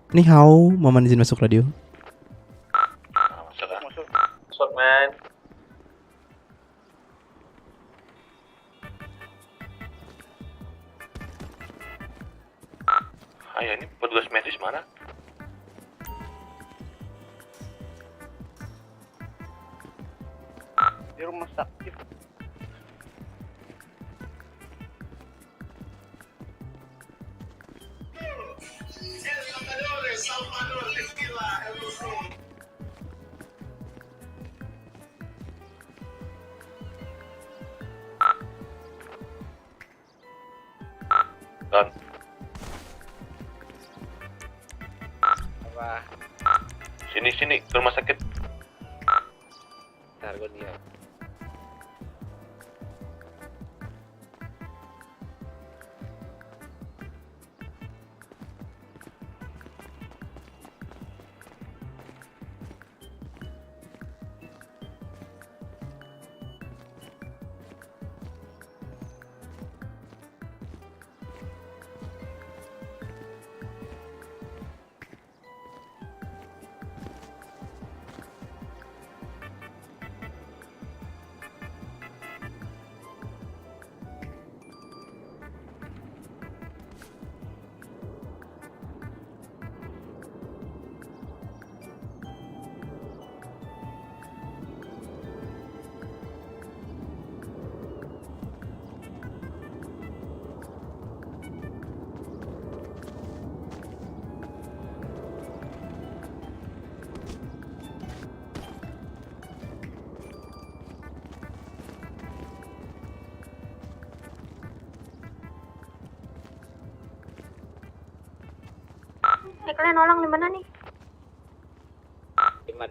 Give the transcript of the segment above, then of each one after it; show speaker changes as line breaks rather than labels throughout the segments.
Ni hao, Mama izin masuk radio.
Masuk man. Ayo, ini petugas medis mana?
Di rumah sakit.
Don,
Apa?
sini ke rumah sakit.
Ntar gue lihat.
Kalian orang di mana nih?
Di mana?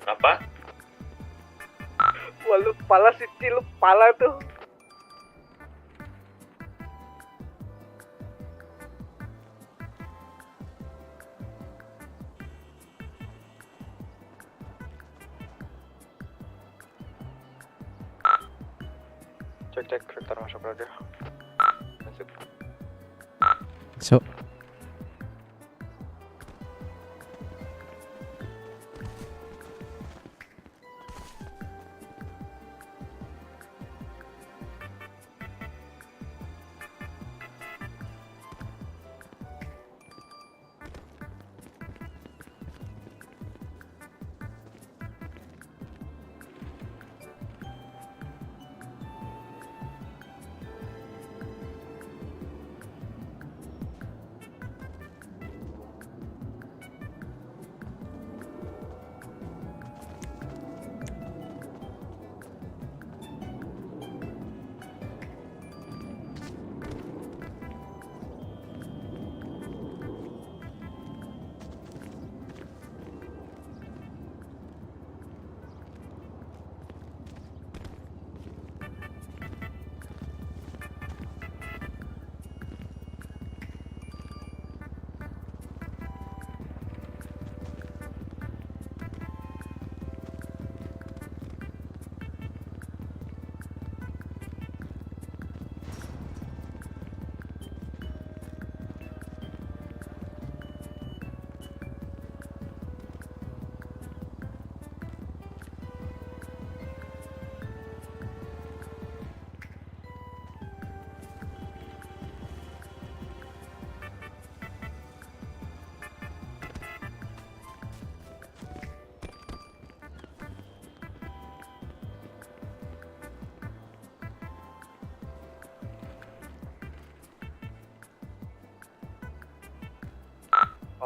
Apa?
Wah lu pala sih, lu pala tuh. Cek Victor masuk radio. Masuk.
So,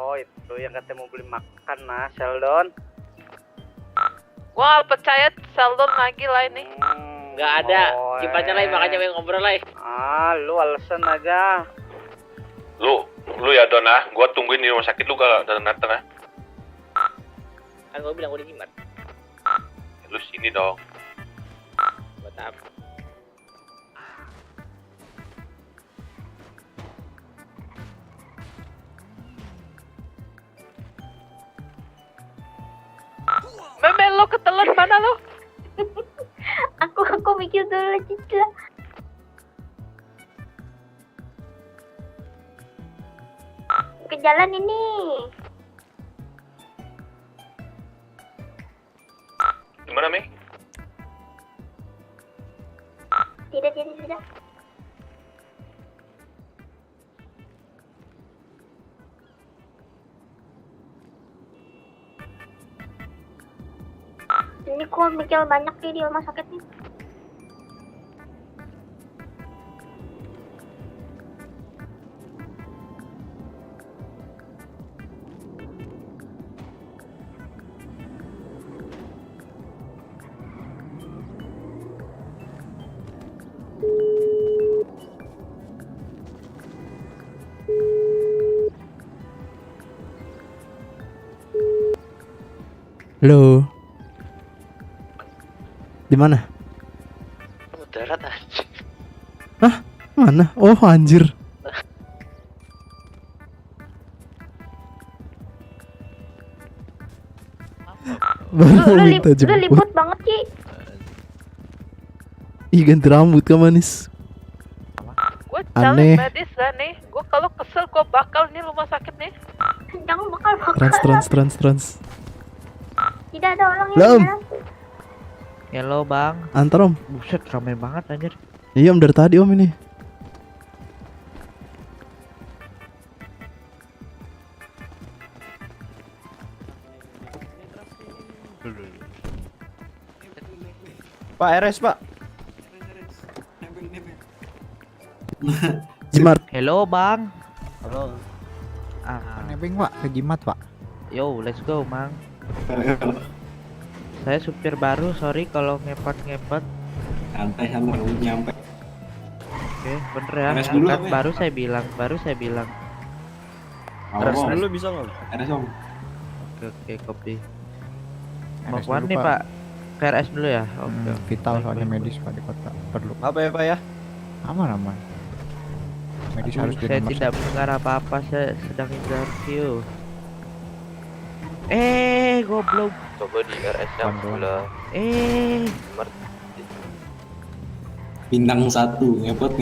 Oh itu yang katanya mau beli makan nah, Sheldon.
Wah, percaya Sheldon lagi lah ini.
Nggak ada.
Gimana lah, makanya mau ngobrol lah.
Lu alasan aja.
Lu ya Don ah, gua tungguin di rumah sakit lu gak datang ah.
Kan gua bilang udah jimat.
Lu sini dong.
Buat apa?
Meme lo ketelan mana lo?
Aku mikir dulu Cicla. Ke jalan ini.
Gimana Mei?
Tidak. Ini kok mikir banyak nih di rumah sakit nih.
Halo. Di mana?
Darat aja.
Mana? Oh, anjir. Baru
Lu
minta
lu
jemput.
libut banget sih.
Ih, ganti rambut kan manis.
Gue
Aneh.
calon medis lah nih. Gue kalau kesel gue bakal nih rumah sakit nih.
Jangan bakal.
Trans.
Tidak ada orang yang
Lah, Om.
di dalam.
Halo bang,
Antar Om.
buset ramai banget anjir.
Iya Om, dari tadi Om ini.
Pak RS Pak.
Jimat.
Halo bang.
Halo.
Nebeng pak, ke Jimat pak.
Yo let's go mang. Saya supir baru, sorry kalau ngepot.
Santai nyampe.
Oke, bener ya.
RS dulu
Kan
apa ya?
baru saya bilang.
RS dulu bisa nggak? RS Om.
Oke, kopi.
RS
Mau
dulu,
kemana nih pak? KRS dulu ya. Oke.
Vital
Baik,
soalnya
baik,
medis pak di kota perlu.
Apa ya Pak ya?
Aman. Medis
Aduh,
harus di
saya
nomor
tidak mendengar apa-apa, saya sedang interview. Goblok.
Coba di RS nya
Pelan-pelan.
gula.
Bintang 1, ngepot.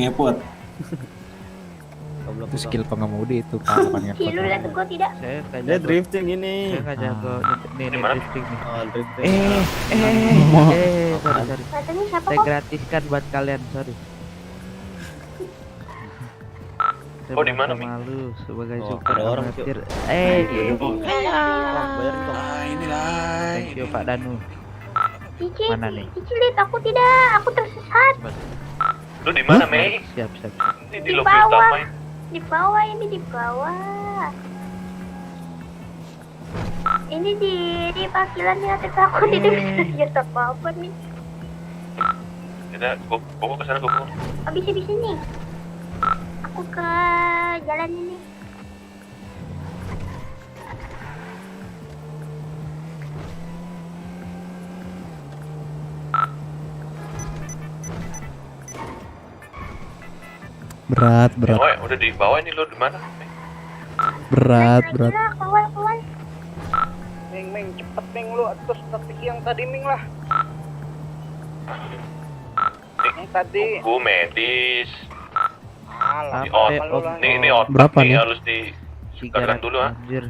itu skill pengemudi itu pak, bukan
Si lu lihat gua tidak.
Saya nggak
Dia
jago.
drifting ini.
Saya nggak jago. Nih
Gimana?
drifting nih.
Oh, drifting.
Sorry.
Katanya siapa
Saya
kok?
gratiskan buat kalian, sorry. Saya
Oh, di mana,
merasa
Mi?
malu sebagai
Oh,
supir
ada orang,
amatir.
Cuk.
Iya.
Bayarin dong.
Thank you Pak Danu.
Cici,
Mana nih?
Cici lihat aku tidak. Aku tersesat.
Lu di mana Mei?
Siap.
Ini
Di
di lobi
bawah.
utama ini.
Di bawah ini di bawah. Ini di parkirannya, tapi aku tidak bisa lihat apa-apa nih.
Kita gua kesana gua.
Habis nih. Aku ke jalan ini.
Berat.
Oh, udah di bawah ini lu di mana? Mei?
Berat.
Nah, keluar.
Ming, cepet Ming lu terus detik yang tadi Ming lah. Yang tadi.
Gua medis.
Alah,
Apa,
Oh,
malu lah.
Ini otak
Berapa
nih
nih?
harus di Sekarang
300
dulu, ah.
anjir.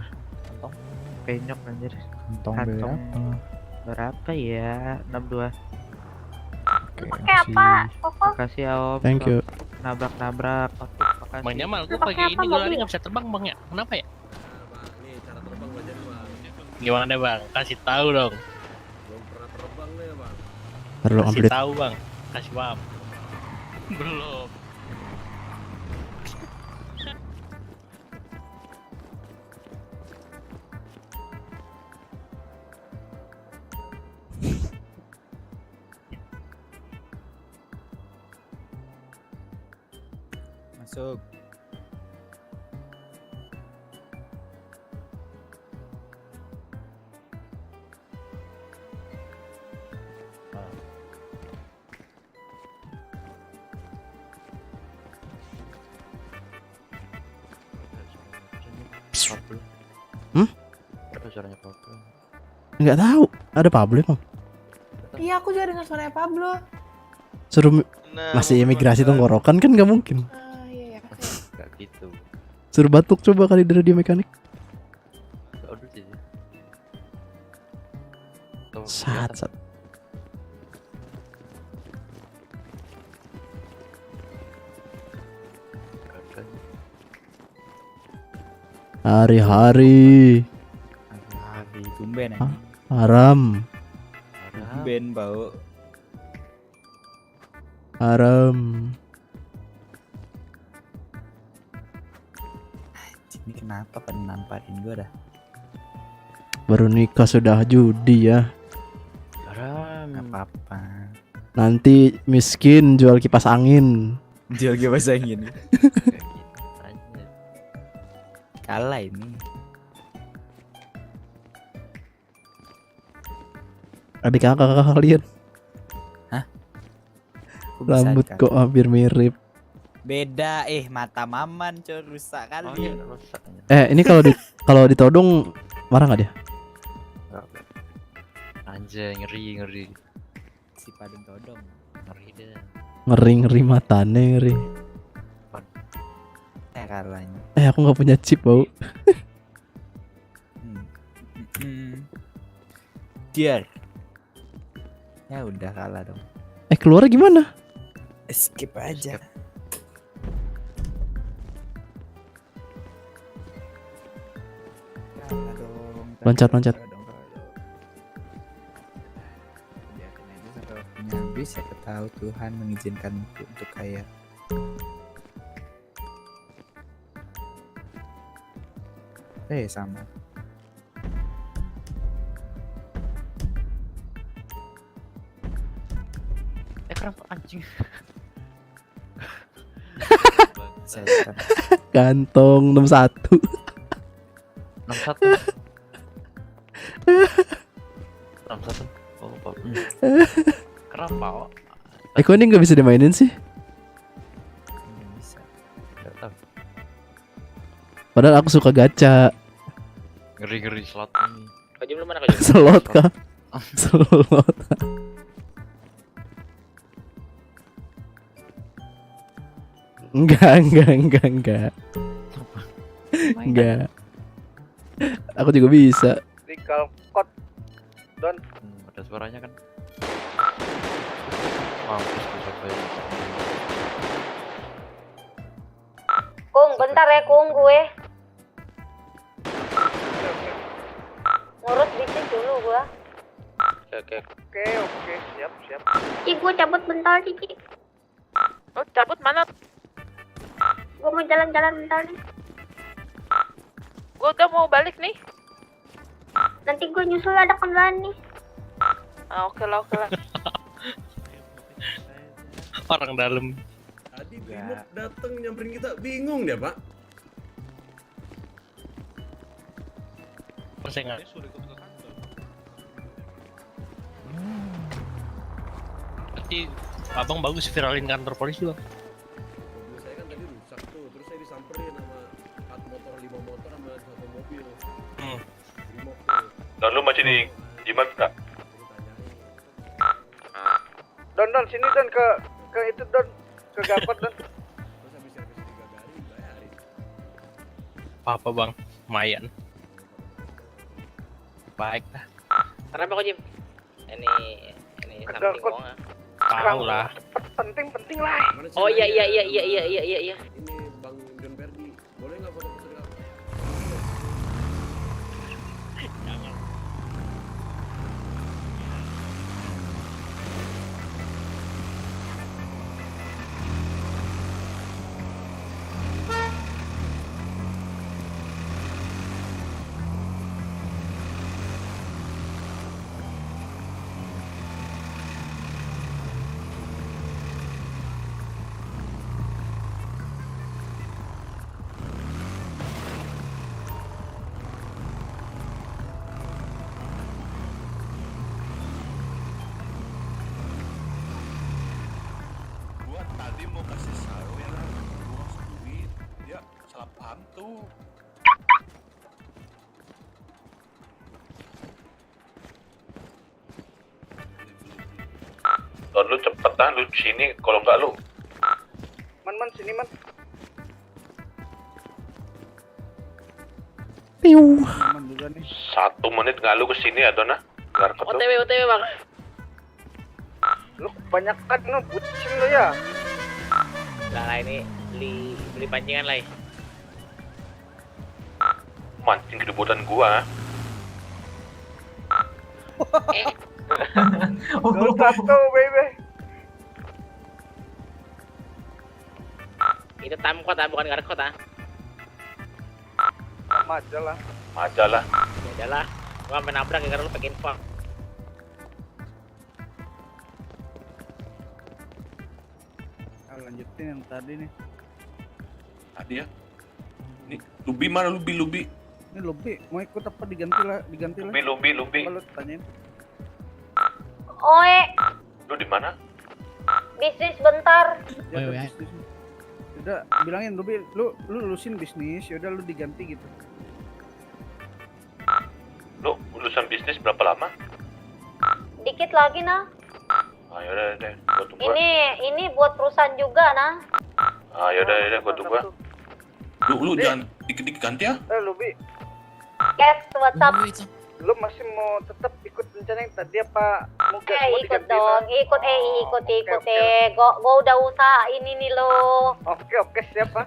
Penyok anjir.
kantong
Kantong.
berapa?
Berapa ya? 62.
Oke,
Pakai apa? Koko?
Makasih ya Om.
Thank you.
Nabrak. Makasih.
Bang Jamal, gue
Lu pakai
pagi
apa,
ini gue lari
mobil?
nggak bisa terbang bang ya? Kenapa ya? Gimana bang? Kasih tahu dong.
Perlu
Kasih
update.
tahu bang. Kasih paham. Belum.
Masuk.
Apa suaranya Pablo?
Nggak tahu. Ada Pablo emang.
Iya, aku juga dengar suaranya Pablo.
Suruh masih imigrasi tenggorokan kan nggak mungkin.
Iya, iya.
Gak gitu.
Suruh batuk coba kali dari dia mekanik.
Udah sih.
Sat. Hari-hari
Hari tumben
Hah? Haram.
Tumben bau.
Haram.
Ini kenapa pada namparin gua dah?
Baru nikah sudah judi ya.
Gak apa-apa.
Nanti miskin jual kipas angin.
Jual gue bahasa angin. Kalah ini.
Adik kakak kalian.
Kok bisa
Rambut
kan?
kok hampir mirip.
Beda mata maman coy rusak kali.
rusak.
Ini kalau ditodong marah nggak dia?
Anjay, ngeri.
Si Padung todong.
Ngeri deh.
Ngeri matanya ngeri.
Kalahnya.
Aku nggak punya chip bau.
Dear. Ya udah kalah dong.
Keluarnya gimana?
Skip aja. Kalah dong.
Loncat.
Biarin aja sampai waktunya habis, siapa tahu Tuhan mengizinkan untuk kaya. Sama.
Kenapa anjing?
Setan.
Kantong 61.
61. 61. Oh, Pablo. Kenapa?
Kok ini nggak bisa dimainin sih?
Bisa.
Gak tahu.
Padahal aku suka gacha.
Ngeri slot ini.
Kau lu mana kau?
Slot kah? Slot. Enggak. Enggak. Aku juga bisa.
Di kalkot. Don.
Ada suaranya kan? Mampus gue sampai.
Kung, bentar ya Kung gue. Ngurus bisnis dulu gua.
Oke.
Oke, siap.
Ci, gue cabut bentar Cici.
Oh, cabut mana?
Gue mau jalan-jalan bentar nih.
Gue udah mau balik nih.
Nanti gue nyusul ada kendaraan nih.
Oke lah.
Orang dalam.
Tadi Brimop dateng nyamperin kita, bingung dia pak.
Persengan. Berarti abang bagus viralin kantor polisi bang.
Mobil saya kan tadi rusak tuh, terus saya disamperin sama 4 motor, 5 motor sama 1 mobil. Brimop tuh,
Dan lu masih di jimat nggak?
Don sini Don ke itu Don. Ke Gapat Don.
terus habis servis digagalin, bayarin.
Apa bang? Lumayan. Baik dah.
Kenapa kau Jim? Ini
Kagak,
samping
kok.
gua.
Tahu lah.
Penting lah.
Mana sih
Oh iya.
namanya? Ini Bang John Ferdi, boleh nggak foto-foto di kapal?
tuh. Don, lu cepetan, lu sini. Kalau nggak lu,
Man, sini man.
Piu.
Man juga nih.
1 menit nggak lu kesini ya Don? Nggak ketemu.
OTW bang.
Lu kebanyakan lu bucin lu ya.
Lah ini beli pancingan lah.
Mancing keributan gua.
Gol satu baby.
Itu time kota bukan guard kota.
Sama aja lah.
Majalah.
Ya udahlah, gua main nabrak ya karena lu pakai info.
Lanjutin yang tadi nih.
Tadi ya. Ini Lubi mana Lubi?
Ini lebih mau ikut apa diganti lah.
Lubi.
Coba lu tanyain.
Oe,
Lu di mana?
bisnis bentar.
Ya, udah bisnis. Udah bilangin lu lulusin bisnis, yaudah lu diganti gitu.
Lu lulusan bisnis berapa lama?
Dikit lagi nah.
Ah yaudah deh, gua tunggu.
Ini buat perusahaan juga nah.
Ah yaudah, gua tunggu. Lu jangan dikit-dikit ganti ya.
Lubi,
Yes, WhatsApp.
lu masih mau tetap ikut rencana yang tadi apa mau
Ikut
diganti,
dong,
Nah?
ikut
Oke.
Gua udah usaha ini nih lo.
Oke, siapa?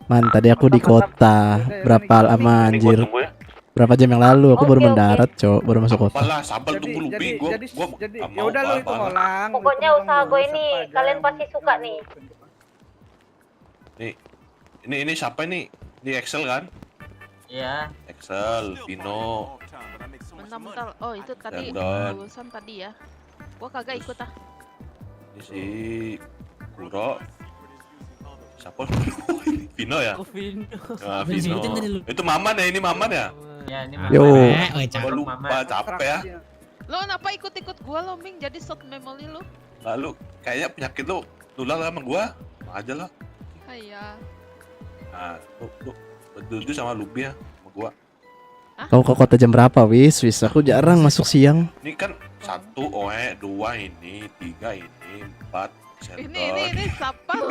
Man, tadi aku di kota. Berapa lama
Ini gua
anjir?
tunggu ya.
Berapa jam yang lalu? Aku baru
Oke.
mendarat, Cok. Baru masuk kota.
Apalah, sabar tunggu Lubi. Gua
jadi
nggak
ya udah lu itu
apa-apa.
ngolang.
Pokoknya usaha gue ini, kalian pasti suka nih.
Ini siapa ini? Di Excel kan?
Iya.
Excel, Pino.
Bentar. Oh itu tadi
Dan-
lulusan tadi ya. Gua kagak ikut ah.
Ini si Kuro. Siapa? Pino ya? Ah, Pino. Itu Maman ya, ini Maman ya?
Ya ini
Yo.
Gua lupa, capek ya.
Lo kenapa ikut-ikut gua lo Ming jadi short memory lo?
Lalu kayaknya penyakit lu tular sama gua. Sama aja lah.
Iya.
Nah, lu berdua sama Lubi ya sama gua.
Kau ke kota jam berapa, Wis? Aku jarang masuk siang.
Ini kan 1 OE, 2 ini, 3 ini, 4
Ini siapa lo?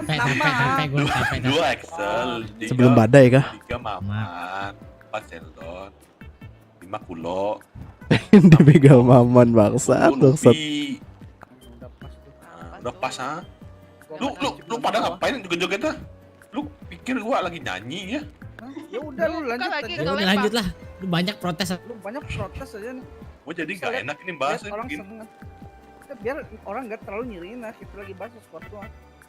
Sampai gue capek.
2 Excel, 3
Sebelum badai kah?
3 Maman, 4 Sheldon, 5 Kulo,
Dipegang Maman bangsat, bangsat.
Lubi. Udah pas ha? Lu pada ngapain joget-joget ah? Lu pikir gua lagi nyanyi ya?
Ya udah lu lanjut
lagi
aja.
Ya udah lanjut lah. Lu banyak protes.
Lu banyak protes aja nih.
Gua jadi gak enak ini bahas
Biar orang
begini.
seneng. Ya, biar orang nggak terlalu nyiriin lah. Kita lagi bahas sesuatu.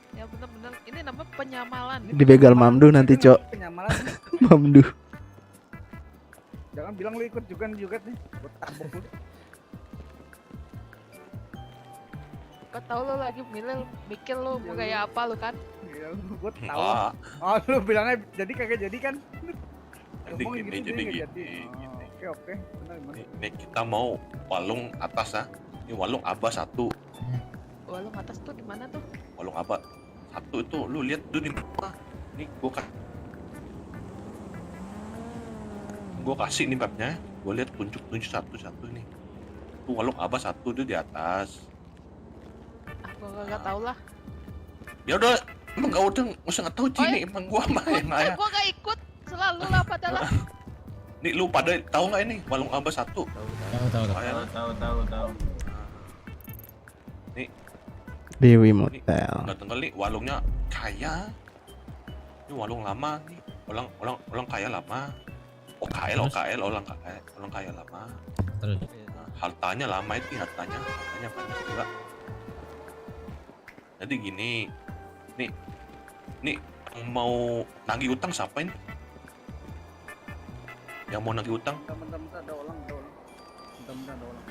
Ya bener-bener ini namanya penyamalan.
Dibegal Mamdu nanti, Cok.
Penyamalan.
Mamdu.
Jangan bilang lu ikut juga nih. Gua tabok lu.
Kau tahu lo lagi mikir lo mau gaya apa lo kan?
Ya, gua tahu.
Ah,
Oh, lu bilangnya jadi kagak jadi kan?
jadi
Ngomong
gini,
gitu,
jadi
dia nggak
gini.
jadi. Oke. Benar.
Nih kita mau walung atas ah. Ini walung Aba 1.
Walung atas tuh di mana tuh?
Walung Aba 1 itu lu lihat tuh di mana? Nih gua kasih nih mapnya. Gua lihat tunjuk satu-satu nih. Tuh walung Aba 1 tuh di atas.
Ah gua kagak tahu lah.
Ya udah, emang gak usah nggak tahu Cini, emang gua mah yang ayah.
Gua gak ikut selalu lah padahal.
Nih lu pada tahu nggak ini walung Aba 1?
Tahu.
Tahu.
Nih,
Dewi Motel.
datang kali walungnya kaya. Ini walung lama nih, orang kaya lama. OKL, orang kaya lama.
Terus.
Nah, hartanya lama itu, hartanya banyak juga. Jadi gini, nih yang mau nagih utang siapa ini? Yang mau nagih utang?
Bentar, ada ulang. Bentar, ada ulang.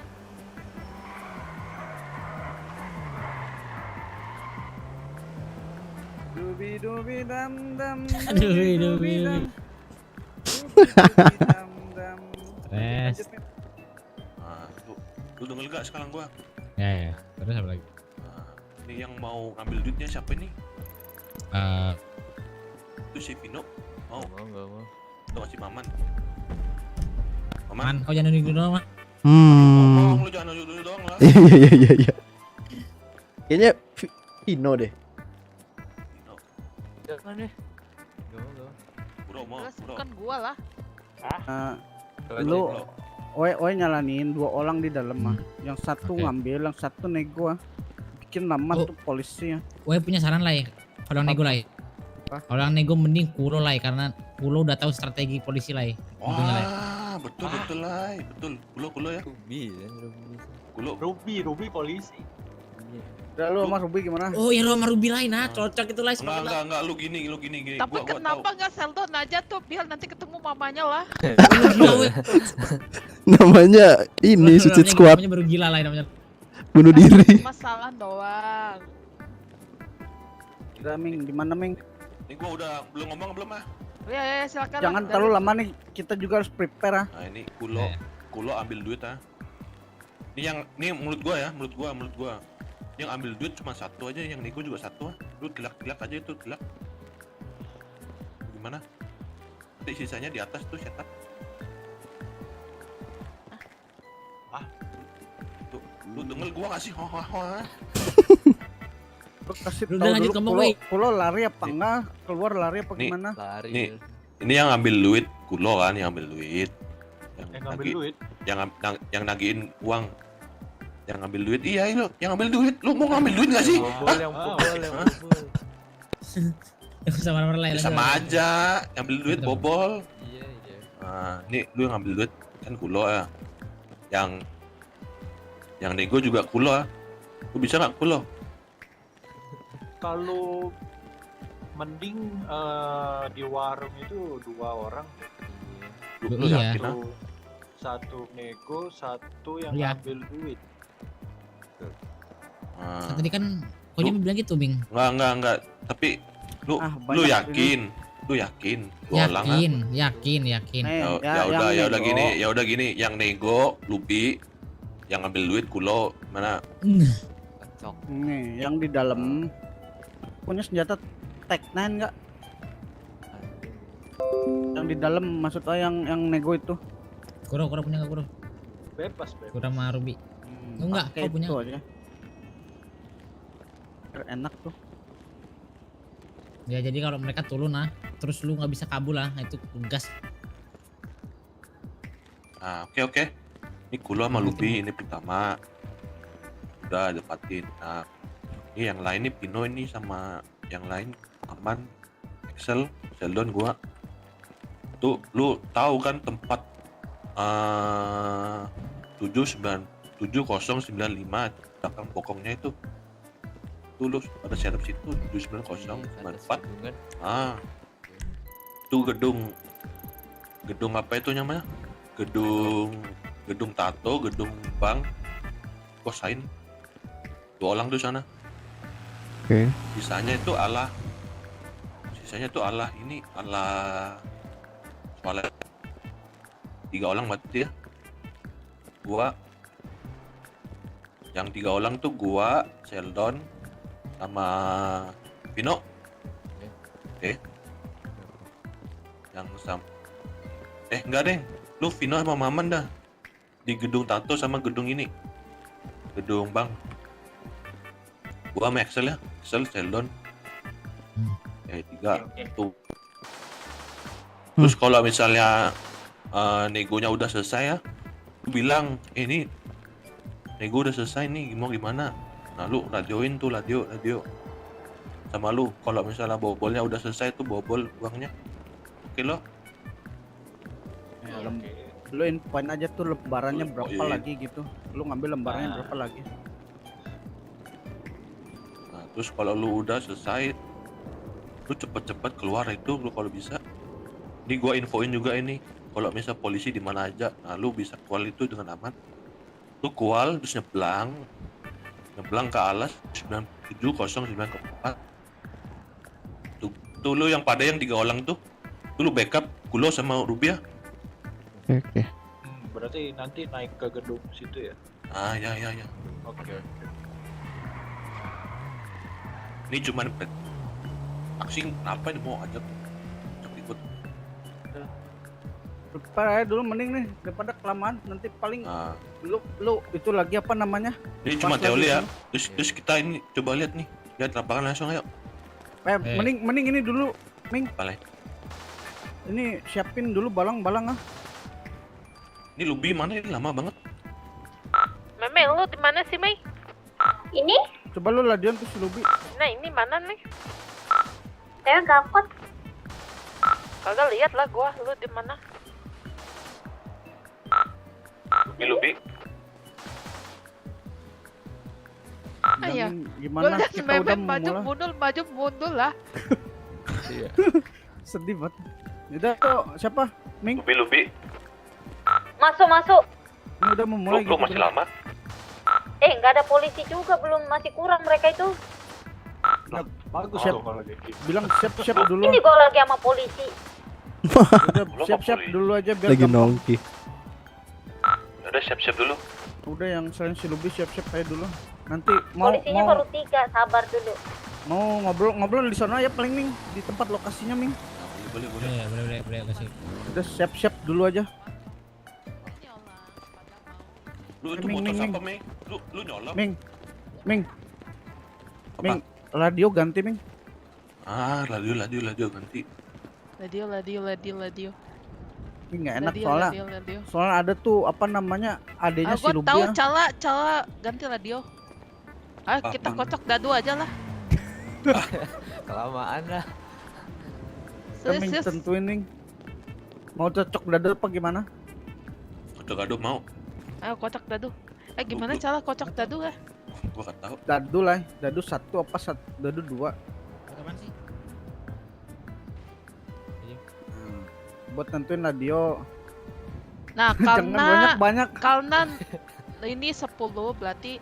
Dubi dam dam.
Dubi.
Dam dam.
Stres.
Lanjut, Mit.
Nah, lu denger gak sekarang gua?
Ya. Terus apa lagi?
Nah, ini yang mau ngambil duitnya siapa ini? Itu si Vino. Mau. Itu masih Maman.
Man, kau jangan nunjuk doang, Mak.
Ngomong lu jangan nunjuk dulu doang lah.
Iya. Kayaknya Vino deh.
Vino.
Jangan deh.
Bro mau,
Jelas
bro.
bukan gua lah.
Lu oe nyalanin 2 orang di dalam mah. Yang satu
Oke.
ngambil, yang satu nego ah. Bikin lama
Oh.
tuh polisi ya.
Gue punya saran lah ya. Kalau nego lah.
Apa?
Kalau yang nego mending Kulo lah, karena Kulo udah tahu strategi polisi lah. Untungnya lah.
Betul lah, betul. Kulo ya. Kulo.
Ruby polisi.
Udah lu sama Ruby gimana?
Oh ya lo sama Ruby lain cocok itu lah.
Enggak, lu gini.
Tapi
Gua
kenapa nggak Sheldon aja tuh biar nanti ketemu mamanya lah.
Namanya ini Suicide Squad,
Namanya baru gila lah namanya.
bunuh diri.
Masalah doang.
Udah Ming, di mana Ming?
Ini gua udah belum ngomong belum ah?
Ya silakan.
Jangan
lah.
terlalu lama nih. Kita juga harus prepare ah.
Nah, ini Kulo ambil duit ah. Ini menurut gua. Yang ambil duit cuma satu aja, yang nego juga satu ah. Lu tilak aja itu, tilak. Gimana? Nanti sisanya di atas tuh setup. Lu denger gua nggak sih?
Lu kasih
Udah,
tahu
lanjut
dulu
ngomong,
Kulo,
Wei.
Kulo lari apa enggak? Keluar lari apa
Nih.
gimana?
Ini yang ambil duit Kulo kan, yang ambil duit.
duit.
Yang nagihin uang. Yang ngambil duit, iya lo, yang ngambil duit, lu mau ngambil duit nggak sih?
Yang pukul.
Sama orang lain.
Sama aja, yang ambil duit bobol. Iya. Nah, ini lu yang ngambil duit kan Kulo ya. Yang nego juga Kulo ya. Lu bisa nggak Kulo?
Kalau mending di warung itu 2 orang.
Lu
Iya.
yakin ah?
Satu nego, satu yang
Iya.
ngambil duit.
Nah,
Tadi kan kau juga bilang gitu, Bing.
enggak. Tapi lu
banyak
yakin? Lu yakin? 2 orang ah?
Yakin.
Ya udah gini, yang nego Lupi, yang ngambil duit Kulo mana?
Nih, yang di dalam punya senjata Tech-9 enggak? Yang di dalam maksudnya yang nego itu.
Kuro punya nggak Kuro?
Bebas.
Kuro sama Ruby. Enggak,
Pakai
kau punya.
itu aja. Biar enak tuh.
Ya jadi kalau mereka turun terus lu nggak bisa kabur lah, itu gas.
Nah, oke. Ini Kulo sama Lupi ini pertama. Udah dapatin. Nah, ini yang lain nih Pino ini sama yang lain Aman, Excel, Sheldon gua. Tuh lu tahu kan tempat 7095 belakang pokoknya itu. Tuh lu ada setup situ 79094. Itu gedung apa itu namanya? Gedung tato, gedung bank, kosain 2 orang tuh sana.
Oke.
Sisanya itu ala ini ala soalnya 3 orang berarti ya. Yang 3 orang tuh gua, Sheldon, sama Pino. Oke. Yang enggak deh. Lu Vino sama Maman dah di gedung tato sama gedung ini, gedung bank. Gua sama Excel ya, Excel, Sheldon. 3 tuh. Terus kalau misalnya negonya udah selesai ya, lu bilang ini nego udah selesai nih, mau gimana? Nah lu radioin tuh, radio sama lu. Kalau misalnya bobolnya udah selesai tuh, bobol uangnya. Oke lo?
Lu infoin aja tuh lembarannya berapa
iya.
lagi gitu. Lu ngambil lembarannya berapa lagi.
Nah, terus kalau lu udah selesai, lu cepet-cepet keluar itu lu kalau bisa. Ini gua infoin juga ini, kalau misal polisi di mana aja, nah lu bisa kual itu dengan aman. Lu kual terus nyeblang ke alas 97094. Tuh lu yang pada yang 3 orang tuh lu backup Kulo sama Ruby ya.
Oke.
Berarti nanti naik ke gedung situ ya?
Ya.
Oke.
Ini cuman aksi apa ini mau ajak
Prepare aja dulu mending nih daripada kelamaan nanti paling
Nah,
lu itu lagi apa namanya?
ini
Pas
cuma
lagi
teori ya.
sini.
Terus kita ini coba lihat nih. Lihat lapangan langsung ayo.
Mending ini dulu, Ming.
Boleh.
Ini siapin dulu balang-balang ah.
Ini Lubi mana ini lama banget.
Meme, lu di mana sih, Mei?
Ini
Coba lu ladian tuh si Lubi.
Nah, ini mana nih?
saya gakot.
Kagak lihat lah gua, lu di mana?
Lubi.
Ah, iya.
Bilangin
Gua
gimana
lihat
kita
Meme
udah
maju mundur lah.
sedih banget. Udah tuh siapa? Ming,
Lubi.
Masuk.
ini udah mau mulai gitu.
lama.
Nggak ada polisi juga, belum, masih kurang mereka itu.
Bagus
Siap.
tuh kalau kayak gitu.
Bilang siap-siap dulu.
Ini gua lagi sama polisi.
Udah siap-siap dulu aja biar
Lagi
gampang.
nongki.
Udah siap-siap dulu.
Udah yang selain si Lubi siap-siap aja dulu. Nanti mau
Polisinya baru 3, sabar dulu.
mau ngobrol di sana ya paling Ming di tempat lokasinya Ming.
Boleh.
Boleh kasih.
Udah siap-siap dulu aja.
Lu itu
Ming,
motor
Ming,
siapa, Mei? Lu nyolong.
Ming,
Apa?
Ming, radio ganti Ming.
Ah, radio ganti.
Radio.
Ming nggak enak
Radio.
soalnya ada tuh apa namanya adanya si
Gua
Lubi
tahu
ya.
cala ganti radio. Kita kocok dadu aja lah.
Kelamaan lah.
Ming
Serius.
tentuin Ming. Mau cocok dada apa gimana?
Gado mau.
Ayo kocok dadu. Gimana cara kocok dadu ya?
Gua kan tahu.
Dadu lah, dadu 1 apa dadu 2.
Kapan sih?
Buat tentuin radio.
Nah,
Jangan banyak.
karena ini 10 berarti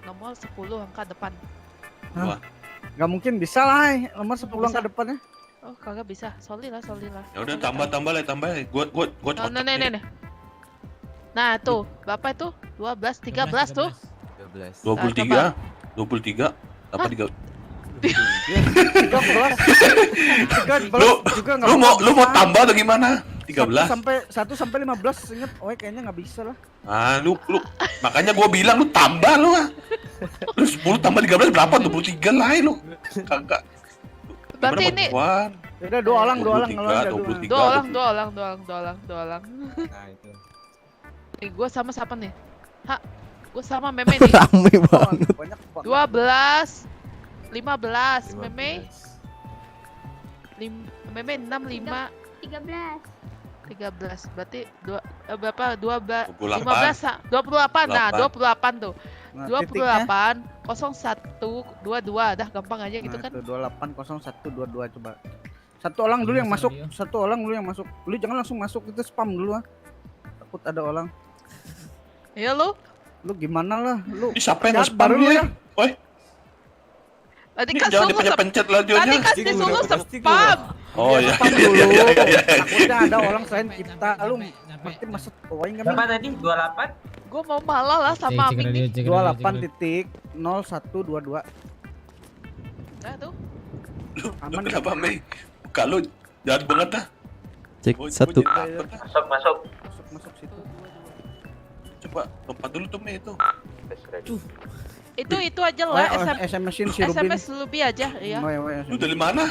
nomor 10 angka depan.
Nggak mungkin bisa lah, nomor 10
Bisa.
angka depannya.
Oh, kagak bisa. Sorry lah.
Ya udah tambah lah. Gua cocok.
Nih. Nah, tuh, berapa itu? 12, 13 tuh.
12.
23. Apa 3?
13 juga nggak
Lu mau
bisa.
tambah atau gimana? 13.
1 sampai 15 inget. Oh, kayaknya nggak bisa lah.
Ah, lu makanya gua bilang lu tambah lu ah. Lu 10 tambah 13 berapa? 23 lah lu. Kagak.
Berarti
Gimana,
ini
Bang?
Udah dua orang.
23.
dua orang.
Nah, itu.
Nih, gua sama siapa nih? Gua sama Meme nih.
Rame banget.
Banyak banget.
12, 15, Meme
13.
13. Berarti berapa? 12,
28.
15, 28. Nah, 28 tuh.
Nah, titiknya.
28 01 22 dah gampang aja gitu
Nah,
kan.
itu 280122 coba. Satu orang dulu yang masuk. Lu jangan langsung masuk, itu spam dulu ah. Takut ada orang.
Iya lu.
Lu gimana lah, lu.
Ini siapa yang
Sabar
nge-spam
lu
ya?
ya.
Woi,
Tadi
ini
kan
jangan
suruh
dipencet-pencet
tadi
radionya.
kan disuruh spam.
Oh iya.
Spam dulu.
Iya.
Takutnya ada orang selain kita. Lu pasti masuk poin kan?
tadi? 28?
Gua mau malah lah sama
Cek
Aming
radio,
nih.
cek radio, cek radio.
28.0122.
Nah, tuh.
Lu
Aman
kenapa, Mei? Kalau jahat banget dah.
Cek
Gua
1.
jadi takut dah.
Masuk situ.
Coba lompat dulu tuh, Mei itu.
Itu aja lah
SMS-in si Rubin.
SMS lebih aja ya.
Lu dari mana?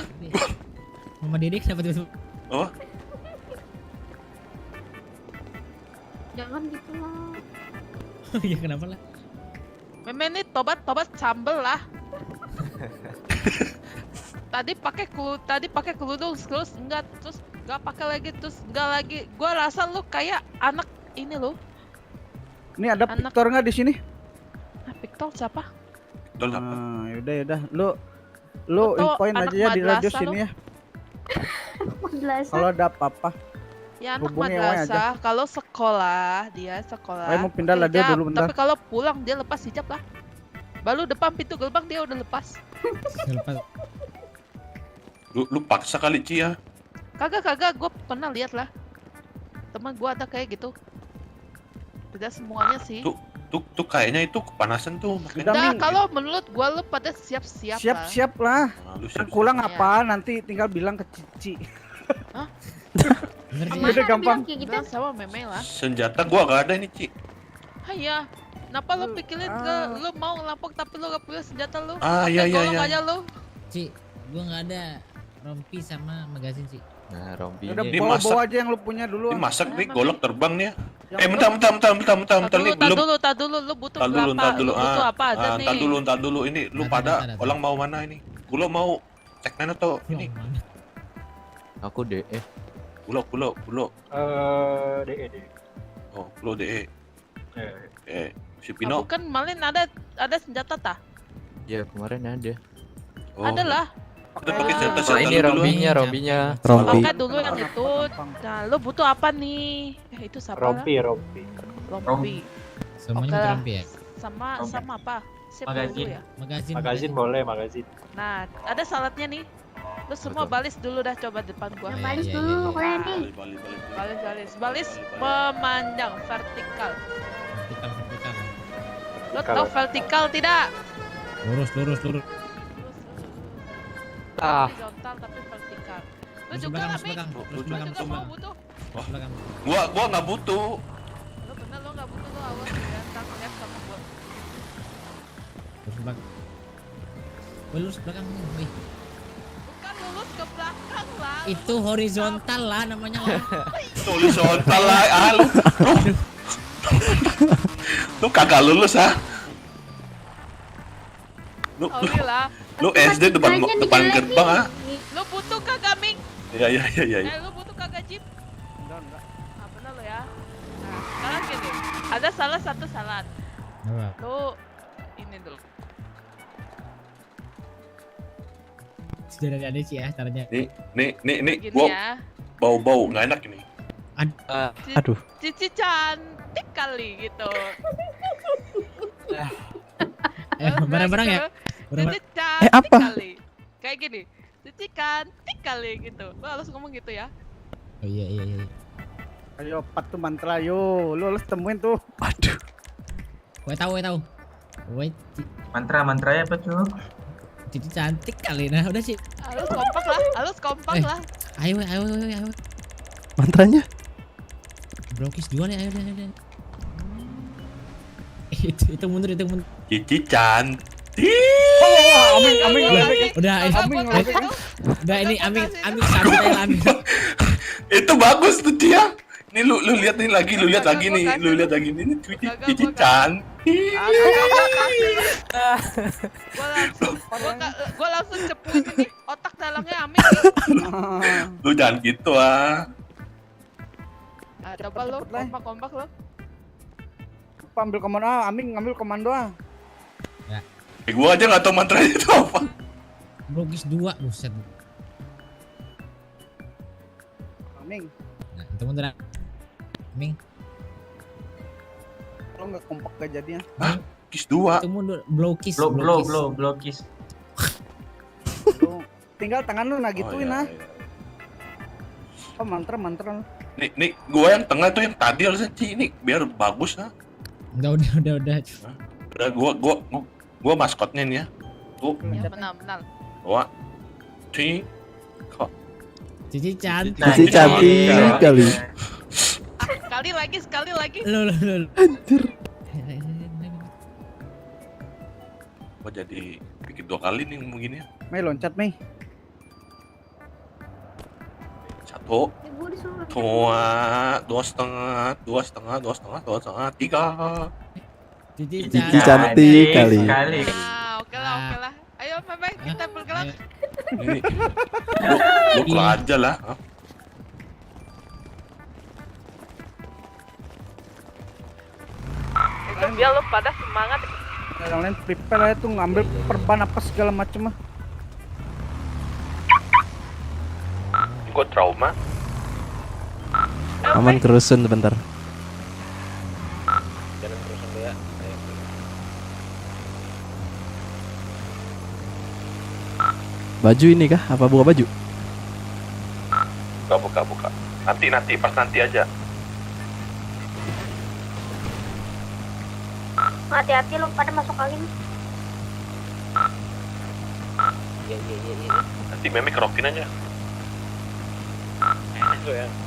Mama Dedek siapa tuh?
Oh,
Jangan gitu lah.
Iya kenapa lah?
Meme nih tobat sambel lah. Tadi pakai kerudung terus enggak pakai lagi terus enggak lagi. Gua rasa lu kayak anak ini lo.
Ini ada
Anak-
Victor nggak di sini?
Nah, Victor siapa?
betul apa?
Nah, yaudah. Lu
Foto
infoin
anak
aja ya di radio
madrasah
sini
lu.
ya.
Jelas.
Kalau ada apa-apa.
Ya anak
Hubungi Ewa aja.
madrasah. Kalau dia sekolah.
Saya mau pindah radio
hijab.
dulu bentar.
Tapi kalau pulang dia lepas hijab lah. Baru depan pintu gerbang dia udah lepas.
Lepas.
Lu paksa kali, Ci ya.
Kagak, gue pernah lihat lah. Teman gue ada kayak gitu. Tidak semuanya sih.
Tuh kayaknya itu kepanasan tuh makanya.
Udah,
Nah,
Ming.
kalau menurut gue lu pada siap-siap lah.
Siap-siap lah.
Nah, lu
Yang
siap-siap.
kurang
Iya.
apa nanti tinggal bilang ke Cici.
Bener sih.
Udah gampang.
Kayak gitu.
Bilang sama meme lah.
Senjata gua gak ada ini, Ci.
Haya. Kenapa lu pikirin lu mau ngelampok tapi lu gak punya senjata lu?
Ah, iya, iya,
Golok
iya.
aja lu.
Ci, gua nggak ada rompi sama magazin sih.
Nah, Rompi
Udah
ini
bawa
Dimasak.
aja yang lu punya dulu.
Ini masak nih golok terbang nih ya.
Yang
Bentar nih belum.
Tar dulu, lu butuh
Tar dulu,
berapa?
ntar dulu.
Lu butuh apa aja nih?
Ntar dulu. Ini lu
Ntar,
pada
ntar.
orang mau mana ini? Gula mau segmen atau
Ya
ini?
mana?
aku DE.
Gula.
DE.
Oh, gula DE. Si
Ah,
Pino.
bukan Malin ada senjata tah?
Ya, kemarin ada.
Oh,
Ada lah.
Udah pakai
Ah.
senjata
Oh, ini
dulu.
rompinya.
Rompi.
Pakai dulu yang itu. Nah, lu butuh apa nih? Itu siapa?
Rompi.
Rompi.
Semuanya
Oke
butuh
lah.
rompi ya.
Sama apa? Siapa
Magazin.
dulu ya?
Magazin.
Boleh, magazin.
Nah, ada saladnya nih. Lu semua
Betul.
balis dulu dah coba depan gua.
Iya,
Balis
iya,
dulu
iya.
pokoknya nih.
Balis memanjang vertikal.
Vertikal.
Lo tau vertikal tidak?
Lurus.
Horizontal tapi vertikal. Lu
Terus
juga
belakang,
lah,
terus
Mik.
belakang,
Lu
terus
juga
belakang,
mau butuh.
terus belakang.
Gua nggak butuh.
Lu bener lu nggak butuh, lu awas ya. Ntar lihat sama gua.
Terus belakang. Woi, lurus belakang. Wih,
Bukan lurus ke belakang lah.
itu horizontal lah namanya lah.
Horizontal lah. Lu kagak lulus ah. Lu
Oke lah.
SD depan gerbang ah.
Lu butuh kagak, Mik?
Iya.
Lu butuh kagak, Jeep?
Enggak.
Ah, bener lo ya. Nah, sekarang gini. Ada salah satu salat.
Apa?
Lu ini dulu.
Sudah ada sih ya caranya.
Nih,
Gini
gua
ya.
bau nggak enak ini.
Aduh.
Cici cantik kali gitu.
Barang-barang ya.
Cici
Barang-barang.
cantik
apa?
kali. Kayak gini. Cici cantik kali gitu. Lu harus ngomong gitu ya.
Oh iya.
Ayo pat tuh mantra yo. Lu harus temuin tuh.
Waduh.
Gue tahu. Woi,
Mantranya apa tuh?
Cici cantik kali. Nah, udah sih.
Halus kompak lah.
Ayo.
Mantranya?
Blokis dua nih, ayo. Itu mundur.
Cici cantik.
Amin.
Udah, ini Amin santai lah Amin.
Itu bagus tuh dia. Nih lu lihat nih lagi, lu lihat lagi nih. Ini Cici cantik.
Gua langsung cepuin ini otak dalangnya Amin.
Lu jangan gitu ah.
Nah, coba lu
Cepet lah.
kompak lu.
Ambil komando Amin ngambil komando
Gua aja nggak tahu mantranya itu apa.
Blokis dua, buset.
Amin.
Nah, itu mundur. Amin.
Lo nggak kompak gak jadinya.
Kis 2.
Itu mundur, blokis.
Blokis.
Lu tinggal tangan lu nah gituin
iya.
Oh mantra lu.
Nih, gua yang tengah tuh yang tadi harusnya Ci. Ini biar bagus ah.
Udah.
Udah gua maskotnya nih ya. Tuh,
Ya benar.
gua Ci.
Cici cantik.
Cici cantik kali.
Sekali lagi.
Lo.
Gua jadi bikin 2 kali nih begini ya.
Mei loncat Mei.
1,
Ibu disuruh.
2, 2,5, 2,5, 3.
Cici
Cici cantik kali.
Nah, oke lah. Ayo Meme, kita bergerak.
Ini lu kurang aja lah. Hah?
Itu biar lu pada semangat.
Yang lain prepare aja tuh ngambil perban apa segala macem mah.
Gua trauma.
Aman kerusun bentar.
Jalan terus dulu ya.
Baju ini kah? Apa buka baju?
Buka. Nanti pas nanti aja.
Hati-hati lu pada masuk angin.
Nanti Meme kerokin aja.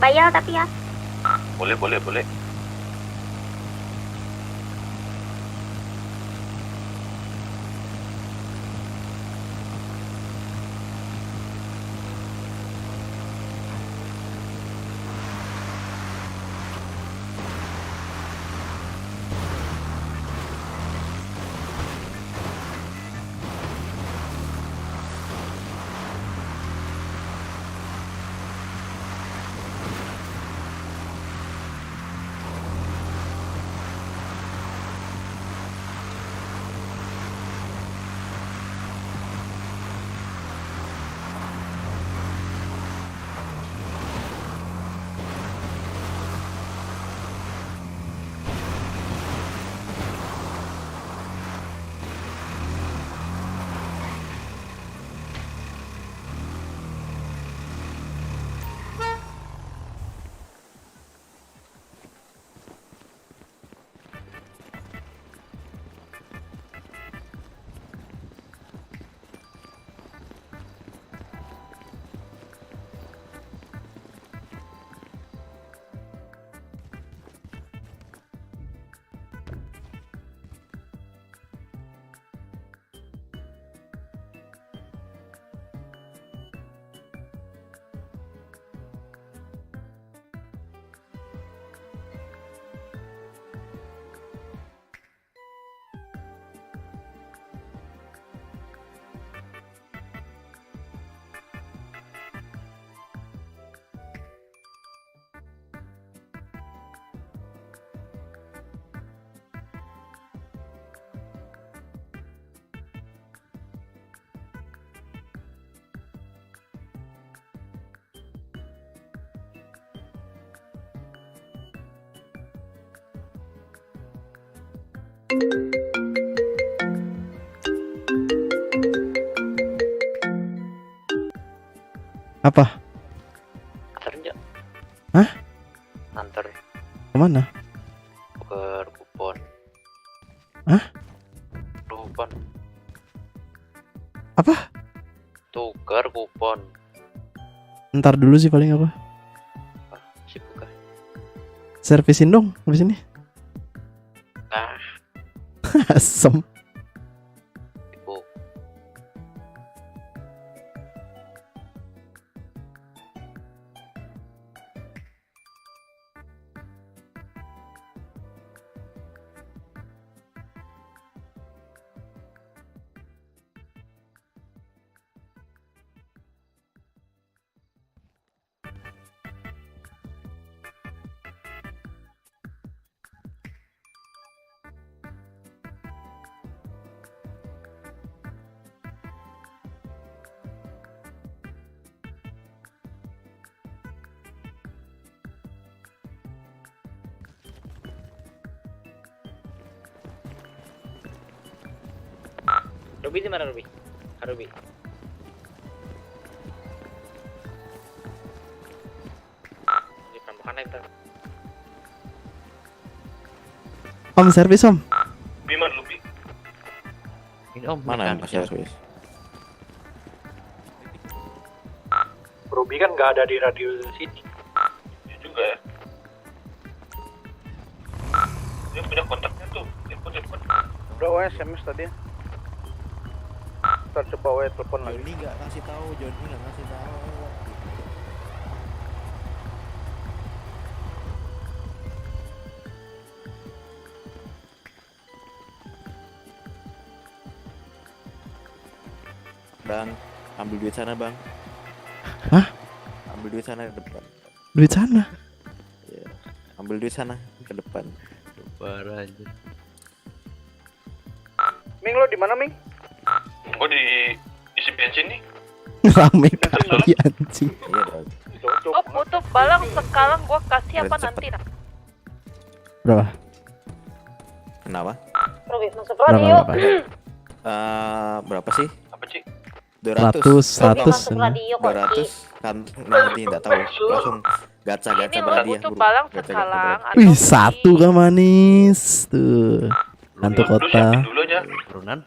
Bayar tapi ya.
Boleh.
Apa?
Antar enggak?
Hah?
Antar
Kemana?
tuker kupon.
Hah?
Kupon.
Apa?
Tuker kupon.
Ntar dulu sih paling apa?
Sibuk kah?
Servisin dong habis ini.
Nah,
Asem.
sibuk. Ruby di mana Ruby? Ruby. Di perampokan itu.
Om servis om.
Biman Lupi.
Ini om.
Mana yang kasih servis?
Ruby kan nggak ada di radio sini.
Dia juga ya. Dia punya kontaknya tuh. Telepon.
Udah WA SMS tadi. Ntar coba WA telepon lagi.
Johnny nggak kasih tahu.
Bang, ambil duit sana bang.
Hah?
Ambil duit sana ke depan.
Duit sana.
Ya. Ambil duit sana ke depan. Parah aja.
Ming lo di mana Ming?
Gua di isi bensin nih.
Rame kali anjing.
Iya dong.
Oh butuh balang sekarang gua kasih apa
Cepet.
nanti nak?
Berapa?
Kenapa?
Ruby masuk
Berapa?
Berapa sih?
Apa sih?
200.
100.
Masuk radio kok.
200 kan nanti nggak tahu langsung gacha
Ini lo
berhadiah
butuh
bro.
balang
Gacha
sekalang atau
Wih, satu kan manis tuh. Hantu
Lu
kota.
siapin dulu aja.
Burunan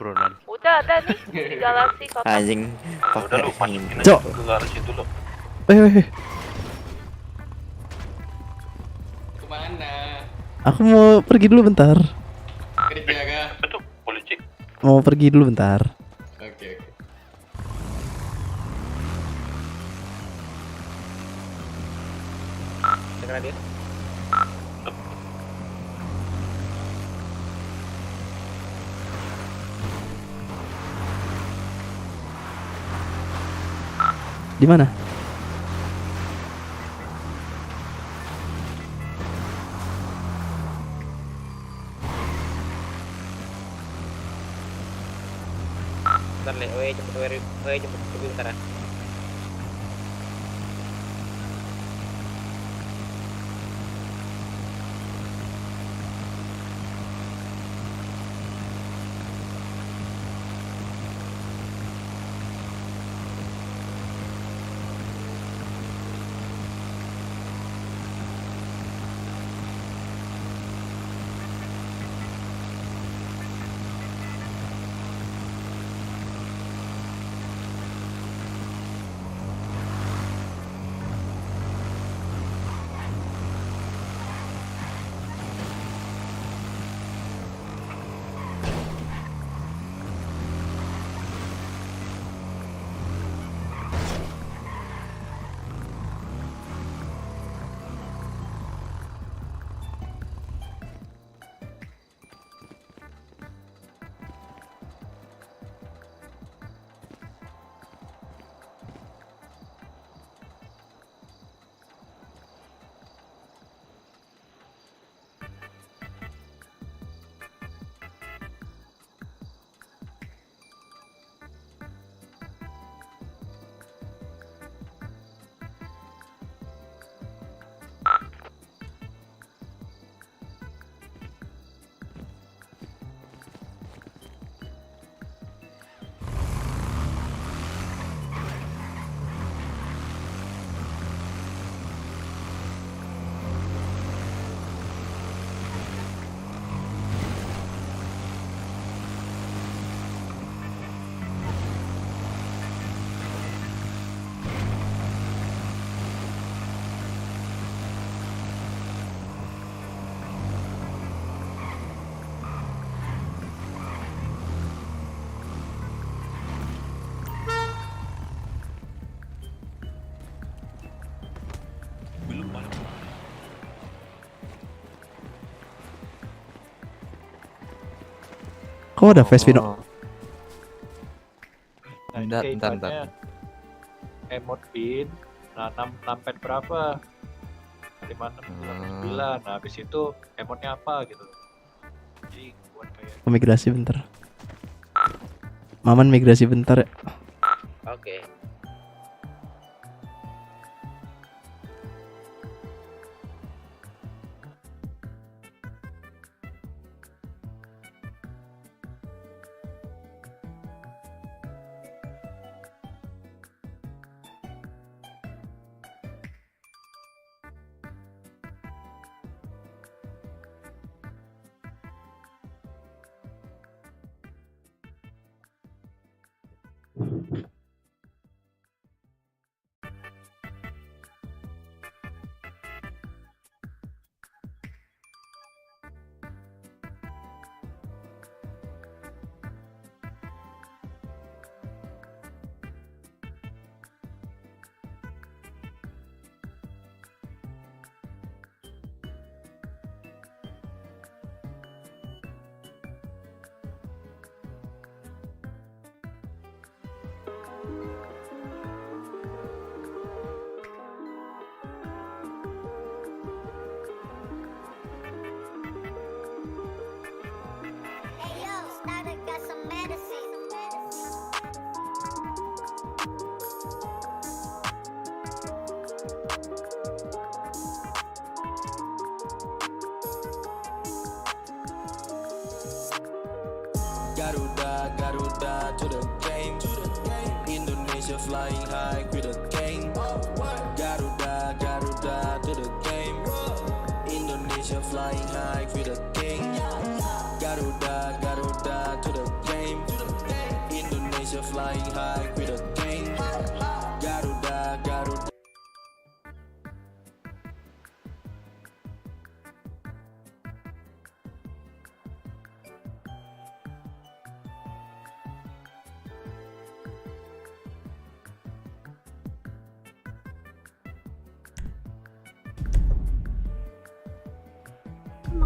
udah ada nih di Galaxy kota.
anjing
Udah lu
pakai
masukin
Cok.
aja ke garasi dulu.
Weh. Aku mau pergi dulu bentar.
Kerja kah?
Betul, polisi.
Mau pergi dulu bentar.
Oke.
Dengar dia.
Di mana?
Bentar le, jemput bentar ya.
Belum balik.
Kok ada face Vino?
Bentar, bentar.
Emot pin, nah 6 pet berapa? 56, 9. Nah habis itu emotnya apa gitu. Jadi buat kayak
Migrasi bentar. Maman migrasi bentar ya.
Oke.
Garuda, Garuda to the game. Indonesia flying high with the gang. Garuda, Garuda to the game. Indonesia flying high with the gang. Garuda, Garuda to the game. Indonesia flying high with the gang. Garuda, Garuda.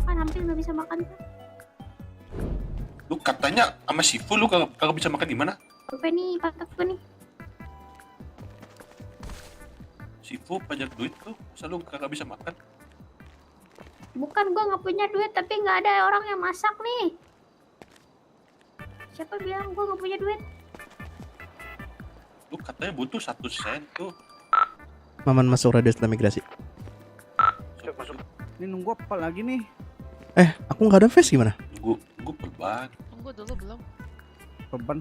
makan, hampir nggak bisa makan kan.
Lu katanya sama Sifu lu kagak bisa makan di mana?
Apa nih patok gue nih?
Sifu pajak duit tuh, masa lu kagak bisa makan?
Bukan gue nggak punya duit, tapi nggak ada orang yang masak nih. Siapa bilang gue nggak punya duit?
Lu katanya butuh 1 sen tuh.
Maman masuk radius imigrasi.
Ini nunggu apa lagi nih?
Aku nggak ada face gimana?
Gua perban.
Tunggu dulu belum.
Beban.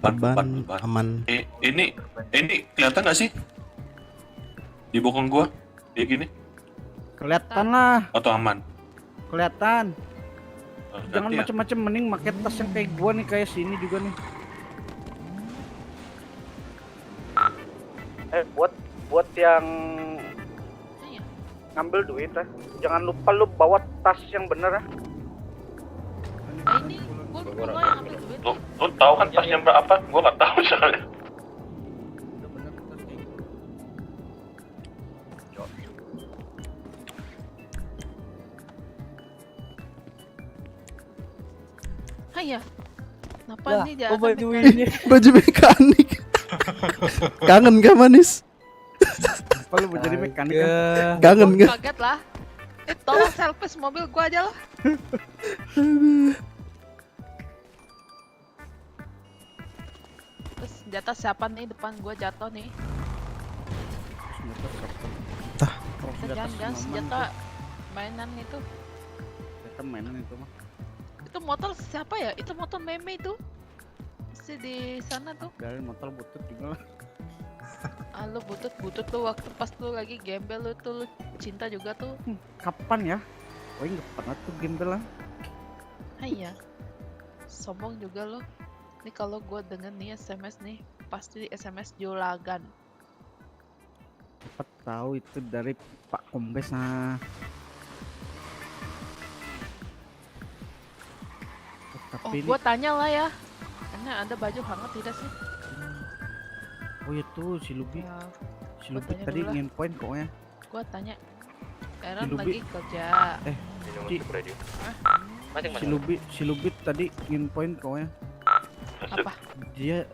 Perban aman.
Ini kelihatan nggak sih? Di bokong gua kayak gini
Kelihatan lah,
atau aman?
kelihatan.
Oh,
Jangan
ganti ya?
macem-macem, mending pakai tas yang kayak gua nih, kayak sini juga nih. Buat yang
Iya.
ngambil duit jangan lupa lu bawa tas yang bener
Ini gue yang ambil duit.
Lu tahu kan tasnya berapa? Gua nggak tahu soalnya.
Iya. Kenapa nih dia akan
baju
mekanik?
ini.
Baju mekanik. Kangen gak manis?
Apa lu mau jadi mekanik kan?
Kangen
Gua
gak?
kaget lah. Tolong service mobil gua aja lah. Terus senjata siapa nih depan gua jatuh nih?
Tah.
Jangan senjata mainan itu.
Kita mainan itu mah.
Itu motor siapa ya? Itu motor meme itu. Masih di sana tuh.
Dari motor butut juga lah.
Ah, lu butut lu waktu pas lu lagi gembel lu tuh lu cinta juga tuh.
Kapan ya? Oh nggak pernah tuh gembel lah.
Ah iya. Sombong juga lo. Nih kalau gua denger nih SMS nih, pasti SMS julagan.
Cepat tahu itu dari Pak Kombes nah.
Oh,
Tapi
gua tanya lah ya. Karena ada baju hangat tidak sih?
oh ya tuh si Lubi.
Ya,
Si
gua
Lubi
tanya
tadi
dulu lah.
ingin poin kok ya.
Gua tanya. Aaron
Lubi.
lagi kerja.
Si Lubi tadi ingin poin kok ya.
Apa?
Dia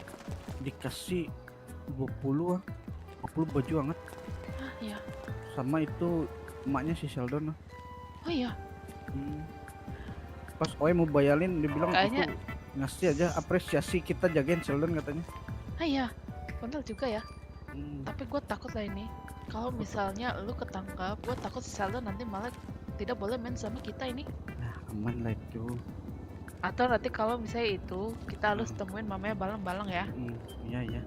dikasih 20 baju hangat
Ah iya.
sama itu emaknya si Sheldon lah.
Oh iya.
Pas Oe mau bayalin dia bilang
Kayaknya-
itu ngasih aja apresiasi kita jagain Sheldon katanya.
Ah iya. Bener juga ya. Tapi gue takut lah ini. Kalau misalnya lu ketangkap, gue takut si Sheldon nanti malah tidak boleh main sama kita ini.
Nah, aman lah itu.
Atau nanti kalau misalnya itu kita harus temuin mamanya balang-balang ya.
Iya iya.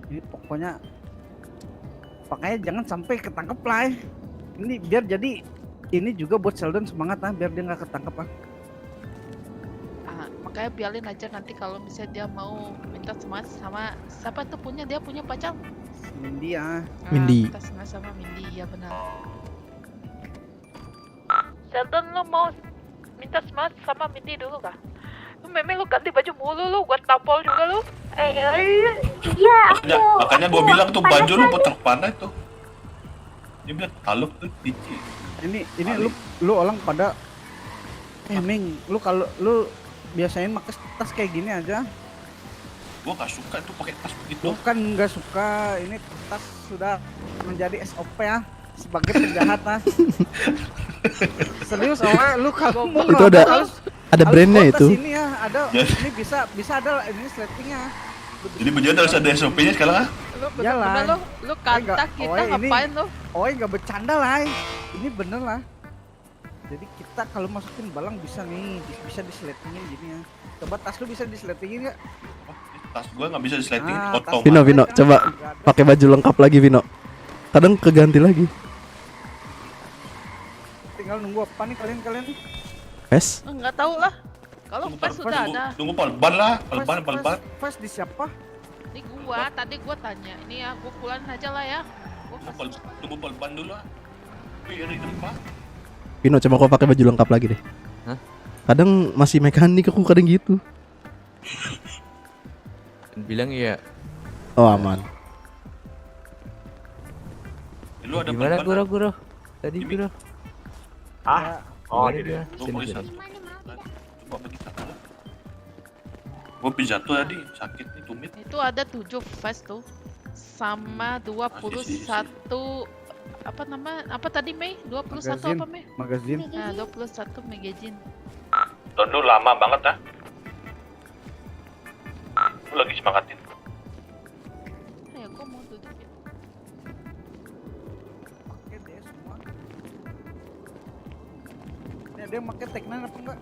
Ini pokoknya jangan sampai ketangkep lah. Ini biar jadi ini juga buat Sheldon semangat lah biar dia nggak ketangkep lah.
Ah, makanya biarin aja nanti kalau misalnya dia mau minta semangat sama siapa tuh dia punya pacar.
Mindy ya.
Mindy.
Minta semangat sama Mindy, ya benar. Sheldon lu mau minta semangat sama Mindy dulu kah? Lu memang lu ganti baju mulu lu, gua tampol juga lu.
Iya
Makanya gua bilang tuh baju lu putar panah tuh. Dia bilang taluk tuh dici.
Ini lu orang pada Ming, lu kalau lu biasain pakai tas kayak gini aja.
Gua gak suka tuh pakai tas begitu.
Bukan nggak suka, ini tas sudah menjadi SOP ya sebagai penjahat lah. Serius lu kalau mau
Itu ada brandnya
bawa tas
itu.
ini ya, ada ini bisa ada ini sletingnya.
Jadi penjahat harus ada SOP-nya sekarang ah.
Lu bener-bener lu kata kita ngapain lu?
Oh nggak bercanda lah, ini bener lah. Jadi kita kalau masukin balang bisa nih, bisa disletingin gini ya. Coba tas lu bisa disletingin nggak?
Tas gua nggak bisa disletingin,
Ah,
potong.
Vino, coba pakai baju lengkap lagi Vino. Kadang keganti lagi.
Tinggal nunggu apa nih kalian?
Pes?
Enggak tahu lah. Kalau pas sudah ada.
Tunggu palban lah, palban.
Fast di siapa?
Ini tadi gua tanya. Ini ya gua pulang aja lah ya.
Tunggu palban dulu ah. Wih, ada di tempat.
Vino, coba kau pakai baju lengkap lagi deh.
Hah?
Kadang masih mekanik aku kadang gitu.
Bilang ya.
Oh aman.
Lu ada
Gimana
palban,
guru? Tadi guru.
Ah, Oh,
Boleh
di
dia.
Lu
Sini,
beli
sini.
satu. Coba bagi satu. Gua beli satu tadi, sakit nih tumit.
Itu ada 7 fast tuh. Sama 21 apa nama? Apa tadi Mei? 21
Magazine.
apa Mei?
Magazine.
Nah, 21 magazine.
Don lu lama banget ah. Lu lagi semangatin.
Ayo, gua mau duduk ya.
Pakai deh semua. Ini ada yang pakai Tech9 apa enggak?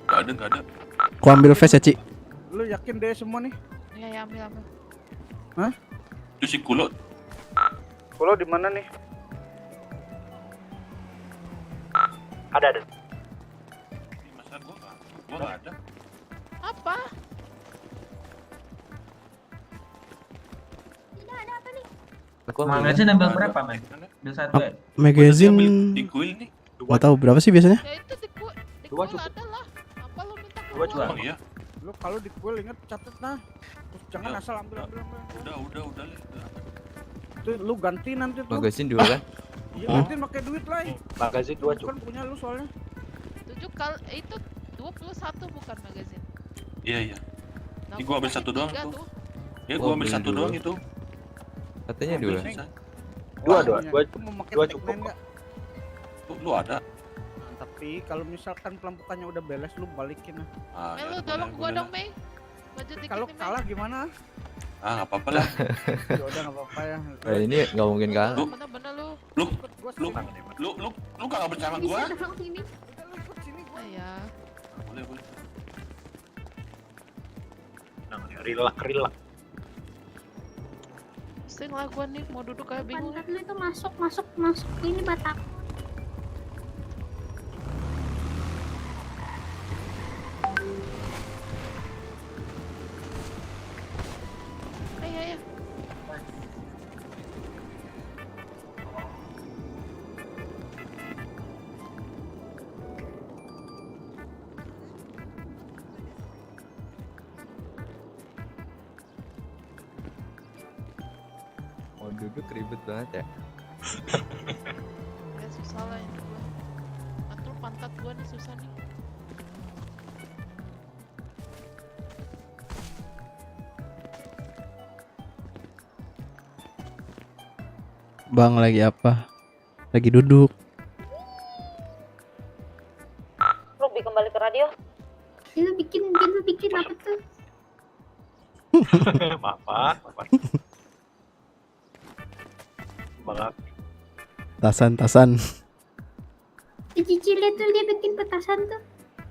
Gak ada.
Ku ambil vest ya, Ci.
Lu yakin deh semua nih?
Ya, ya ambil.
Hah?
Itu si Kulo.
Kulo di mana nih?
Ada.
Masa gua gak ada.
Apa?
Magazine nambah berapa, Mas? Ambil satu ya?
Magazine
Di kuil nih.
nggak tahu berapa sih biasanya?
Ya itu di
Dua
kuil
cukup.
ada lah. Apa lu minta
Dua
keluar?
juga.
Oh iya.
Lu kalau di kuil inget catet nah. Terus jangan
Ya.
asal ambil.
Udah lah.
Tuh lu ganti nanti tuh.
Magazine dua kan?
Iya ganti pakai duit lah.
Magazine 2
Bukan
cukup.
punya lu soalnya.
7 kali itu 21 bukan magazine.
Iya.
Nah,
Ini gua ambil
pakai
satu doang
3
tuh.
tuh.
Ya
Oh,
gua ambil
beli
satu
dua.
doang itu.
Katanya dua.
Sisa.
Dua.
Lu mau pakai
Dua
Tech9
cukup.
nggak?
Lu ada.
Nah, tapi kalau misalkan pelampukannya udah beres lu balikin lah.
Ah,
Mei,
ya
lu
udah,
tolong gua
boleh
dong,
lah.
Mei. Budget dikit
Kalau
nih, Mei.
kalah gimana?
Ah, nggak apa-apa lah.
Ya udah nggak apa-apa ya.
Nah, ini nggak mungkin kalah.
Bener-bener lu.
Ikut gua
Lu
sini.
lu kagak percaya sama gua?
Bisa dong sini.
Udah lu ikut sini gua.
Ah, ya.
Boleh.
Nah, relax.
Pusing lah gua nih mau duduk kayak bingung.
Pantat lu itu masuk ini batak.
Ayo.
Mau duduk ribet banget ya.
Ya susah lah ini gua. Atur pantat gua nih susah nih.
Bang lagi apa? Lagi duduk.
Ruby kembali ke radio. Dia bikin apa tuh?
Maaf. Maaf.
Tasan.
Cici lihat tuh dia bikin petasan tuh.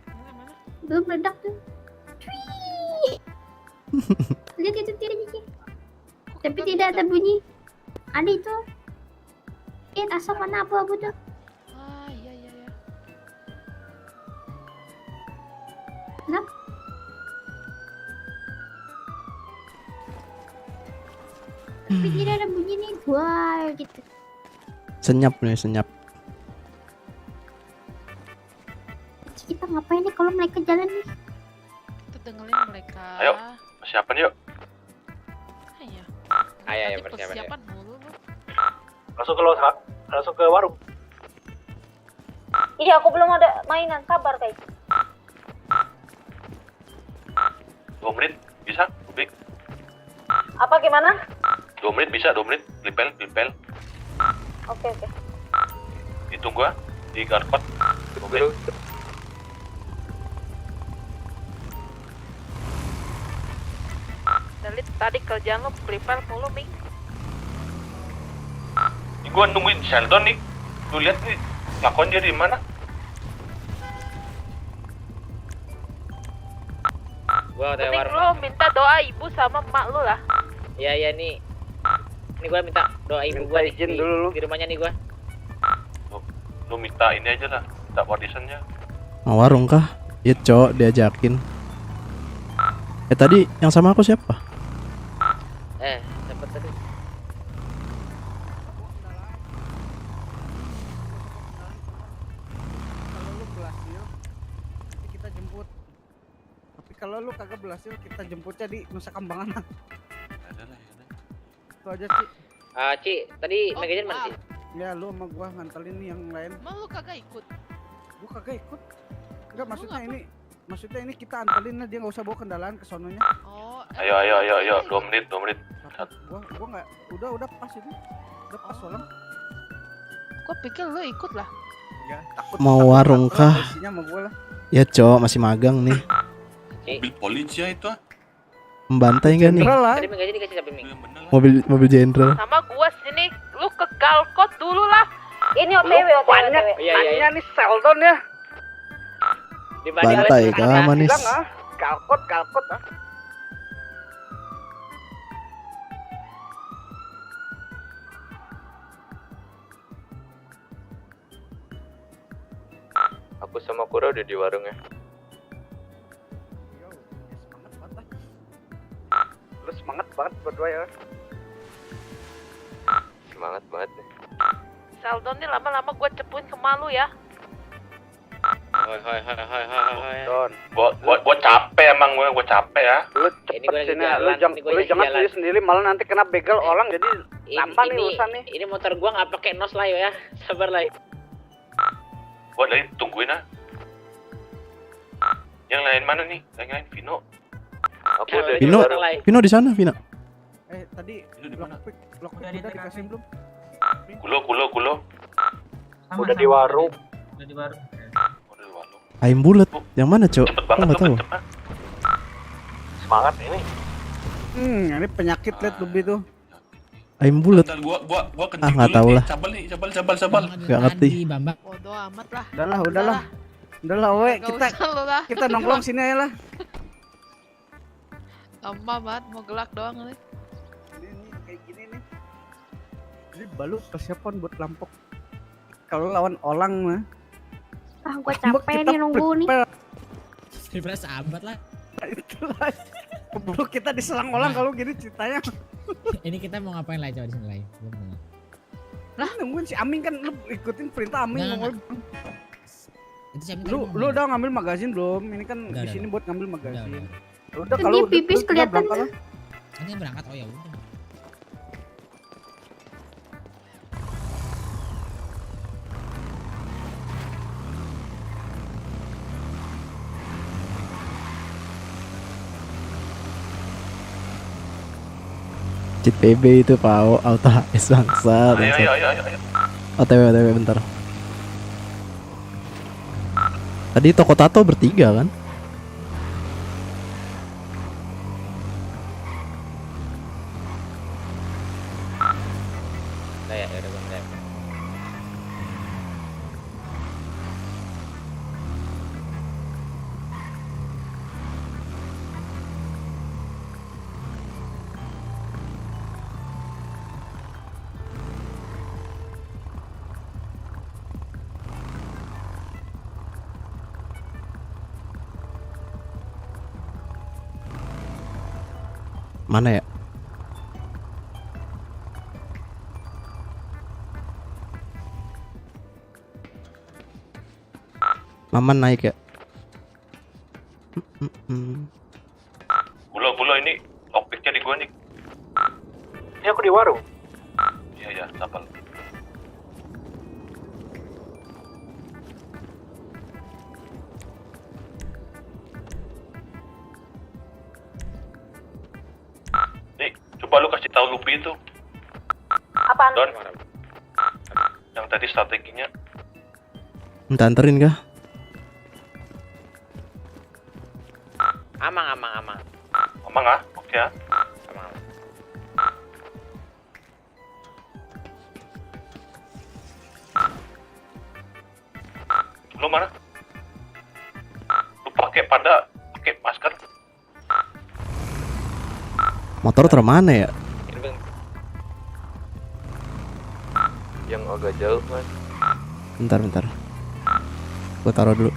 Mana?
Belum meledak tuh. Cuy. Lihat itu tidak Cici. Tapi tidak ada bunyi. Ada itu. Lihat asap mana abu-abu tuh.
Ah, iya.
Kenapa? Tapi tidak ada bunyi nih. Wah gitu.
Senyap.
Kita ngapain nih kalau mereka jalan nih?
Kita dengerin mereka.
Ayo. Persiapan yuk.
Ayo.
Ayo,
Tadi persiapan mulu lu.
Langsung ke warung.
Iya, aku belum ada mainan. Sabar guys.
2 menit bisa, Ubik?
Apa gimana?
2 menit bisa, 2 menit. Lipel.
Oke.
Ditunggu ah di garkot. Oke.
Dari tadi kerjaan lu prepare mulu, Ming.
Ini gua nungguin Sheldon nih. Lu lihat nih, lakon dia di mana?
Gua
Mending
tewar.
lu minta doa ibu sama emak lu lah.
Iya nih. Ini gua minta doa ibu gua izin dulu di rumahnya nih gua.
Lu minta ini aja lah, minta auditionnya.
Mau warung kah? Iya cok, diajakin. Tadi yang sama aku siapa?
Dapat tadi.
Kalau lu berhasil, nanti kita jemput. Tapi kalau lu kagak berhasil, kita jemputnya di Nusa Kambangan.
Ada lah.
Itu aja sih.
Ci, tadi magazine mana, Ci?
Ya lu sama gua ngantelin nih yang lain.
Emang lu kagak ikut?
Gua kagak ikut. Enggak,
Lu
maksudnya ini kita antelin lah, dia nggak usah bawa kendaraan ke sononya.
Oh,
Ayo, 2 menit.
Gua nggak, udah pas ini. Udah pas soalnya.
gua pikir lu ikut lah.
Ya, takut.
Mau warung kah?
Isinya sama gua lah.
Ya cok, masih magang nih.
Mobil polisi itu ah.
Membantai enggak nih?
Jenderal lah.
Tadi gaji dikasih siapa Ming?
Mobil jenderal.
Sama gua sini, lu ke Galkot dulu lah.
Ini OTW.
Tanya nih Sheldon ya.
Bantai kah manis?
Bilang ah, Galkot ah.
Aku sama Kura udah di warung ya.
Yo, semangat banget lah. Lu semangat banget berdua ya.
Semangat banget nih.
Sheldon nih lama-lama gua cepuin ke malu ya.
Hai.
Don,
Gua capek emang gua capek ya.
lu
Ini gua
cepet
lagi
sini,
jalan,
lu jangan sendiri malah nanti kena begal orang jadi lama nih urusan nih.
Ini motor gua nggak pakai nos lah ya. Sabar lah.
Gua lagi tungguin ah. Yang lain mana nih? Yang lain Vino.
Aku udah di
Vino,
warung.
Vino di sana, Vino.
Tadi
Lu di mana?
lockpick udah dikasih belum?
Kulo.
Udah di warung.
Udah di warung.
Ayam bulat. Yang mana, Cok?
Cepet
Aku
banget
enggak tahu.
cepet.
Semangat ini.
Ini penyakit liat lebih tuh.
Ayam bulat.
Bentar, gua kencing
Nggak
dulu
tahu
nih.
lah.
Cabal.
Nggak ngerti.
Bambang.
Bodoh amat lah.
Udahlah. We,
Gak usah lu lah.
kita nongkrong sini aja lah.
Lama banget mau gelak doang nih.
Ini kayak gini nih. Ini balu persiapan buat lampok. Kalau lawan Olang mah.
Ah, gua capek nih nunggu nih.
Prepare sahabat lah.
Itulah. Keburu kita diserang Olang kalau gini ceritanya.
Ini kita mau ngapain lah coba di sini lah.
Lah nungguin si Aming kan, lu ikutin perintah Aming.
Nggak.
ngomong.
Itu siapa
Lu udah ngambil magazin belum? Ini kan
Udah,
di sini buat ngambil magazin. Udah
Dia
kalau
pipis kelihatan.
berangkat lah.
Nanti yang berangkat oh ya udah.
Cheat PB itu Pao, auto HS bangsa.
Ayo.
OTW bentar. Tadi toko tato bertiga kan?
Nah, ya udah bentar.
Mana ya? Maman naik ya?
Kulo ini lockpicknya di gua nih.
Ini aku di warung.
Iya, sabar. Nih, coba lu kasih tahu Lupi itu.
Apaan?
Don. Yang tadi strateginya.
Minta anterin kah?
Amang.
Emang ah? Oke ya.
Amang.
Lu mana? Lu pakai masker.
Motor taruh mana ya?
Ini bang.
Yang agak jauh mas.
Bentar. Gua taruh dulu.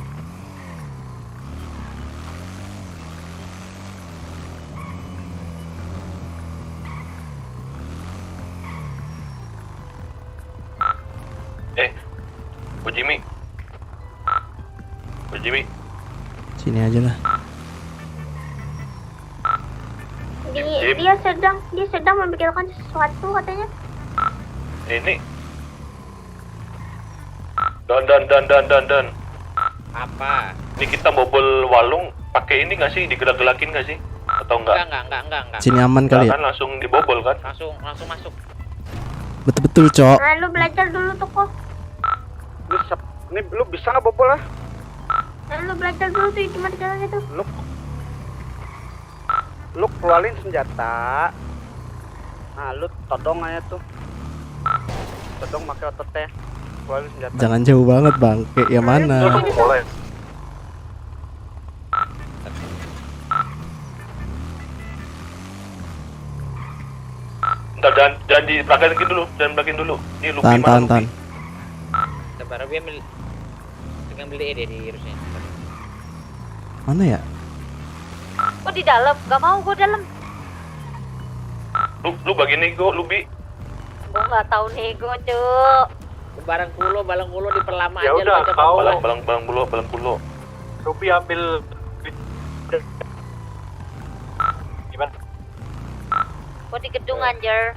Bu Jimmy.
Sini aja lah.
Dia sedang memikirkan sesuatu katanya.
Ini Dan.
Apa?
Ini kita bobol warung pakai ini nggak sih? Digerak-gerakin nggak sih? Atau enggak?
Enggak.
Sini aman kali ya?
Kan langsung dibobol kan?
Langsung masuk.
Betul-betul, Cok.
Lalu belajar dulu tuh kok.
Ini lu bisa nggak bobol lah?
Lalu belajar dulu tuh cuma jalan itu.
Lu keluarin senjata. Nah, lu todong aja tuh. Todong pakai ototnya. Keluarin senjata.
Jangan jauh banget, Bang. Kayak yang mana?
Boleh. Bentar, jangan dipraktekin dulu, Ini lu
Tahan.
Sabar, biar pegang beli dia di rusnya.
Mana ya?
Oh di dalam, gak mau gue dalam.
Lu bagian nego, lu Bi.
Gue nggak tahu nego cuk.
Barang kulo diperlama
Ya
aja.
udah, kau
Balang pulo.
Rupi ambil. Gimana?
Gue di gedung anjir.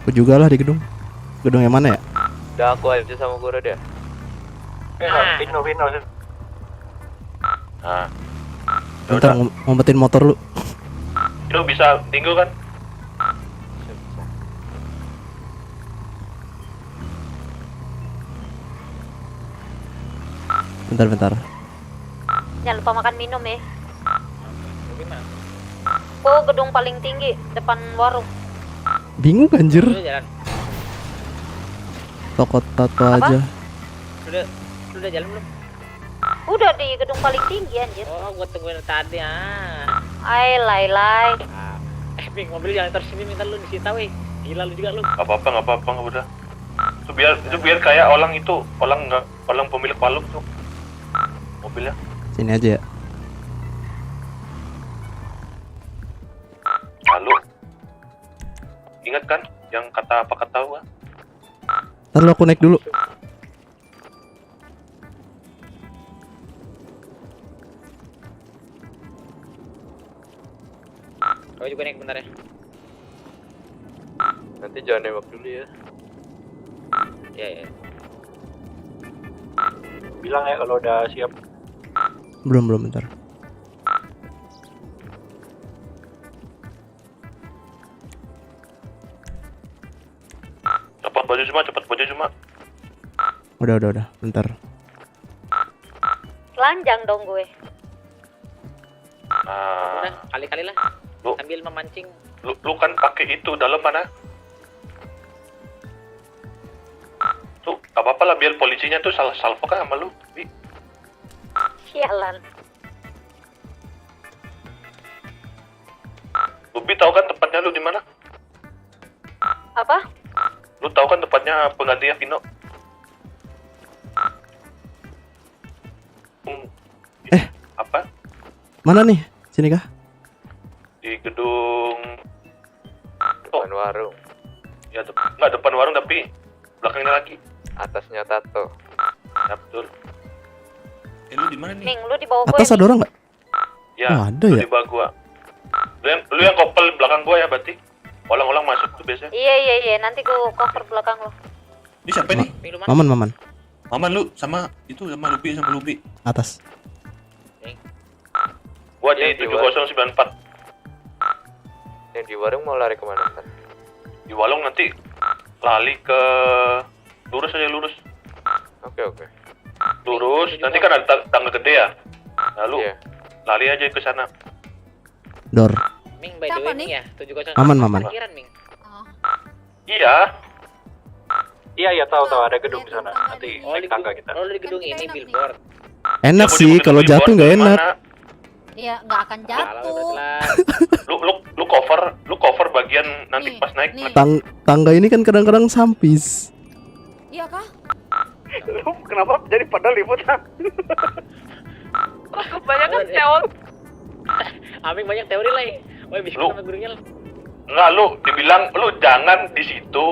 Aku juga lah di gedung. Gedung yang mana ya?
Udah aku aja sama guru dia.
Vino.
Nah,
Bentar ngumpetin motor lu.
lu bisa tinggal kan?
Bentar.
Jangan lupa makan minum ya. Oh gedung paling tinggi depan warung.
Bingung anjir.
Jalan.
Toko tato
Apa?
aja.
Udah jalan belum?
Udah di gedung paling tinggi anjir.
Oh, gua tungguin tadi
Ay lay.
Bing, mobil jangan terus sini minta lu disita weh. Gila lu juga lu.
Gak apa-apa udah. Itu biar kayak orang pemilik paluk tuh. Mobilnya.
Sini aja ya.
Lalu ingat kan yang kata gua?
Ntar lu aku naik dulu.
Kau juga naik bentar ya.
Nanti jangan nembak dulu ya.
Iya.
Bilang ya kalau udah siap.
Belum bentar.
Cepat baju cuma.
Udah. Bentar.
Telanjang dong gue.
Udah, kali-kali lah.
Lu-
Sambil memancing.
Lu kan pakai itu dalam mana? Tuh, gak apa-apa lah biar polisinya tuh salvo kan sama lu. Bi.
Sialan.
Lu Bi tahu kan tempatnya lu di mana?
Apa?
Lu tahu kan tempatnya penggantinya Vino? Apa?
Mana nih? Sini kah?
Di gedung
Depan warung.
ya nggak depan warung tapi belakangnya lagi.
Atasnya tato.
Ya betul. Lu di mana nih?
Ming, lu di bawah gue.
Atas ada orang nggak?
Ya,
Oh, ada
lu
ya?
di bawah gua. Lu yang kopel belakang gua ya berarti. Olang-olang masuk tuh biasanya.
Iya, nanti gue cover belakang lo.
Ini siapa nih?
Ming, lu mana?
Maman.
Maman lu sama Lupi.
Atas.
Gua di
Yang di
7094.
Yang di warung mau lari kemana ntar?
Di Walong nanti lali ke lurus.
Oke.
Lurus, nanti kan ada tangga gede ya. Lalu
Iya.
lari aja ke sana.
Dor.
Ming, by the way Ming ya. 701.
Aman.
Parkiran Ming.
Iya.
Iya tahu ada gedung di sana. Nanti
Oh,
naik tangga kita.
Oh, lu di gedung ini billboard.
Enak
Ya, gua
sih
di
kalau
billboard
jatuh nggak
gimana?
enak.
Iya, nggak akan jatuh.
Lu cover bagian nanti
Nih,
pas naik.
nih.
Tangga ini kan kadang-kadang sampis.
Iya kah?
Lu kenapa jadi pada liputan?
Kebanyakan teori. Aming banyak teori lah. Woi, biskuit
Lu-
sama gurunya lah.
Enggak, lu dibilang lu jangan di situ.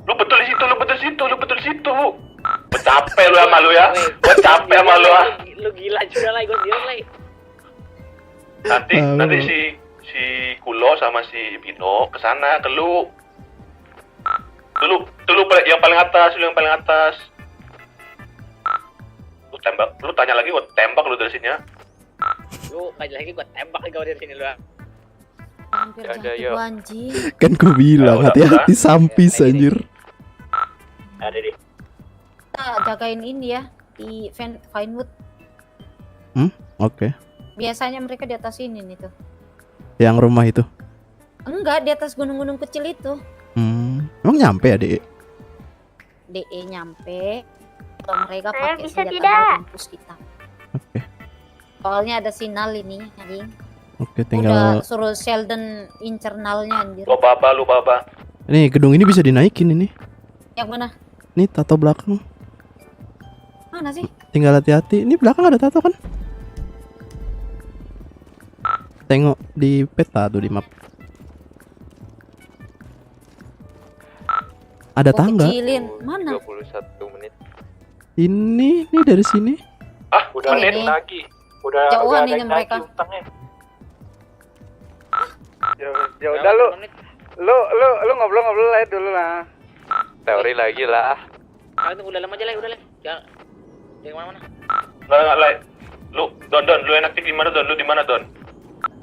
Lu betul di situ. Gua capek lu sama lu ya. Gua capek sama lu ah.
Lu gila juga lah, gue bilang lah.
Nanti si Kulo sama si Bino kesana ke lu. yang paling atas, lu yang paling atas. Lu tembak, lu tanya lagi gua tembak lu dari sini ya.
Lu kayak lagi gua tembak kau dari sini lu.
Hampir jatuh anjing.
Kan gue bilang hati-hati sampis anjir.
Ada deh.
Kita jagain ini ya di Vinewood.
Oke.
Biasanya mereka di atas ini nih tuh.
Yang rumah itu.
Enggak, di atas gunung-gunung kecil itu.
Emang nyampe ya, Dek?
DE nyampe. Kalau mereka
Saya
pakai
bisa
senjata
tidak?
kampus kita.
Oke.
Soalnya ada sinyal ini anjing.
Oke, tinggal
Udah suruh Sheldon internalnya anjir.
Lu baba.
Nih, gedung ini bisa dinaikin ini.
Yang mana?
Nih tato belakang.
Mana sih?
Tinggal hati-hati. Ini belakang ada tato kan? Tengok di peta tuh di map. Ada
Gua
tangga.
kecilin. Mana?
21 menit.
Ini dari sini.
Udah
Ini.
naik lagi. Udah
Jauhan
ada
ini
yang
mereka.
naik utangnya.
Ya udah lu ngobrol aja dulu lah.
Teori lagi lah.
Tunggu dalam aja lah, udah lah. Jangan mana-mana.
Enggak lah. Lu Don, lu enak di mana Don? Lu di mana Don?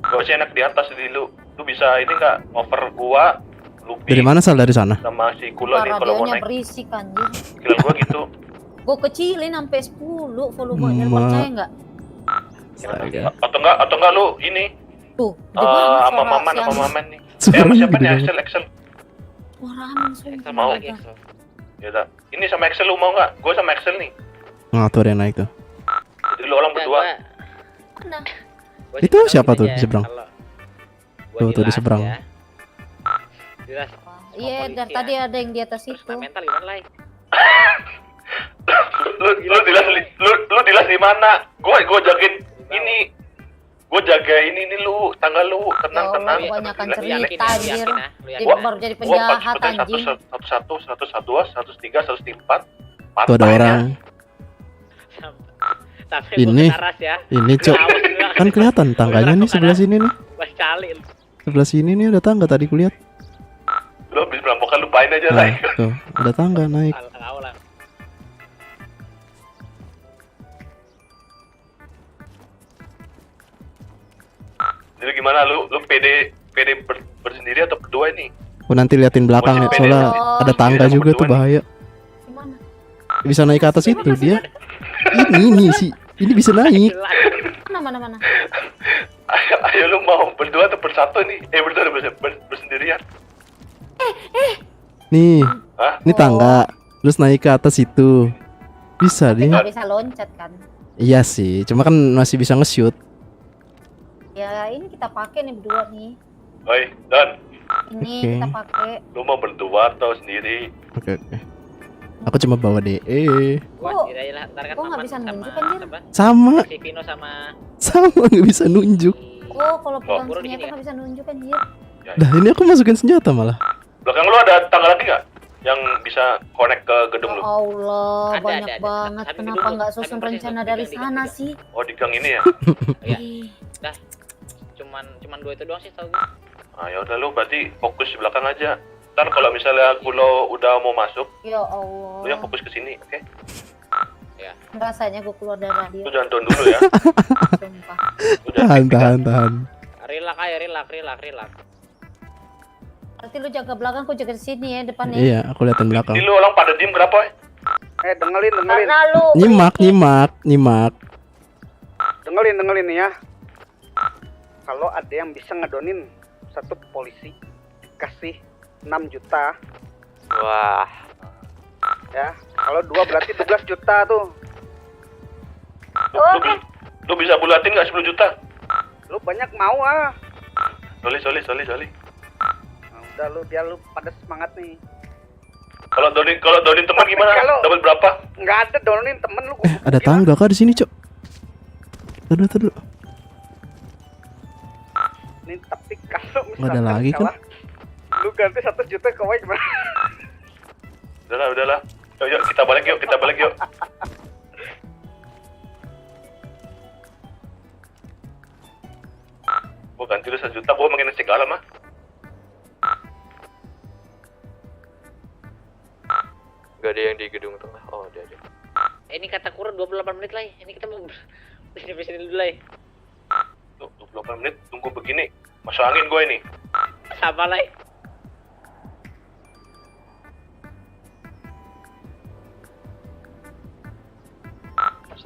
Gua sih enak di atas di lu. Lu bisa ini enggak over gua, Lupi.
Dari mana Sal? Dari sana?
Sama si Kulo nih kalau mau
Radionya
naik.
berisik anjir.
Kira gua gitu.
Gue kecilin sampai 10 volumenya,
Ma.
percaya nggak?
Atau enggak lu ini
Tuh,
sama Maman nih. Sama siapa nih Excel?
Suara aman sumpah.
Mau. Ya udah. Ini sama Excel lu mau enggak? Gua sama Excel nih.
Ngatur yang naik tuh.
Jadi lu orang berdua.
Mana?
Itu siapa tuh di seberang? Tuh di seberang.
Iya, dari tadi ada yang di atas itu.
Mental gimana lah?
Lu dilas di mana? Gua jagain ini. Gua jaga ini lu, tangga lu, tenang.
Kebanyakan cerita anjir. Jadi
Gua-
baru jadi
Gua
penjahat anjing.
101, 102, 103, 104.
Tuh ada orang.
Sampai
Ini,
gua keras ya.
ini cok. Kan kelihatan tangganya nih sebelah sini nih.
Wah, kali.
Sebelah sini nih ada tangga tadi kulihat.
Lu habis perampokan lupain aja
Nah,
lah.
tuh ada tangga naik.
Tahu lah.
Jadi gimana lu pede bersendiri atau berdua ini?
Aku nanti liatin belakang ya, soalnya ada tangga juga tuh bahaya. Bisa naik ke atas itu dia. Ini sih, ini bisa naik.
Mana?
Ayo lu mau berdua atau bersatu nih? Berdua atau bersendirian?
Nih,
Hah?
ini tangga. Terus naik ke atas itu. Bisa
Tapi
dia.
nggak bisa loncat kan?
Iya sih, cuma kan masih bisa nge-shoot.
Ya ini kita pakai nih berdua nih.
Oi, Don.
Ini
Oke.
kita pakai.
Lu mau berdua atau sendiri?
Oke. Aku cuma bawa DE.
Wah, kira-kira ntar kan
Kok nggak
Maman
bisa
sama
nunjuk anjir?
apa?
Sama,
Si Vino sama
sama nggak bisa nunjuk.
Oh, kalau pegang
buru di
senjata
sini ya?
nggak bisa nunjuk anjir.
Dah ini aku masukin senjata malah.
Belakang lu ada tangga lagi nggak? Yang bisa connect ke gedung
Ya
lu?
Allah,
Ada,
banyak
ada.
banget.
Samping
Kenapa
gedung,
nggak
samping
susun
persis,
rencana
samping
dari
gang,
sana
gang.
sih?
Oh, di gang ini ya?
Iya.
Ih,
Dah. Cuman dua itu doang sih tau gue.
Ah, ya udah lu berarti fokus di belakang aja. Ntar kalau misalnya Kulo udah mau masuk,
ya
lu yang
Allah.
fokus ke sini, oke?
Rasanya gue keluar dari radio.
Lu jangan down dulu ya.
Sumpah.
Lu jangan
Tahan.
Relax aja, relax.
Berarti lu jaga belakang, aku jaga di sini ya depan ya.
Iya, aku liatin belakang.
Ini lu orang pada diem kenapa?
Dengerin.
Karena lu
Nyimak.
Dengerin nih ya. Kalau ada yang bisa ngedonin satu polisi kasih 6 juta.
Wah.
Ya, kalau 2 berarti 12 juta tuh.
Lu bisa bulatin nggak 10 juta?
Lu banyak mau ah.
Soli.
Nah, udah lu biar lu pada semangat nih.
Kalau donin teman gimana?
Kalau-
Dapat berapa?
Nggak ada donin temen lu.
Ada tangga kah di sini, Cok? Tadu.
Nih, tapi kalau
Nggak ada
misalkan
lagi kan?
kalah, lu ganti 1 juta ke Wai gimana?
Udahlah. Yuk, kita balik yuk. Gua ganti lu 1 juta, gua makin segala mah.
Ada yang di gedung tengah. Oh, ada.
Ini kata kurang 28 menit lah. Ini kita mau sini dulu lah.
28 menit tunggu begini. Masuk angin gue ini.
Sama lah.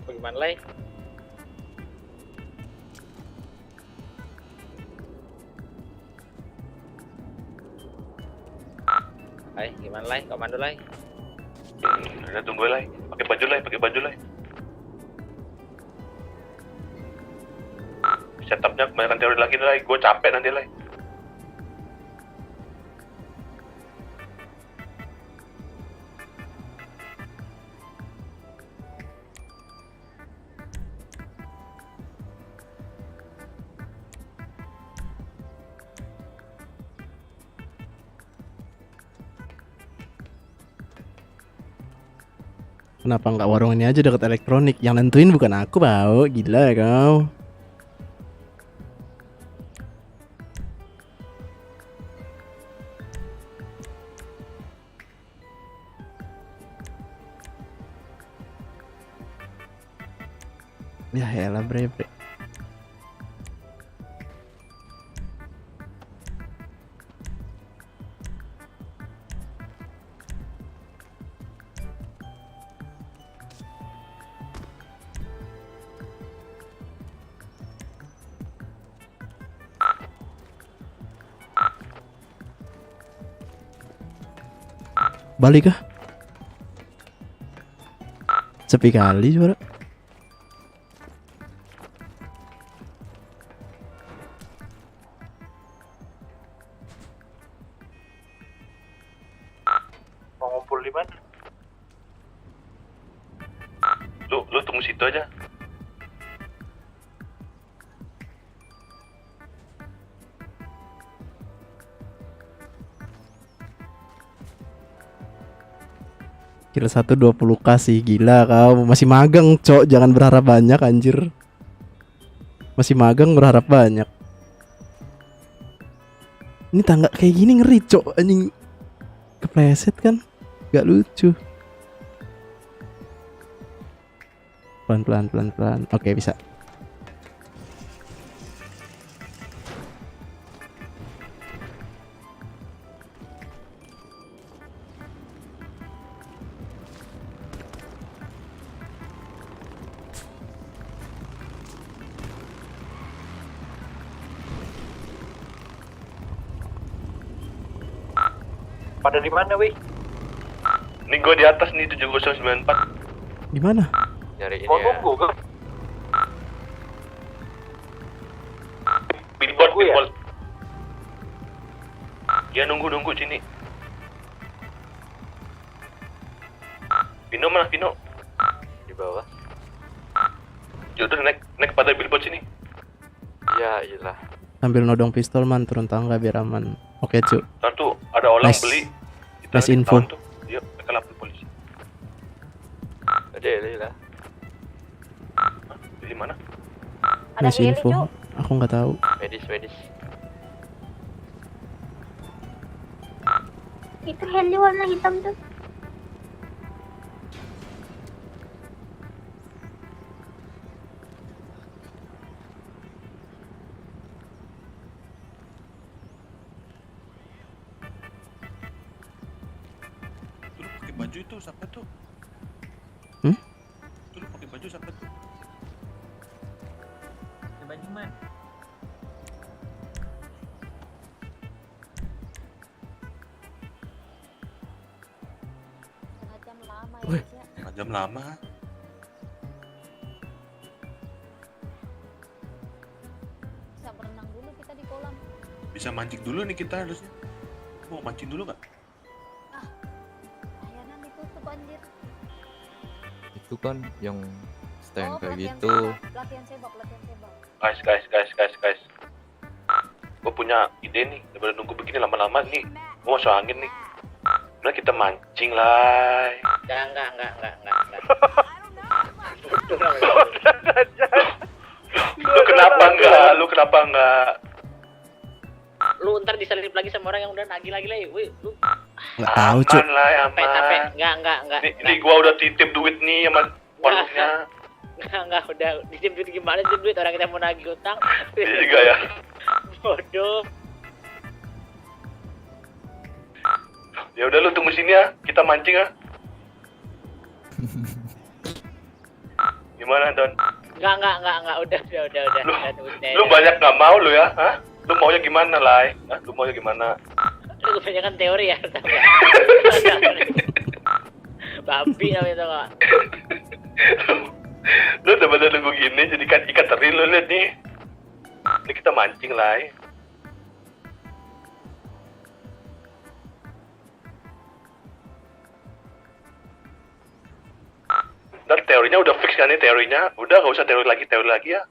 Bagaimana lah? Lai, gimana Lai? Komando Lai?
Udah tunggu Lai. Pakai baju Lai. Setupnya kebanyakan teori lagi Lai. Gue capek nanti Lai.
Kenapa nggak warung ini aja dekat elektronik? Yang nentuin bukan aku, Bau. Gila kau. Ya elah bre. Balik kah? Sepi kali suara.
Mau ngumpul di mana? Lu tunggu situ aja.
Kira 120k sih, gila kau. Masih magang, Cok. Jangan berharap banyak anjir. Masih magang berharap banyak. Ini tangga kayak gini ngeri, Cok. Anjing. Kepleset kan? Gak lucu. Pelan. Oke, bisa.
Pada di mana, wih?
Nih gue di atas nih 7094.
Di mana?
Nyari ini
Mau
ya.
nunggu kan?
Billboard. Ya nunggu sini. Pino mana Pino?
Di bawah.
Ya udah naik pada billboard sini.
Iya, iyalah.
Sambil nodong pistol man, turun tangga biar aman. Oke, Cuk.
Ntar tuh ada orang
Nice.
beli.
Nice info.
Yuk, mereka lapor polisi.
Ada lah.
Di mana?
Nice info. Aku nggak tahu.
Medis.
Itu heli warna hitam tuh.
Pakai baju itu siapa tuh?
Hmm?
Lu pakai baju siapa tuh?
Pakai baju man.
Setengah jam lama.
Bisa berenang dulu kita di kolam.
Bisa mancing dulu nih kita harusnya. Mau mancing dulu nggak?
Layanan ditutup anjir.
Itu kan yang stand kayak
pelatihan
gitu.
Pelatihan sebab.
Guys. Gue punya ide nih. Daripada nunggu begini lama-lama nih. Gue masuk angin nih. Nah kita mancing lah.
Enggak.
Lu kenapa enggak?
Lu ntar diselip lagi sama orang yang udah nagih lagi lah. Wih, lu
Nggak tahu, Cuk.
Aman lah,
Sampai
aman.
enggak.
Ini gua udah titip duit nih sama warungnya.
Enggak udah dititip duit gimana sih duit orang kita mau nagih utang.
Iya juga ya.
Bodoh.
Ya udah lu tunggu sini ya, kita mancing ya. Gimana Don?
Enggak, udah.
Lu banyak nggak mau lu ya? Hah? Lu maunya gimana Lai? Hah? Lu maunya gimana?
Lu kebanyakan teori ya. Babi namanya itu kok.
Lu udah pada nunggu gini jadi kan ikan teri lu liat nih. Ini kita mancing Lai. Dan teorinya udah fix kan nih teorinya. Udah gak usah teori lagi ya.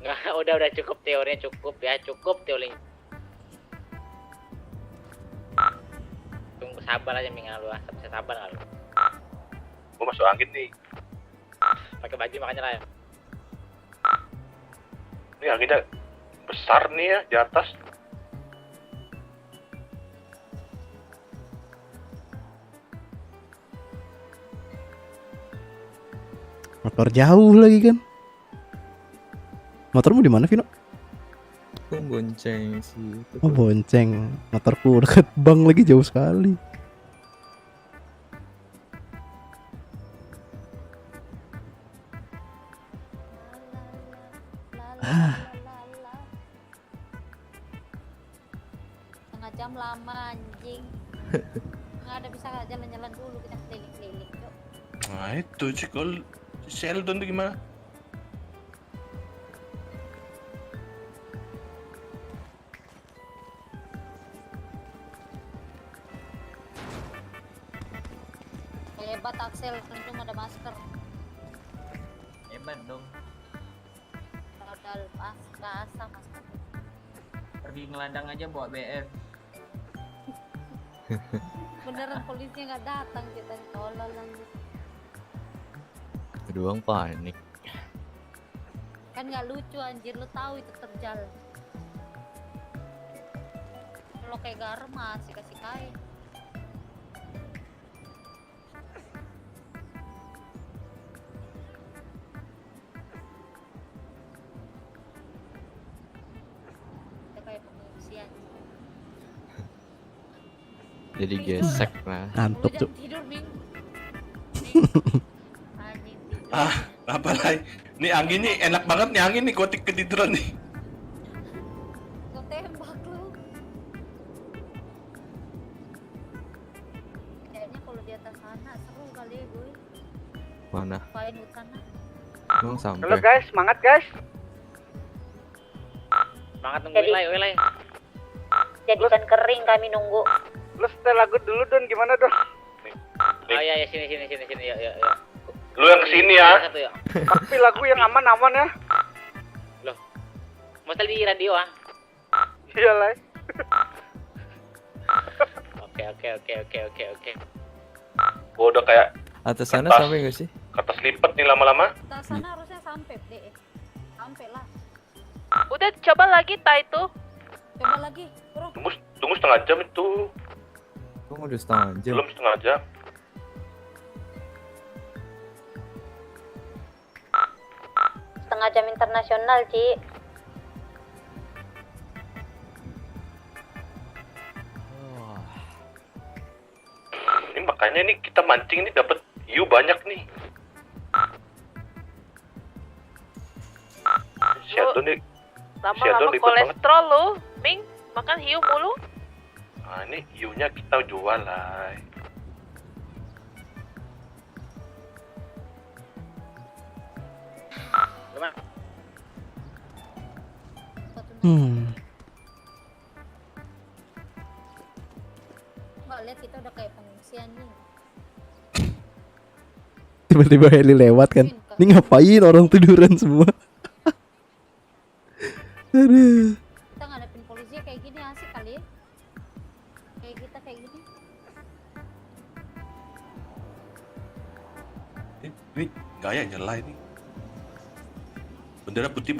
Enggak, udah cukup teorinya cukup teorinya. Tunggu sabar aja minggu lu, bisa sabar enggak lu?
Gua masuk angin nih.
Pakai baju makanya lah.
Ini anginnya besar nih ya di atas.
Motor jauh lagi kan. Motormu di mana, Vino?
Aku bonceng sih.
Oh, bonceng. Motorku dekat bank lagi, jauh sekali.
Setengah jam lama anjing. Nggak ada bisa jalan-jalan dulu kita keliling-keliling. Cok.
Nah itu cikol Sheldon tuh gimana?
Hebat Axel, untung ada masker.
Hebat dong.
Modal basah masker.
Pergi ngeladang aja bawa BF.
Beneran polisinya nggak datang, kita tolol lanjut.
Doang panik.
Kan nggak lucu anjir, lu tahu itu terjal. Kalau kayak garam masih kasih kain. Kita kayak pengungsian.
Jadi gesek lah.
Ngantuk, Cuk.
Tidur Ming.
Apa lah? Nih angin nih enak banget nih angin nih, gua ketiduran nih.
Gua tembak lu. Kayaknya kalau di atas sana seru kali ya gue.
Mana?
Main hutan lah.
Emang sampai.
Halo guys, semangat guys.
Semangat nungguin Lai.
Jadikan kering kami nunggu.
Lu setel lagu dulu Don, gimana Don?
Oh iya sini ya.
Lu yang kesini ya.
Tapi lagu yang aman-aman ya.
Loh. Mau setel di radio ah.
Iya Lai.
Oke.
Gua udah kayak
Atas sana
kertas.
sampai gak sih?
Kertas lipat nih lama-lama.
Atas sana harusnya sampai deh. Sampai lah.
Udah coba lagi itu.
Coba lagi, bro.
Tunggu setengah jam itu.
Tunggu udah setengah jam.
Belum setengah jam.
Setengah jam internasional, Ci.
Ini makanya nih kita mancing ini dapat hiu banyak nih. Sheldon nih.
Lama-lama kolesterol lu, Ming. Makan hiu mulu.
Nah ini hiunya kita jual lah.
Mbak, lihat kita udah kayak pengungsian nih.
Tiba-tiba heli lewat kan. Ini ngapain orang tiduran semua? Aduh.
Kita ngadepin polisi kayak gini asik kali ya. Kayak kita kayak gini.
Ini gaya nyala ini. Bendera putih.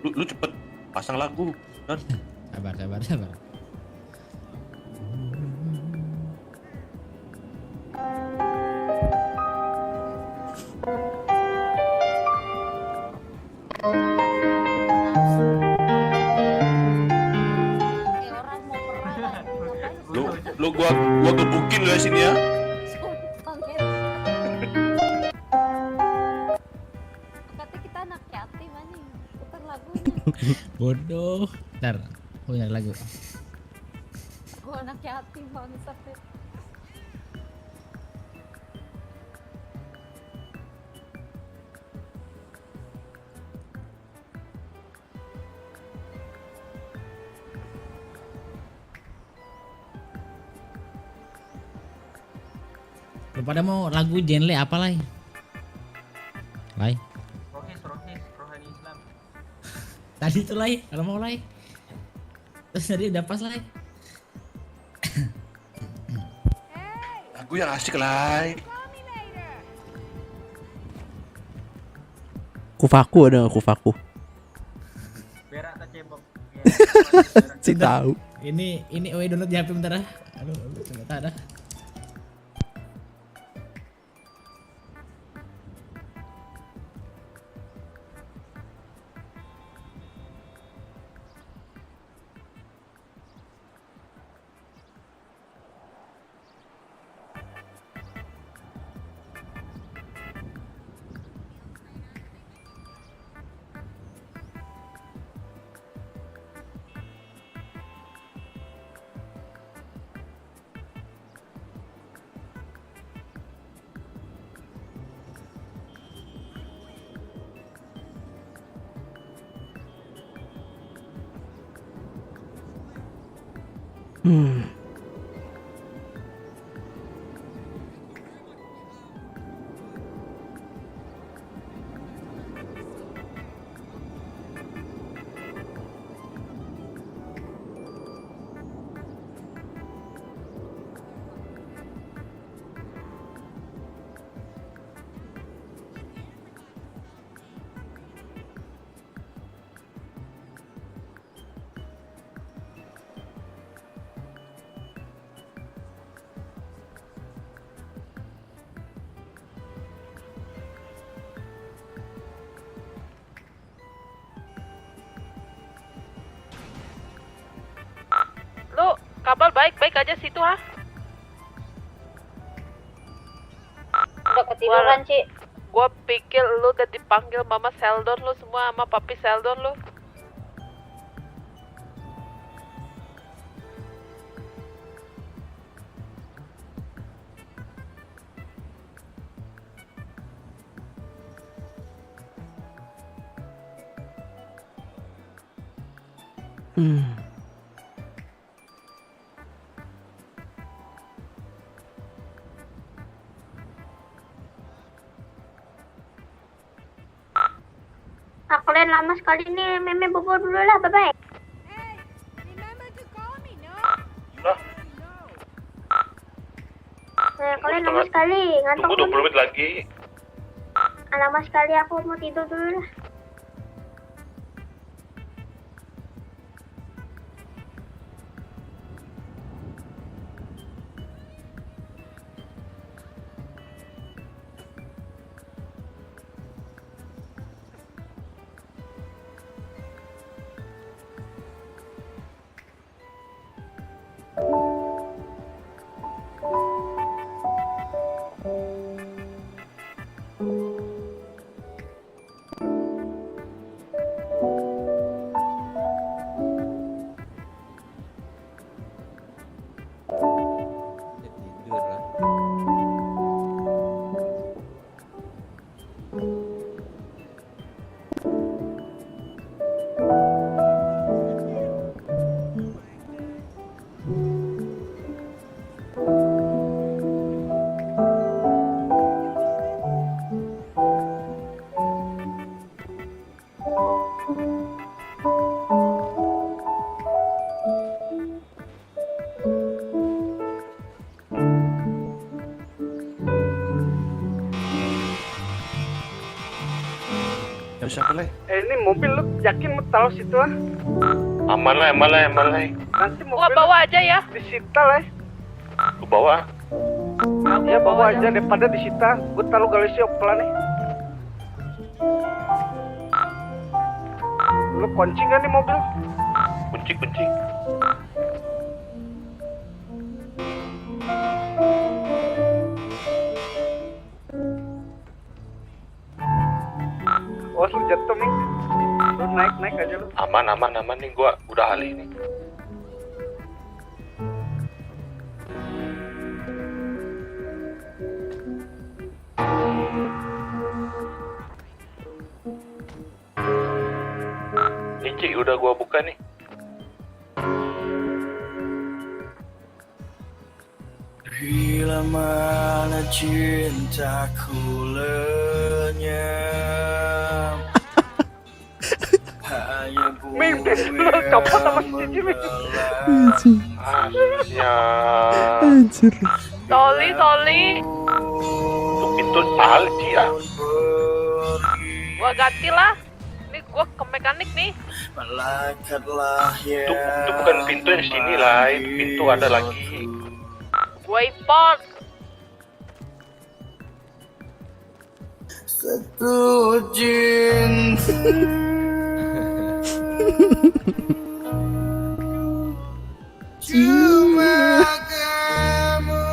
Lu cepet Pasang lagu, Don.
Sabar.
Lu gua gebukin lu ya sini ya.
Kata kita anak yatim anjing. Putar lagunya.
Bodoh. Ntar, aku nyari lagu.
Gua anak yatim bangsat.
Lu pada mau lagu genre apa Lai? Lai?
Rohis, rohani Islam.
Tadi tuh Lai, kalau mau Lai. Terus tadi udah pas Lai.
Lagu yang asik lah.
Kufaku ada nggak Kufaku?
Berak tak cebok.
Si tahu.
Ini download di HP bentar ah. Aduh, ternyata ada.
Lu kabel baik-baik aja situ ah.
Udah ketiduran, Ci.
Gua pikir lu udah dipanggil Mama Sheldon lu semua sama Papi Sheldon lu.
Kalian lama sekali nih, Meme bobo dulu lah, bye-bye. Nah, kalian lama sekali, ngantuk.
Tunggu 20 menit lagi.
Lama sekali, aku mau tidur dulu lah.
Ada siapa lagi?
Ini mobil lu yakin mau taruh situ ah?
Aman lah.
Nanti mobil bawa aja ya. Disita lah.
Lu bawa.
Ya bawa aja daripada disita. Gue taruh galisi opla nih. Lu kunci nggak nih mobil?
Kunci.
Oh lu jatuh nih. Lu naik aja lu.
Aman nih, gua udah ahli nih. Ini udah gua buka nih.
Bila mana cintaku lenyap, hanya
Mimpi lu copot sama si Cici nih.
Anjir.
Toli.
Itu pintu salji ya.
Gua ganti lah. Ini gua ke mekanik nih.
Malaikatlah
Itu bukan pintu yang sini lah, itu pintu ada lagi.
Gua import.
satu cinta. Cuma kamu.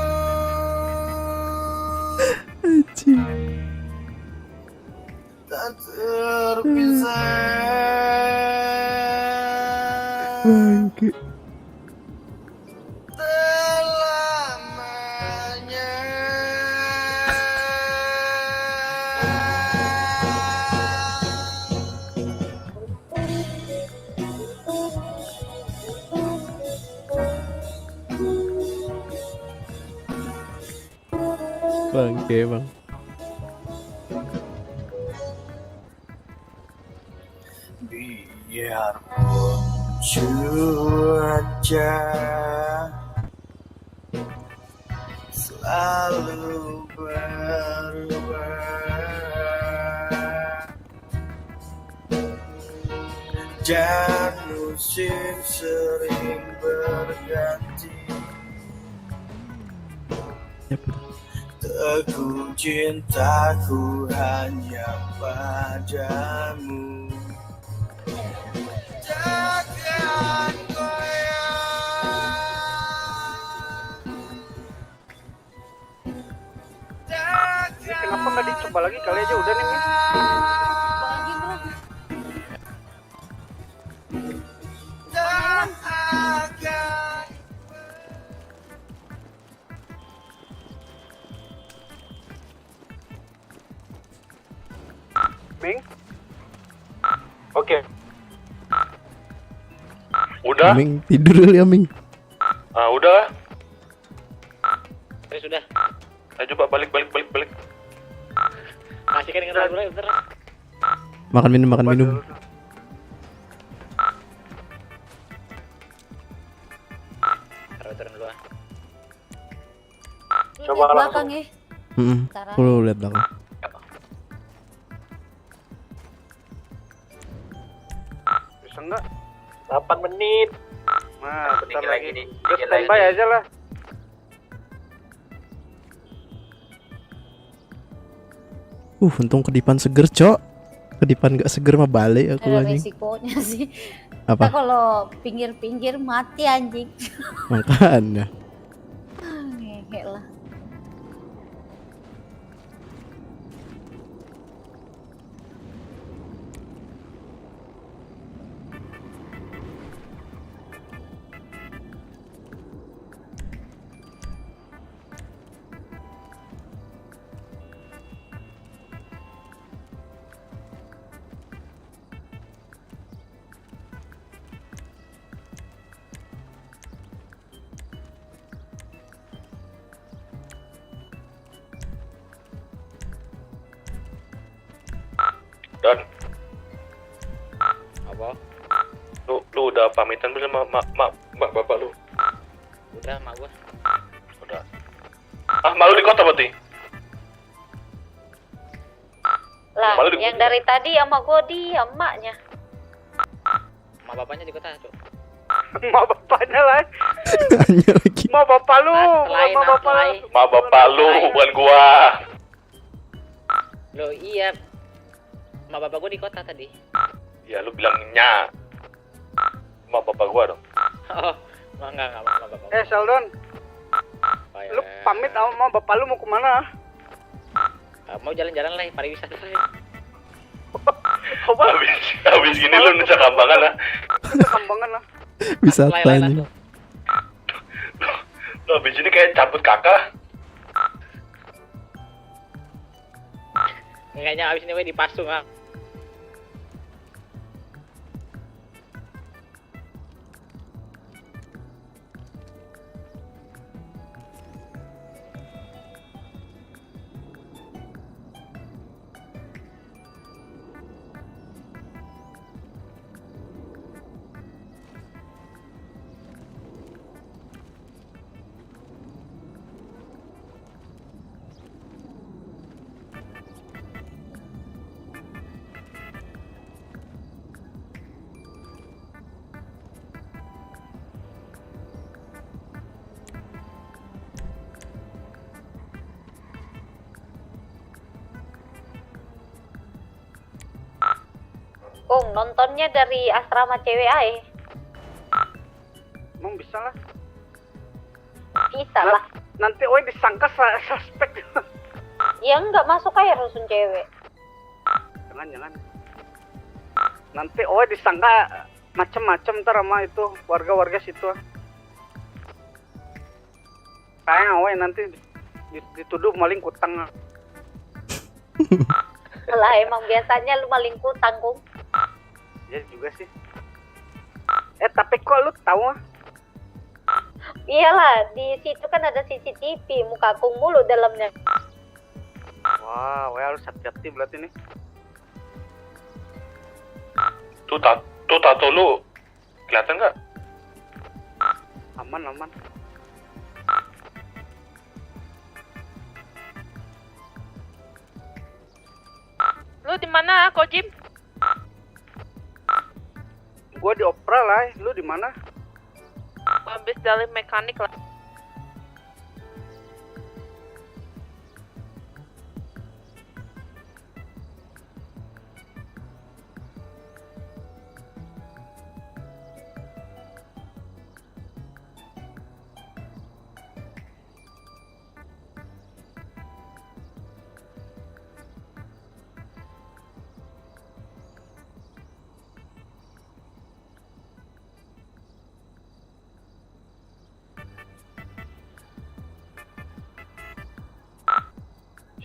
Anjir.
Tak terpisah.
Bangke.
Selamanya.
Bangke bang.
Biarpun cuaca selalu berubah dan musim sering berganti, teguh cintaku hanya padamu. Takkan
Ini kenapa nggak dicoba lagi kali aja udah nih. Ming?
Oke. Udah?
Ming tidur dulu ya Ming.
Udah.
Ya sudah.
Ayo coba balik.
Kasihkan dengan dulu ya bentar.
Makan minum.
Turun dulu ah.
Coba belakang ya.
Lu lihat belakang.
Bisa enggak?
8 menit.
Nah, bentar lagi
nih.
Gue standby aja lah.
Untung kedipan seger, Cok. Kedipan gak seger mah balik aku
Ada
anjing.
resikonya sih.
Apa?
Kita kalau pinggir-pinggir mati anjing.
Makanya.
Ngehe lah.
Dan
Apa?
lu udah pamitan belum sama mak bapak lu?
Udah mak gua.
Udah. Mak lu di kota berarti?
Lah,
Malah
yang dari tadi sama gue dia emaknya.
Sama bapaknya di kota, Cuk.
Ma bapaknya lah. Ma bapak lu. Ma bapak lu.
Ma bapak lu, bukan gua.
Loh iya. Ma bapak gue di kota tadi.
Ya lu bilang nya. Ma bapak gua dong.
Oh, enggak ma bapak.
Sheldon.
Oh, ya.
Lu pamit sama bapak lu mau kemana?
Mau jalan-jalan lah, pariwisata lah.
Habis gini lu nusa kambangan lah.
Kambangan lah.
Wisatanya.
Lu habis ini kayak cabut kakak.
Kayaknya abis ini gue dipasung ah.
Kung, nontonnya dari asrama cewek aja.
Emang bisa lah.
Bisa lah.
Nanti disangka suspek.
Ya enggak, masuk aja rusun cewek.
Jangan. Nanti disangka macem-macem ntar sama itu warga-warga situ. Kayaknya nanti dituduh maling kutang.
Lah emang biasanya lu maling kutang, Kung.
Ya juga sih. Tapi kok lu tahu?
Iyalah, di situ kan ada CCTV, muka Kung mulu dalamnya.
Wah, harus hati-hati berarti nih.
Tuh tato lu kelihatan nggak?
Aman.
Lu di mana, Kojim?
Gua di Opera lah, lu di mana?
Habis dari mekanik lah.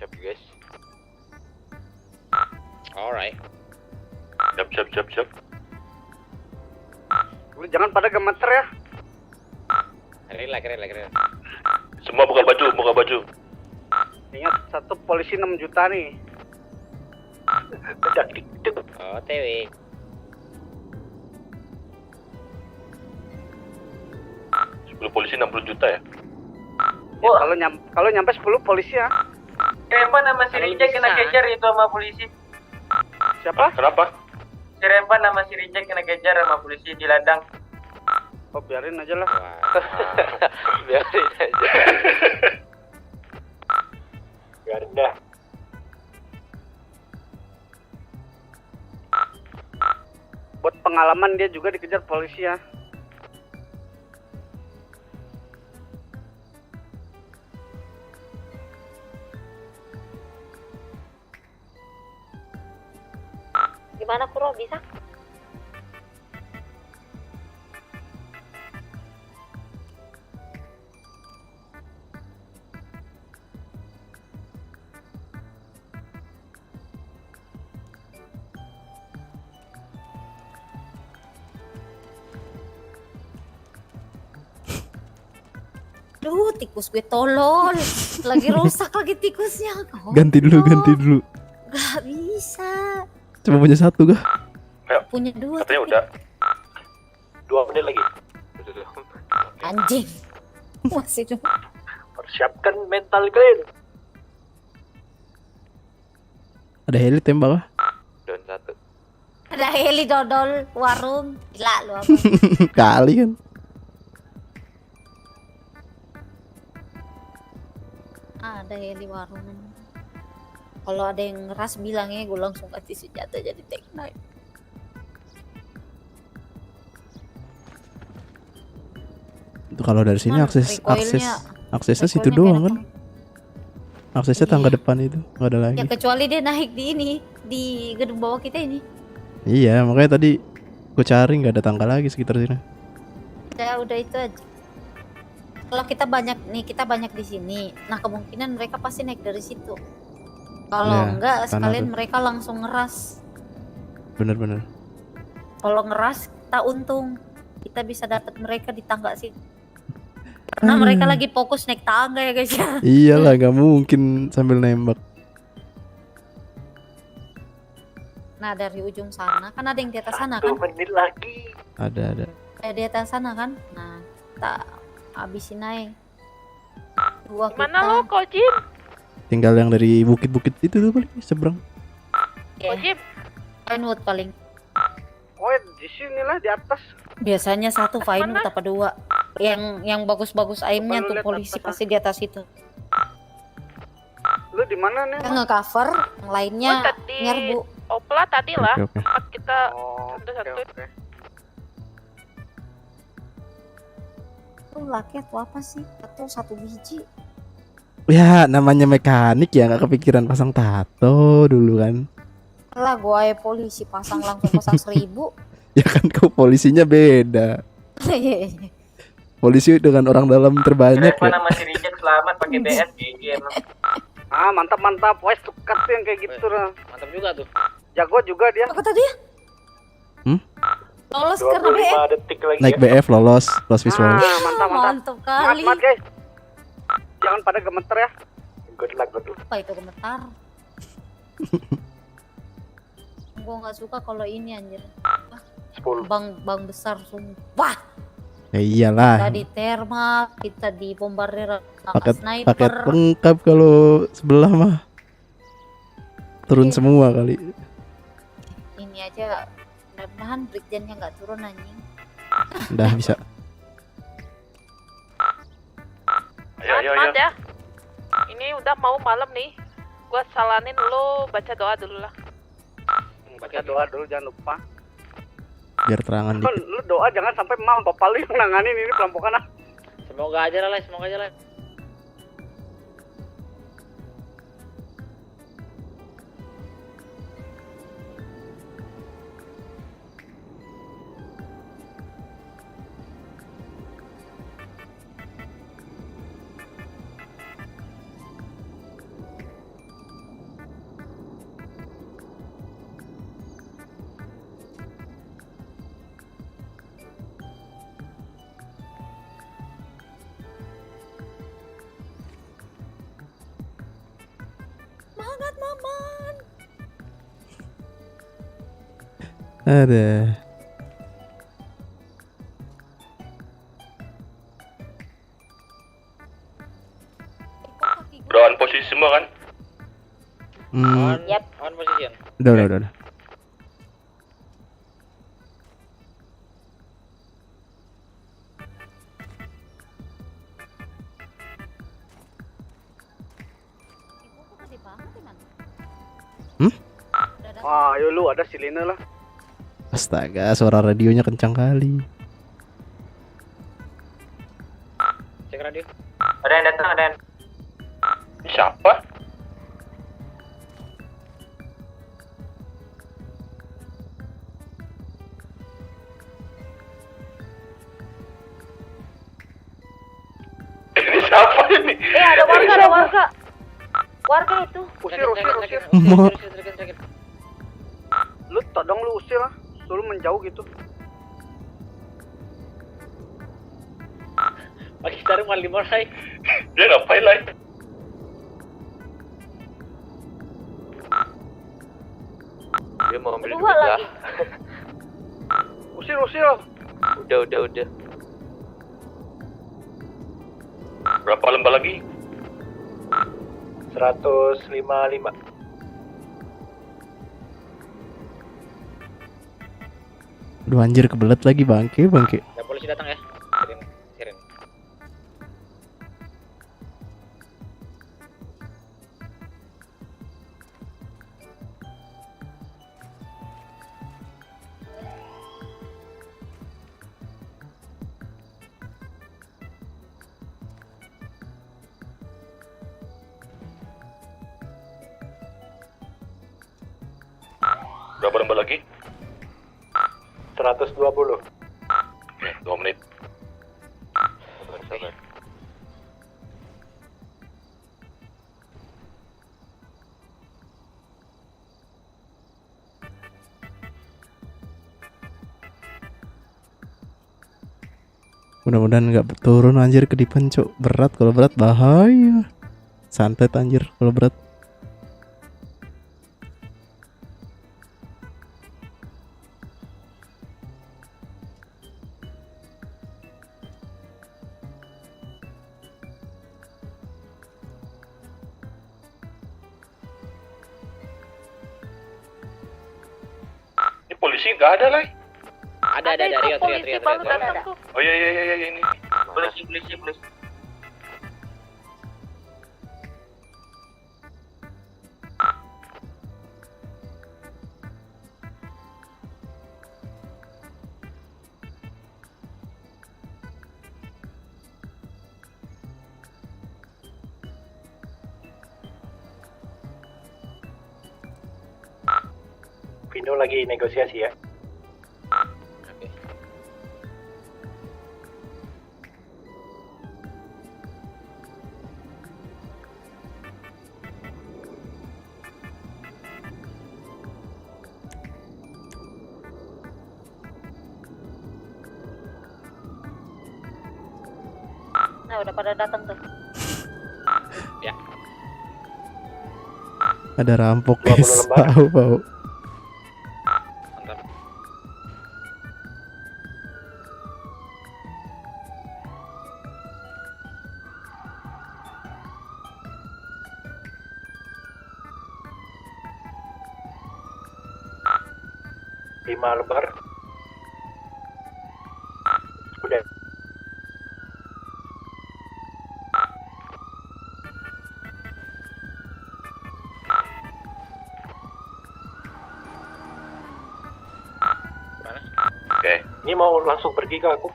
Siap guys.
Alright.
Siap.
Lu jangan pada gemeter ya.
Relax.
Semua buka baju.
Ingat, satu polisi 6 juta nih.
Oh, TW.
Polisi 60 juta ya?
Ya, kalau nyampe 10 polisi ya.
Revan sama si Rijek kena kejar itu sama polisi.
Siapa?
Kenapa?
Si Revan sama si Rijek kena kejar sama polisi di ladang.
Oh, biarin aja lah.
Biarin dah.
Buat pengalaman dia juga dikejar polisi ya.
Gimana Kuro, bisa? Duh, tikus gue tolol. Lagi rusak lagi tikusnya.
Ganti dulu.
Gak bisa.
Cuma punya satu kah?
Punya dua.
Katanya udah.
2 menit lagi.
Anjing. Masih dong.
Persiapkan mental kalian.
Ada heli tembak ah.
Don 1.
Ada heli dodol warung. Gila lu apa?
Kali kan.
Ada heli warung. Kalau ada yang ngeras bilang ya, gue langsung kasih senjata jadi take knife.
Itu kalau dari sini
Cuman
aksesnya situ doang kan. Aksesnya tangga depan itu nggak ada lagi.
Ya kecuali dia naik di ini, di gedung bawah kita ini.
Iya, makanya tadi gue cari nggak ada tangga lagi sekitar sini.
Udah itu aja. Kalau kita banyak di sini, nah kemungkinan mereka pasti naik dari situ. Kalau
Ya,
enggak,
tanah
sekalian
tuh.
mereka langsung ngeras.
Bener-bener.
Kalau ngeras, kita untung. Kita bisa dapat mereka di tangga sih. Karena mereka lagi fokus naik tangga ya guys ya.
Iyalah, nggak mungkin sambil nembak.
Nah dari ujung sana, kan ada yang di atas sana kan?
1 menit lagi.
Ada.
Di atas sana kan? Nah, kita habisin aja. Dua
Mana
kita.
lo, Kojim?
Tinggal yang dari bukit-bukit itu tuh paling seberang.
Kojim.
Pinewood paling.
Oh, di sinilah di atas.
Biasanya satu Pinewood apa dua. Yang bagus-bagus aimnya
Coba lu
tuh
lihat
polisi
atas.
pasti di atas itu.
Lu di mana nih?
Kita nge-cover, yang lainnya
tadi
nyerbu.
Opla tadi lah.
Oke.
Tempat kita
Oh,
satu-satu.
Itu laki atau apa sih? Atau satu biji.
Ya namanya mekanik ya, nggak kepikiran pasang tato dulu kan.
Lah gua polisi pasang 1.000.
Ya kan kau polisinya beda. Polisi dengan orang dalam terbanyak
Kenapa
ya.
nama si Rijek selamat pakai BS GG emang.
Ah, mantap. Wes suka tuh yang kayak gitu lah.
Mantap juga tuh.
Jago juga dia.
Apa tadi ya? Lolos karena
25
BF.
detik lagi
Naik
ya.
BF lolos visual.
Ah, mantap.
Mantap kali.
Semangat guys. Jangan pada gemeter ya.
Good luck.
Apa itu gemetar? Gua nggak suka kalau ini anjir.
10.
Bang besar sumpah.
Ya iyalah.
Kita di thermal, kita di bombardir sama
Paket
sniper.
lengkap kalau sebelah mah. Turun semua kali.
Ini aja mudah-mudahan brigjennya nggak turun anjing.
Udah bisa.
Semangat ya. Ini udah mau malam nih. Gua salanin lo baca doa dulu lah.
Baca doa dulu jangan lupa.
Biar terangan
Lu,
dikit.
lu doa jangan sampai mam bapak lu yang nanganin ini perampokan ah.
Semoga aja lah, semoga aja lah.
Semangat Maman.
Ada.
Udah on posisi semua kan?
Yap, on position.
Udah.
Wah, ayo lu ada sirine lah.
Astaga, suara radionya kencang kali.
Cek radio.
Ada yang datang, ada yang.
Siapa? Ini siapa ini?
Ada warga. Warga itu.
Usir. Lu todong lu usir lah. Suruh menjauh gitu.
Pagi taruh mal dimarahi.
Dia ngapain lagi? Dia mau ambil duit lah.
Usir.
Udah.
Berapa lembar lagi?
155.
Aduh anjir kebelet lagi bangke.
Ya polisi datang ya. Sirin.
Berapa lembar lagi?
120.
Oke, 2 menit. Sabar.
Mudah-mudahan nggak turun anjir ke depan cok. Berat, kalau berat bahaya. Santet anjir kalau berat.
Ini polisi nggak ada lah.
Ada Rio.
Oh iya ini.
Polisi.
Vino lagi negosiasi ya.
Nah, udah pada datang tuh.
Ya.
Ada rampok
20
guys.
lembar.
Bau.
Mantap.
Lima lembar. Udah.
Oke.
Ini mau langsung pergi ke aku?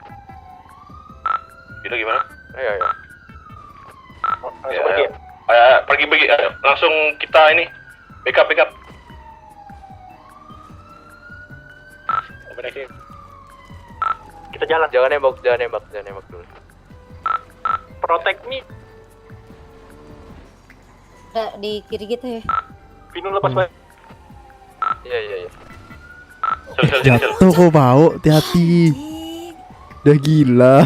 Vino gimana?
Ayo.
Langsung pergi ya?
Pergi. Langsung kita ini. Backup.
Operasi.
Kita jalan.
Jangan nembak dulu.
Protect me.
Udah di kiri gitu ya.
Vino lepas balik.
Iya.
Sel.
Jatuh kok bau, hati-hati. Udah gila.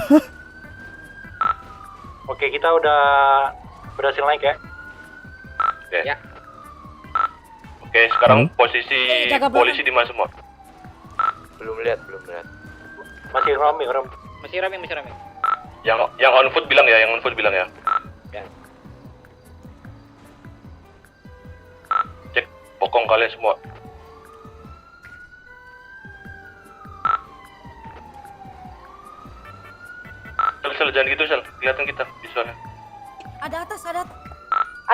Oke, kita udah berhasil naik ya.
Oke.
Ya.
Oke, sekarang posisi
jaga
polisi di mana semua?
Belum lihat.
Masih rame.
Masih rame.
Yang on foot bilang ya,
Ya.
Cek pokong kalian semua. Sel, jangan gitu Sel, kelihatan kita visualnya.
Ada atas, ada.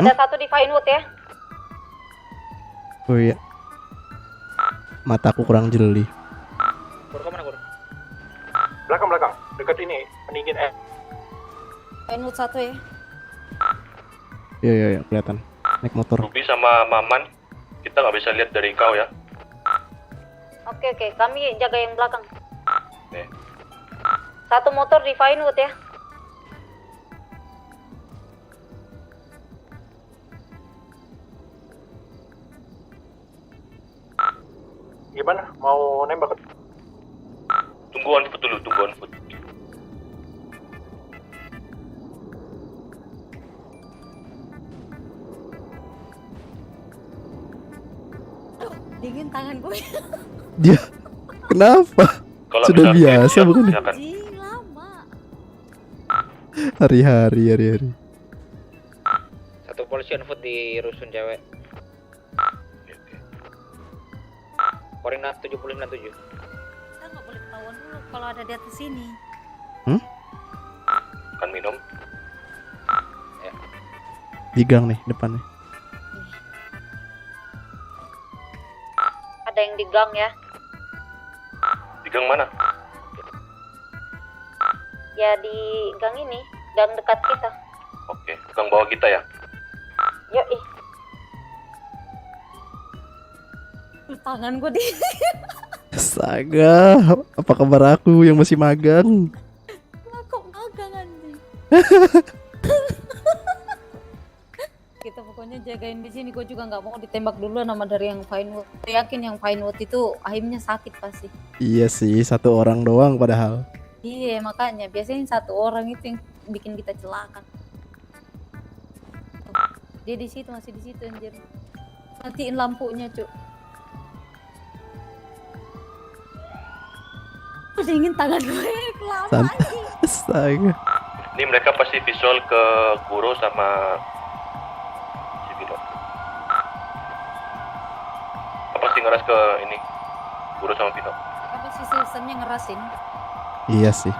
Ada satu di Vinewood ya.
Oh iya. Mataku kurang jeli.
Kur kemana Kur?
Belakang. Dekat ini. Peningin
Vinewood satu ya.
Iya, kelihatan. Naik motor.
Ruby sama Maman, kita nggak bisa lihat dari kau ya.
Oke, kami jaga yang belakang.
Oke.
Satu motor di Vinewood ya.
Gimana? Mau nembak?
Tunggu on foot dulu.
Dingin tangan gue.
Dia kenapa?
Kalau
Sudah
bisa
biasa
siap,
bukan ya?
silakan.
Lama.
Hari-hari.
Satu polisi on foot di rusun cewek. Koordinat 7097.
kita nggak boleh ketahuan dulu kalau ada di atas sini.
Kan minum.
Di gang nih depannya.
Ada yang di gang ya?
Di gang mana?
Ya di gang ini, gang dekat kita.
Oke, gang bawah kita ya.
Yoi. Tangan gue di.
Astaga, apa kabar aku yang masih magang?
Lah kok magang anjing? Kita pokoknya jagain di sini. Gue juga nggak mau ditembak dulu nama dari yang Pinewood. Gue yakin yang Pinewood itu akhirnya sakit pasti.
Iya sih, satu orang doang padahal.
Iya makanya biasanya satu orang itu yang bikin kita celaka. Dia di situ, masih di situ anjir. Matiin lampunya, Cuk. Dingin tangan gue kelapa anjing.
Astaga.
Ini mereka pasti visual ke Kuro sama si Vino. Apa sih ngeras ke ini? Kuro sama Vino.
Apa sih sistemnya ngerasin?
Iya sih.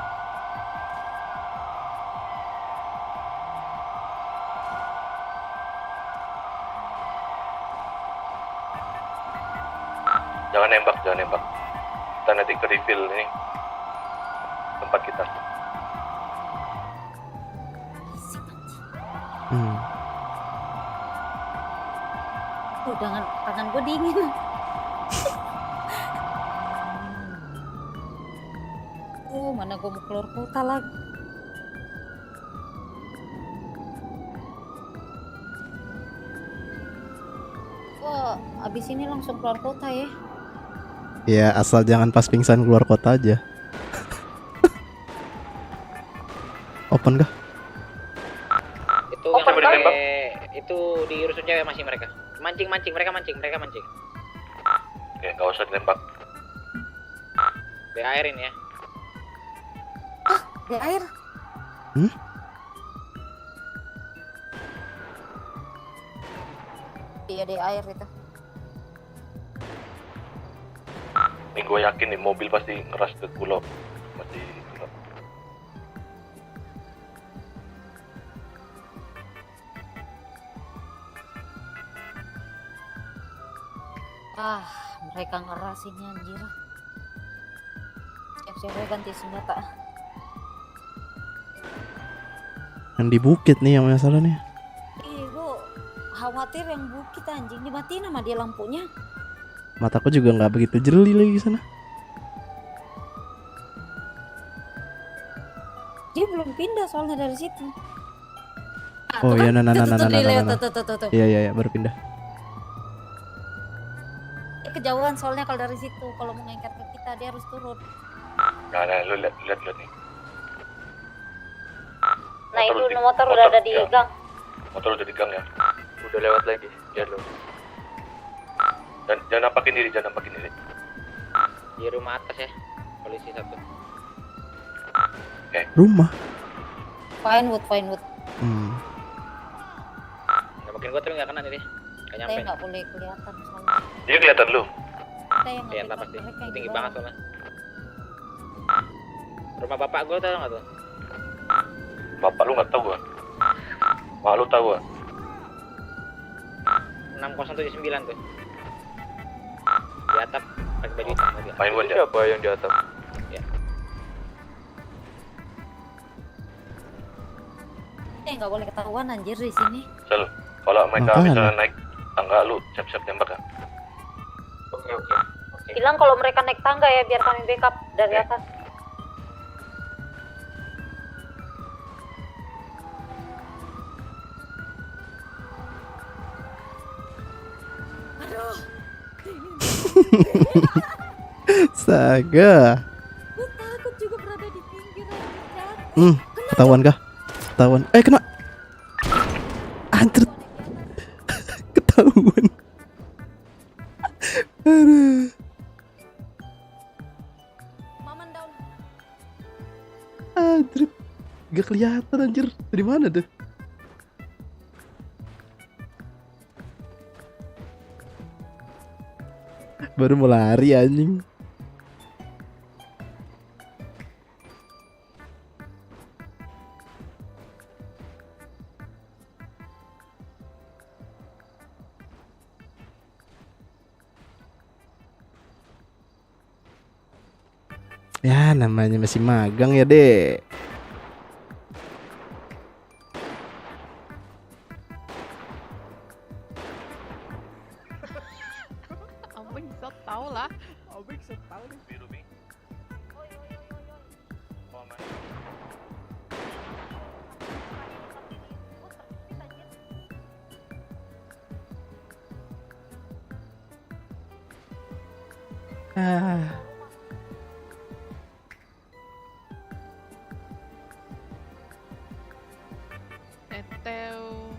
Jangan nembak, jangan nembak. Kita nanti ke reveal ini tempat kita.
Tangan gue dingin. Mana gue mau keluar kota lagi. Wah, abis ini langsung keluar kota ya?
Ya asal jangan pas pingsan keluar kota aja. Open kah?
Itu yang itu diurusin cewek masih mereka. Mancing, mereka mancing.
Oke, nggak usah ditembak.
BAR-in ya.
Di air. Iya di air itu.
Ini gue yakin nih mobil pasti ngeras ke Kulo. Masih Vino.
Mereka ngerasinnya anjir. Siap-siap ganti senjata.
Yang di bukit nih yang masalahnya.
Gue khawatir yang bukit anjing dimatiin sama dia lampunya.
Mataku juga nggak begitu jeli lagi sana.
Dia belum pindah soalnya dari situ.
Oh iya, nah.
Tuh.
Iya, baru pindah.
Kejauhan soalnya kalau dari situ, kalau mau ngengker ke kita dia harus turun.
Nah, lu lihat nih.
Nah itu motor udah ada di gang.
Motor udah di gang ya.
Udah lewat lagi, ya lo.
Dan jangan nampakin diri.
Di rumah atas ya, polisi satu.
Oke.
Rumah.
Pinewood.
Nggak mungkin gua tapi nggak kena nih deh. Nggak nyampe.
Saya nggak boleh kelihatan soalnya.
Dia kelihatan lu.
Kelihatan pasti. Tinggi banget soalnya. Rumah bapak gua tau nggak tuh?
Bapak lu nggak tahu gua. Mak lu tahu gua.
6079 tuh. Di atap pakai baju hitam mobil.
Main gua aja.
Siapa yang di atap?
Ya.
Nggak boleh ketahuan anjir di sini.
Sel, kalau mereka
Makanya.
misalnya naik tangga lu siap-siap tembak ya.
Oke.
Bilang kalau mereka naik tangga ya biar kami backup dari atas. Aduh.
Saga.
Gue takut juga berada di pinggiran.
Ketahuan kah? Ketahuan. Kena. Anjir. Ketahuan. Aduh.
Maman down.
Anjir. Gak kelihatan anjir. Dari mana tuh? Baru mau lari anjing. Ya namanya masih magang ya dek.
Abang bisa tahu lah.
Abang bisa tahu nih.
Ah.
Eteu.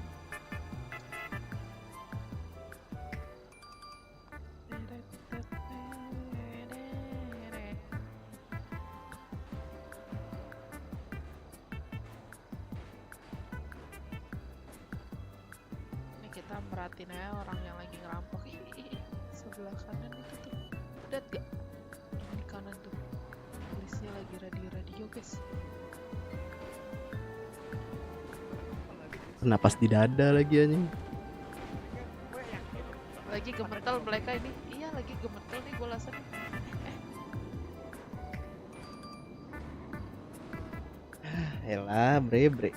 Ini kita merhatiin aja orang yang lagi ngerampok. Ih, sebelah kanan itu tuh. Lihat gak? Di kanan tuh. Polisi lagi radio-radio guys.
Napas di dada lagi anjing.
Lagi gemetel mereka ini. Iya lagi gemetel nih gue rasa nih.
Elah bre.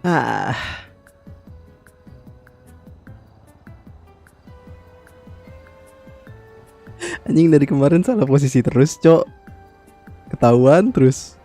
Ah. Anjing dari kemarin salah posisi terus, Cok. Ketahuan terus.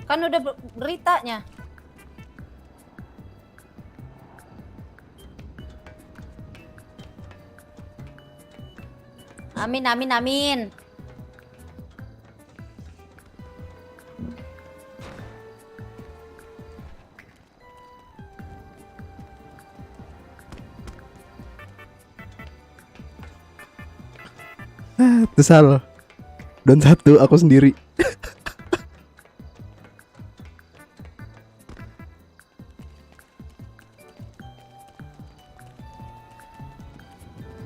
Kan udah beritanya. Amin, amin, amin.
Tesal. Dan satu aku sendiri.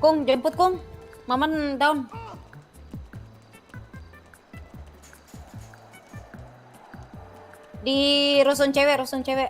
Kung, jemput Kung. Maman down. Di rusun cewek, rusun cewek.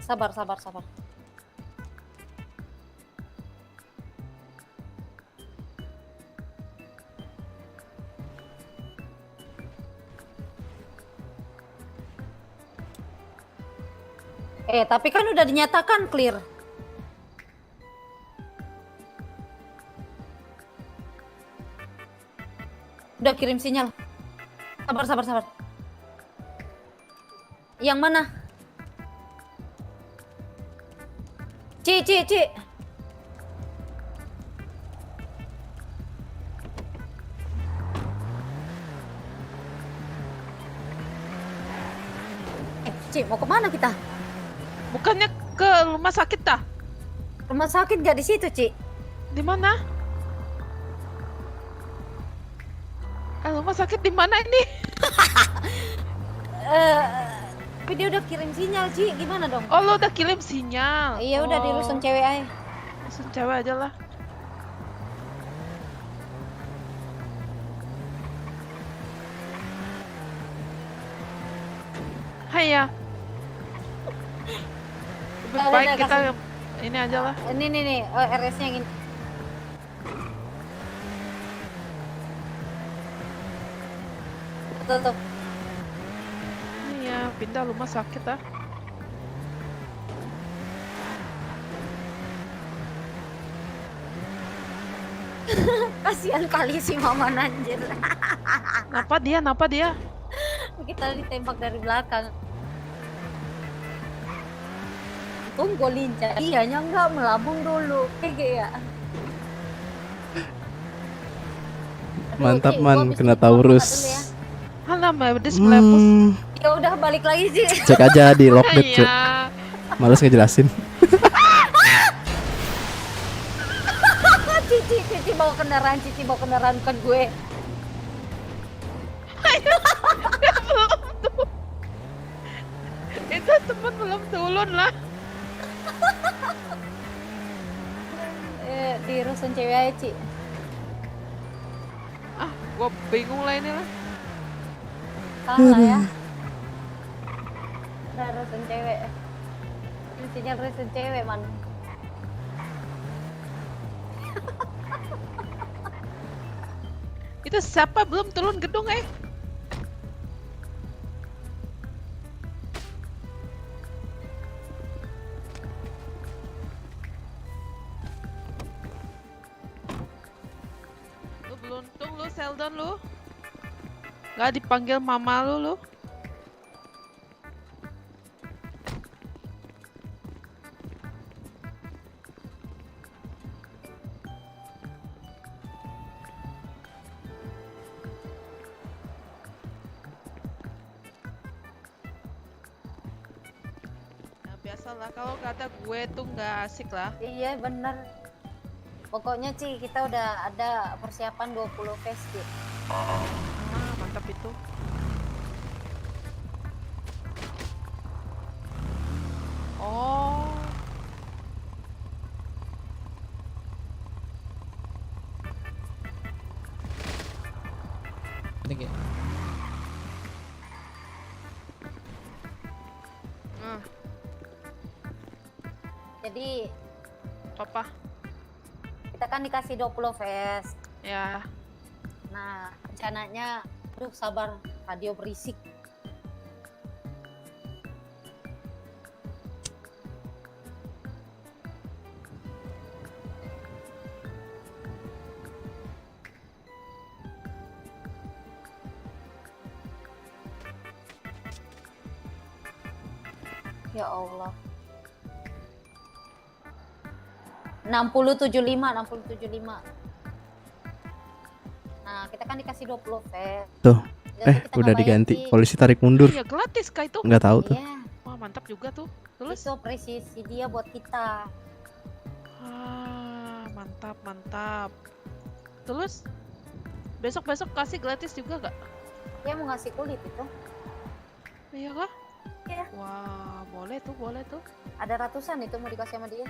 Sabar, sabar, sabar. Tapi kan udah dinyatakan clear. Udah kirim sinyal. Sabar, sabar, sabar. Yang mana? Ci. Ci, mau kemana kita?
Bukannya ke rumah sakit dah?
Rumah sakit gak di situ, Ci?
Di mana? Rumah sakit di mana ini?
Tapi dia udah kirim sinyal, Ci. Gimana dong?
Oh, lo udah kirim sinyal?
Iya, udah di rusun cewek aja.
Rusun cewek aja lah. Hai ya. Lebih baik kita ini aja lah.
Ini nih, RS-nya yang ini. Tuh.
Iya, pindah rumah sakit ah.
Kasihan kali si Mama anjir.
Napa dia?
Kita ditembak dari belakang. Tunggu lincah. Iyanya enggak melambung dulu. Kayak ya.
Mantap man, kena Taurus.
Halah, medis melepus.
Ya udah balik lagi sih.
Cek aja di Lockdead, Cuk. Males ngejelasin.
Cici bawa kendaraan bukan gue.
Itu teman belum turun lah.
Di rusun cewek aja, Ci.
Gua bingung lah ini lah.
Salah ya. Udah rusun cewek. Ini sinyal rusun cewek, man.
Itu siapa belum turun gedung Lu beruntung lu, Sheldon lu. Gak dipanggil mama lu. Biasalah, kalau kata gue tuh nggak asik lah.
Iya bener. Pokoknya Ci, kita udah ada persiapan 20 face Ci.
Mantap itu. Oh.
Jadi
Apa?
kita kan dikasih 20 vest.
Ya.
Nah, rencananya, aduh sabar, radio berisik. Ya Allah. 6075. Nah, kita kan dikasih 20 vest.
Tuh.
Jadi kita
Udah
nggak bayar,
diganti.
Ci.
Polisi tarik mundur.
Iya gratis kah itu?
Nggak tahu tuh.
Iya,
Wah mantap juga tuh. Terus?
itu presisi dia buat kita.
Mantap. Terus? Besok kasih gratis juga gak?
Dia mau ngasih kulit itu.
Iya kah?
Iya.
Wah, boleh tuh.
Ada ratusan itu mau dikasih sama dia.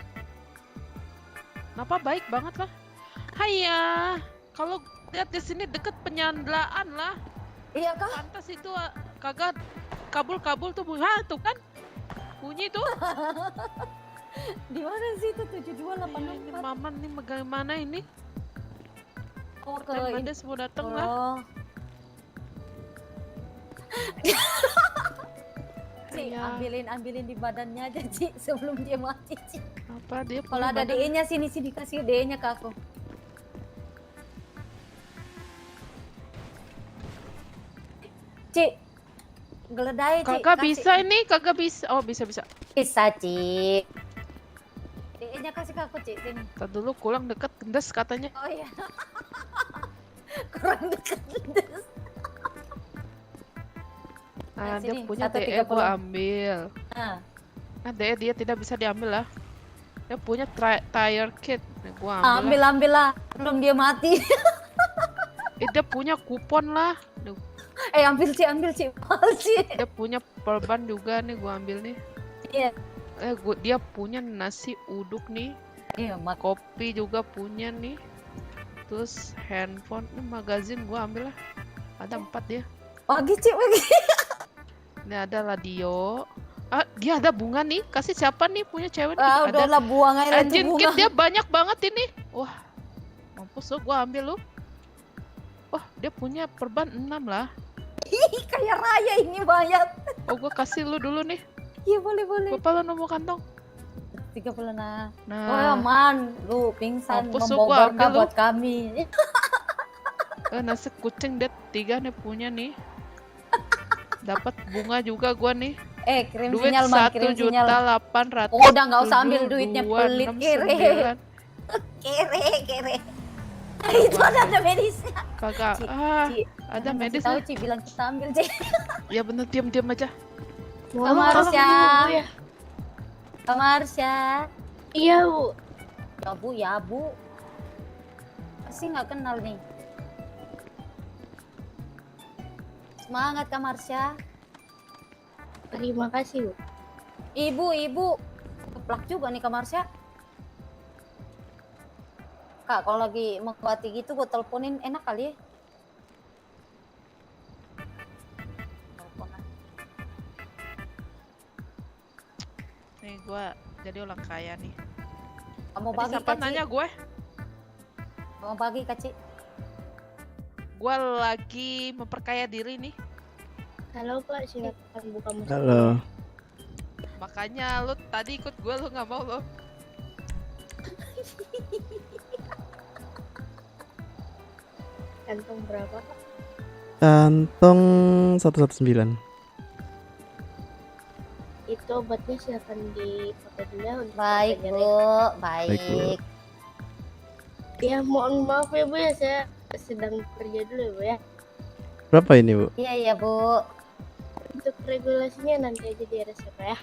Kenapa baik banget lah. Haiya, kalau lihat di sini deket penyanderaan lah.
Iya kah?
Pantas itu kagak kabul tuh bunyi. Hah, tuh kan? Bunyi tuh.
Di mana sih itu 7284?
Ini Maman nih bagaimana ini?
Oh, ke
Ada semua datang lah.
Ci,
Iya.
ambilin di badannya aja Ci sebelum dia mati Ci.
Apa dia?
Kalau ada DE-nya sini kasih DE-nya ke aku. Ci, geledai Ci.
Kagak
kasih.
bisa ini, kagak bisa. Oh bisa.
Bisa Ci. DE-nya kasih ke aku Ci sini.
Tadi dulu kurang dekat gendes katanya.
Oh iya. Kurang dekat gendes.
Nah, dia
sini,
punya
130.
DE gua ambil.
Nah,
DE dia tidak bisa diambil lah. Dia punya tire kit. Nih, gua ambil.
ambil lah belum dia mati.
Dia punya kupon lah. Nih,
ambil Ci. Mahal Ci.
dia punya perban juga nih gua ambil nih.
Iya.
Dia punya nasi uduk nih.
Iya,
kopi juga punya nih. Terus handphone, nih magazin gua ambil lah. Ada 4 dia.
Bagi Ci.
Ini ada radio. Dia ada bunga nih. Kasih siapa nih punya cewek nih?
Udahlah buang aja itu
engine
bunga.
kit dia banyak banget ini. Wah, mampus lo, gua ambil lo. Wah, dia punya perban 6 lah.
Ih, kaya raya ini bayar.
Oh, gua kasih lu dulu nih.
Iya, boleh.
Bapak lo nomor kantong.
30 nah.
Nah.
Oh, aman. Lu pingsan
Mampus lu,
membawa
gua
berkah
ambil lu.
buat kami.
Nasi kucing dia 3 nih punya nih. Dapat bunga juga gua nih.
Kirim
Duit
sinyal, Man. Kirim sinyal.
1.800.000.
Oh, udah nggak usah ambil duitnya, pelit, kere. Kere. Itu ada medisnya.
Kagak. Ada medis.
Tahu Ci bilang kita ambil Ci.
Ya bener, diam aja.
Kamarsya. Kamarsya.
Iya, Bu.
Ya Bu. Pasti nggak kenal nih. Semangat Kamarsya.
Terima kasih, Bu.
Ibu. Keplak juga nih Kamarsya. Kak, kalau lagi mengkuati gitu gue teleponin enak kali ya.
Nih gua jadi orang kaya nih.
Kamu
Tadi
bagi
siapa
Kak Ci?
nanya gue?
Kamu bagi Kak Ci?
Gue lagi memperkaya diri nih.
Halo, Pak. Silakan buka mulut.
Halo.
Makanya lu tadi ikut gue, lu nggak mau lo.
Kantong berapa, Pak?
Kantong 119.
Itu obatnya silakan dipakai dulu ya.
Baik, Bu.
Baik, Bu.
Ya, mohon maaf ya, Bu ya. Saya sedang kerja dulu ya, Bu ya.
Berapa ini, Bu?
Iya, Bu.
Untuk regulasinya nanti aja di RS ya, Pak ya.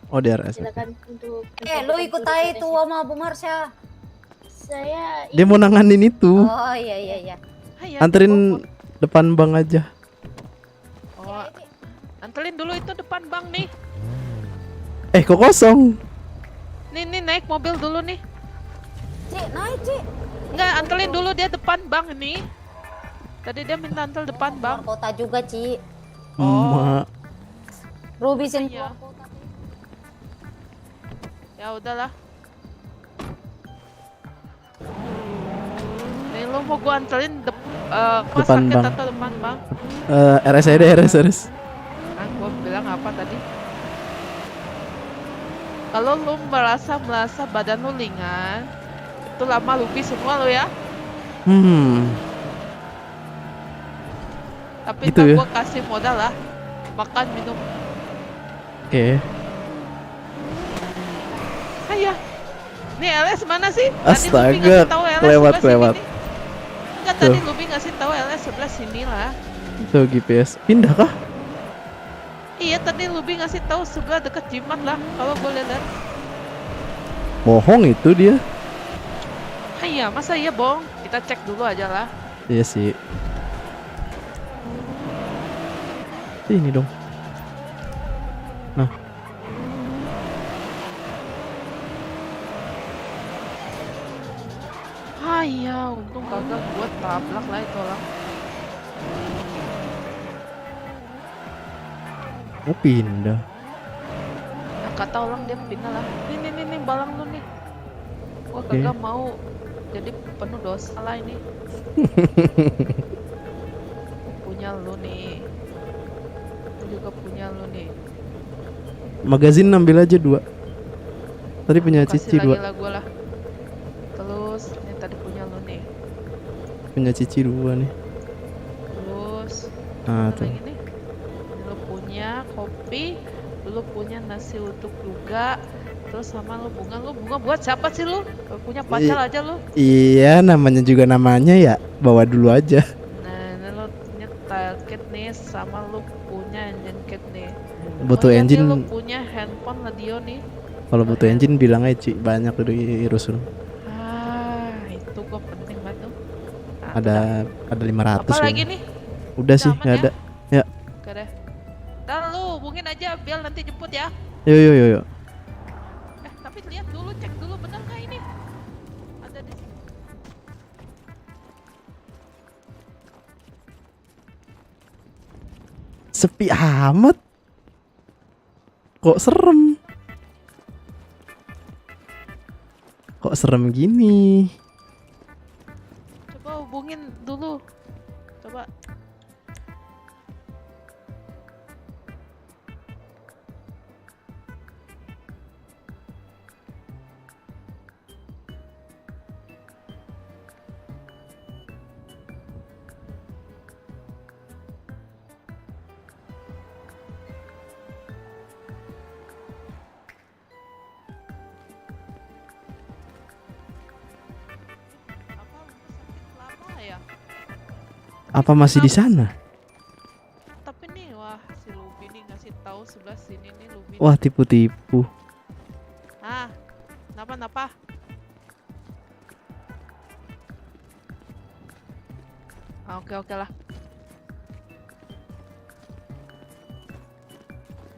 Oh, DRS.
Silakan untuk
Lu ikut aja tuh sama Bu Marsha.
Saya
Dia mau nanganin itu.
Oh, iya.
Anterin depan bank aja.
Oh, anterin dulu itu depan bank nih.
Kok kosong?
Nih naik mobil dulu nih.
Ci, naik Ci.
Enggak, anterin dulu dia depan bank nih. Tadi dia minta antel depan bank.
Kota juga Ci.
Emak.
Rubisin
Iya. Ya udahlah. Nih lo mau gua anterin pas
Depan,
sakit
Bang.
atau depan bang?
RS aja deh, RS.
Kan gua bilang apa tadi? Kalau lu merasa badan lu ringan, itu lama rugi semua lo ya. Tapi
Gitu
ntar
ya?
gua kasih modal lah, makan minum.
Oke.
Ayah, nih LS mana sih?
Astaga, lewat.
Enggak, tadi
Tuh.
Lubi ngasih tahu LS sebelah sini lah.
Tuh GPS. Pindah kah?
Iya, tadi Lubi ngasih tahu sebelah deket Jimat lah, kalau boleh lihat.
Bohong itu dia.
Iya, masa iya bohong? Kita cek dulu aja lah.
Iya sih. Ini dong. Nah.
Iya, untung kagak buat tabrak lah itu orang.
Oh pindah.
Nah, kata orang dia pindah lah. Nih, balang lu nih. Gua
Oke.
kagak mau jadi penuh dosa lah ini. Punya lu nih. Aku juga punya lu nih.
Magazin ambil aja 2. Tadi punya
Kasih
Cici 2.
lagi lah gua lah. Terus ini tadi punya lu nih.
Punya Cici 2 nih.
Terus
Nah,
apa
tuh.
lagi nih? Lu punya kopi, lu punya nasi uduk juga. Terus sama lu bunga buat siapa sih lu? Punya pacar aja lu.
Iya, namanya juga namanya ya. Bawa dulu aja.
Nah, ini lu punya tile kit nih, sama lu punya engine kit nih.
Butuh
Oh, iya nih,
engine.
lu punya handphone radio nih.
Kalau butuh engine bilang aja, Ci. Banyak udah di Rusun.
Itu gua penting banget tuh. Nah,
Ada 500
apa lagi
kayaknya.
nih?
Udah sih,
aman
nggak
ya?
ada. Ya.
Oke deh. Ntar lu hubungin aja biar nanti jemput ya.
Yo.
Tapi lihat dulu, cek dulu bener nggak ini? Ada di sini.
Sepi amat. Kok serem? Kok serem gini?
Coba hubungin dulu. Coba.
Apa masih di sana?
Tapi nih, wah si Lubi nih ngasih tahu sebelah sini nih Lubi.
Wah, tipu-tipu.
Napa? Oke lah.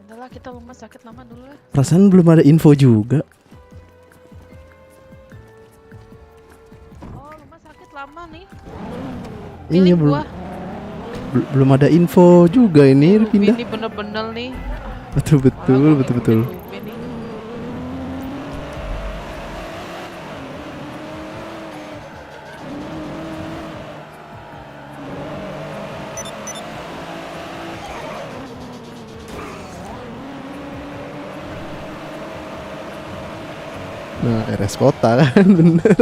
Bentar lah, kita rumah sakit lama dulu lah.
Perasaan belum ada info juga.
Oh, rumah sakit lama nih.
Iya, belum ada info juga ini
Lubi
pindah.
ini bener-bener nih.
Betul.
Lubi nih.
Nah, RS kota kan bener.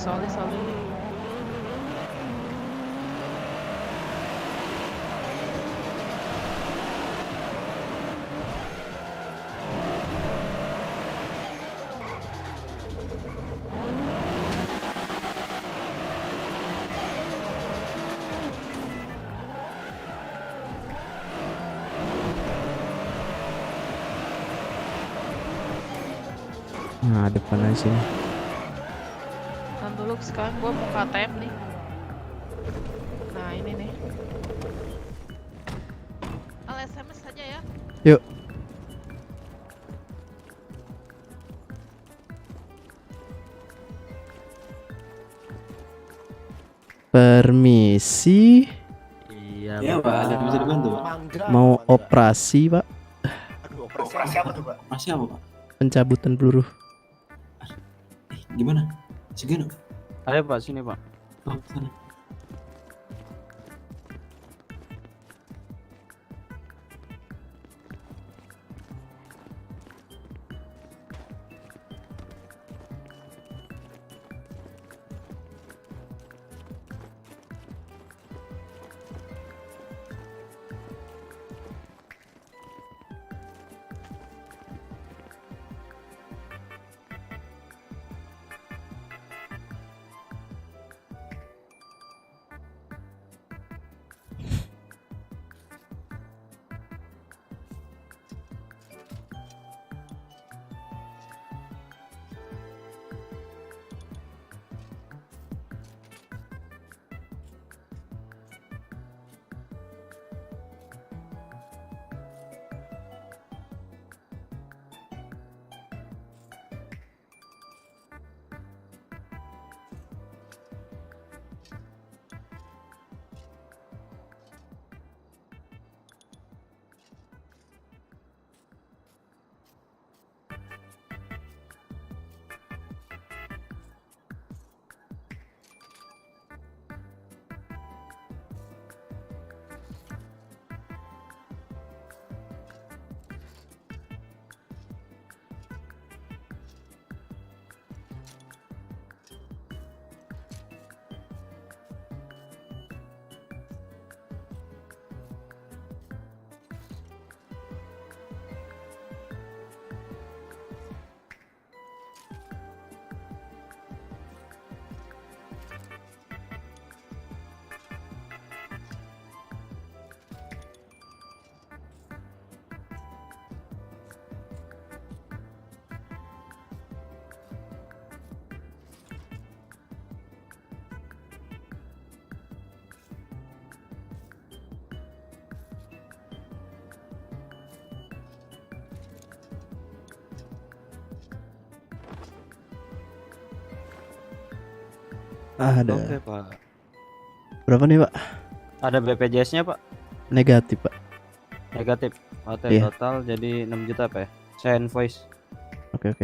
Sorry.
Nah, depan aja sini.
Tahan dulu, sekarang gua mau ke ATM nih. Nah, ini nih. SMS saja ya.
Yuk. Permisi.
Iya, Pak. Ada bisa dibantu, Pak?
Mau operasi, Pak.
Operasi apa tuh, Pak? Operasi apa, Pak?
Pencabutan peluru.
Gimana? Segini.
Ada Pak, sini Pak.
Oh, sana.
Ada.
Oke Pak.
Berapa nih Pak?
Ada BPJS-nya Pak?
Negatif Pak.
Negatif. Oke,
Iya.
total jadi 6 juta Pak ya? Saya invoice.
Oke.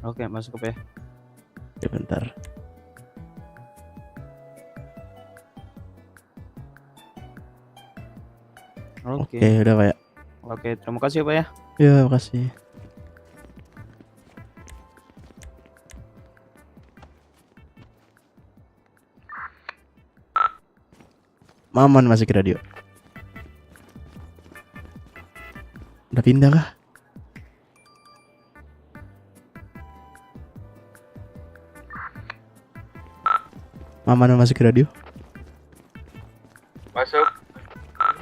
Oke, masuk ke Pak ya.
Ya bentar.
Oke.
Oke, udah Pak ya.
Oke, terima kasih Pak ya.
Ya, makasih. Maman masih ke radio. Udah pindah kah? Maman masih ke radio.
Masuk.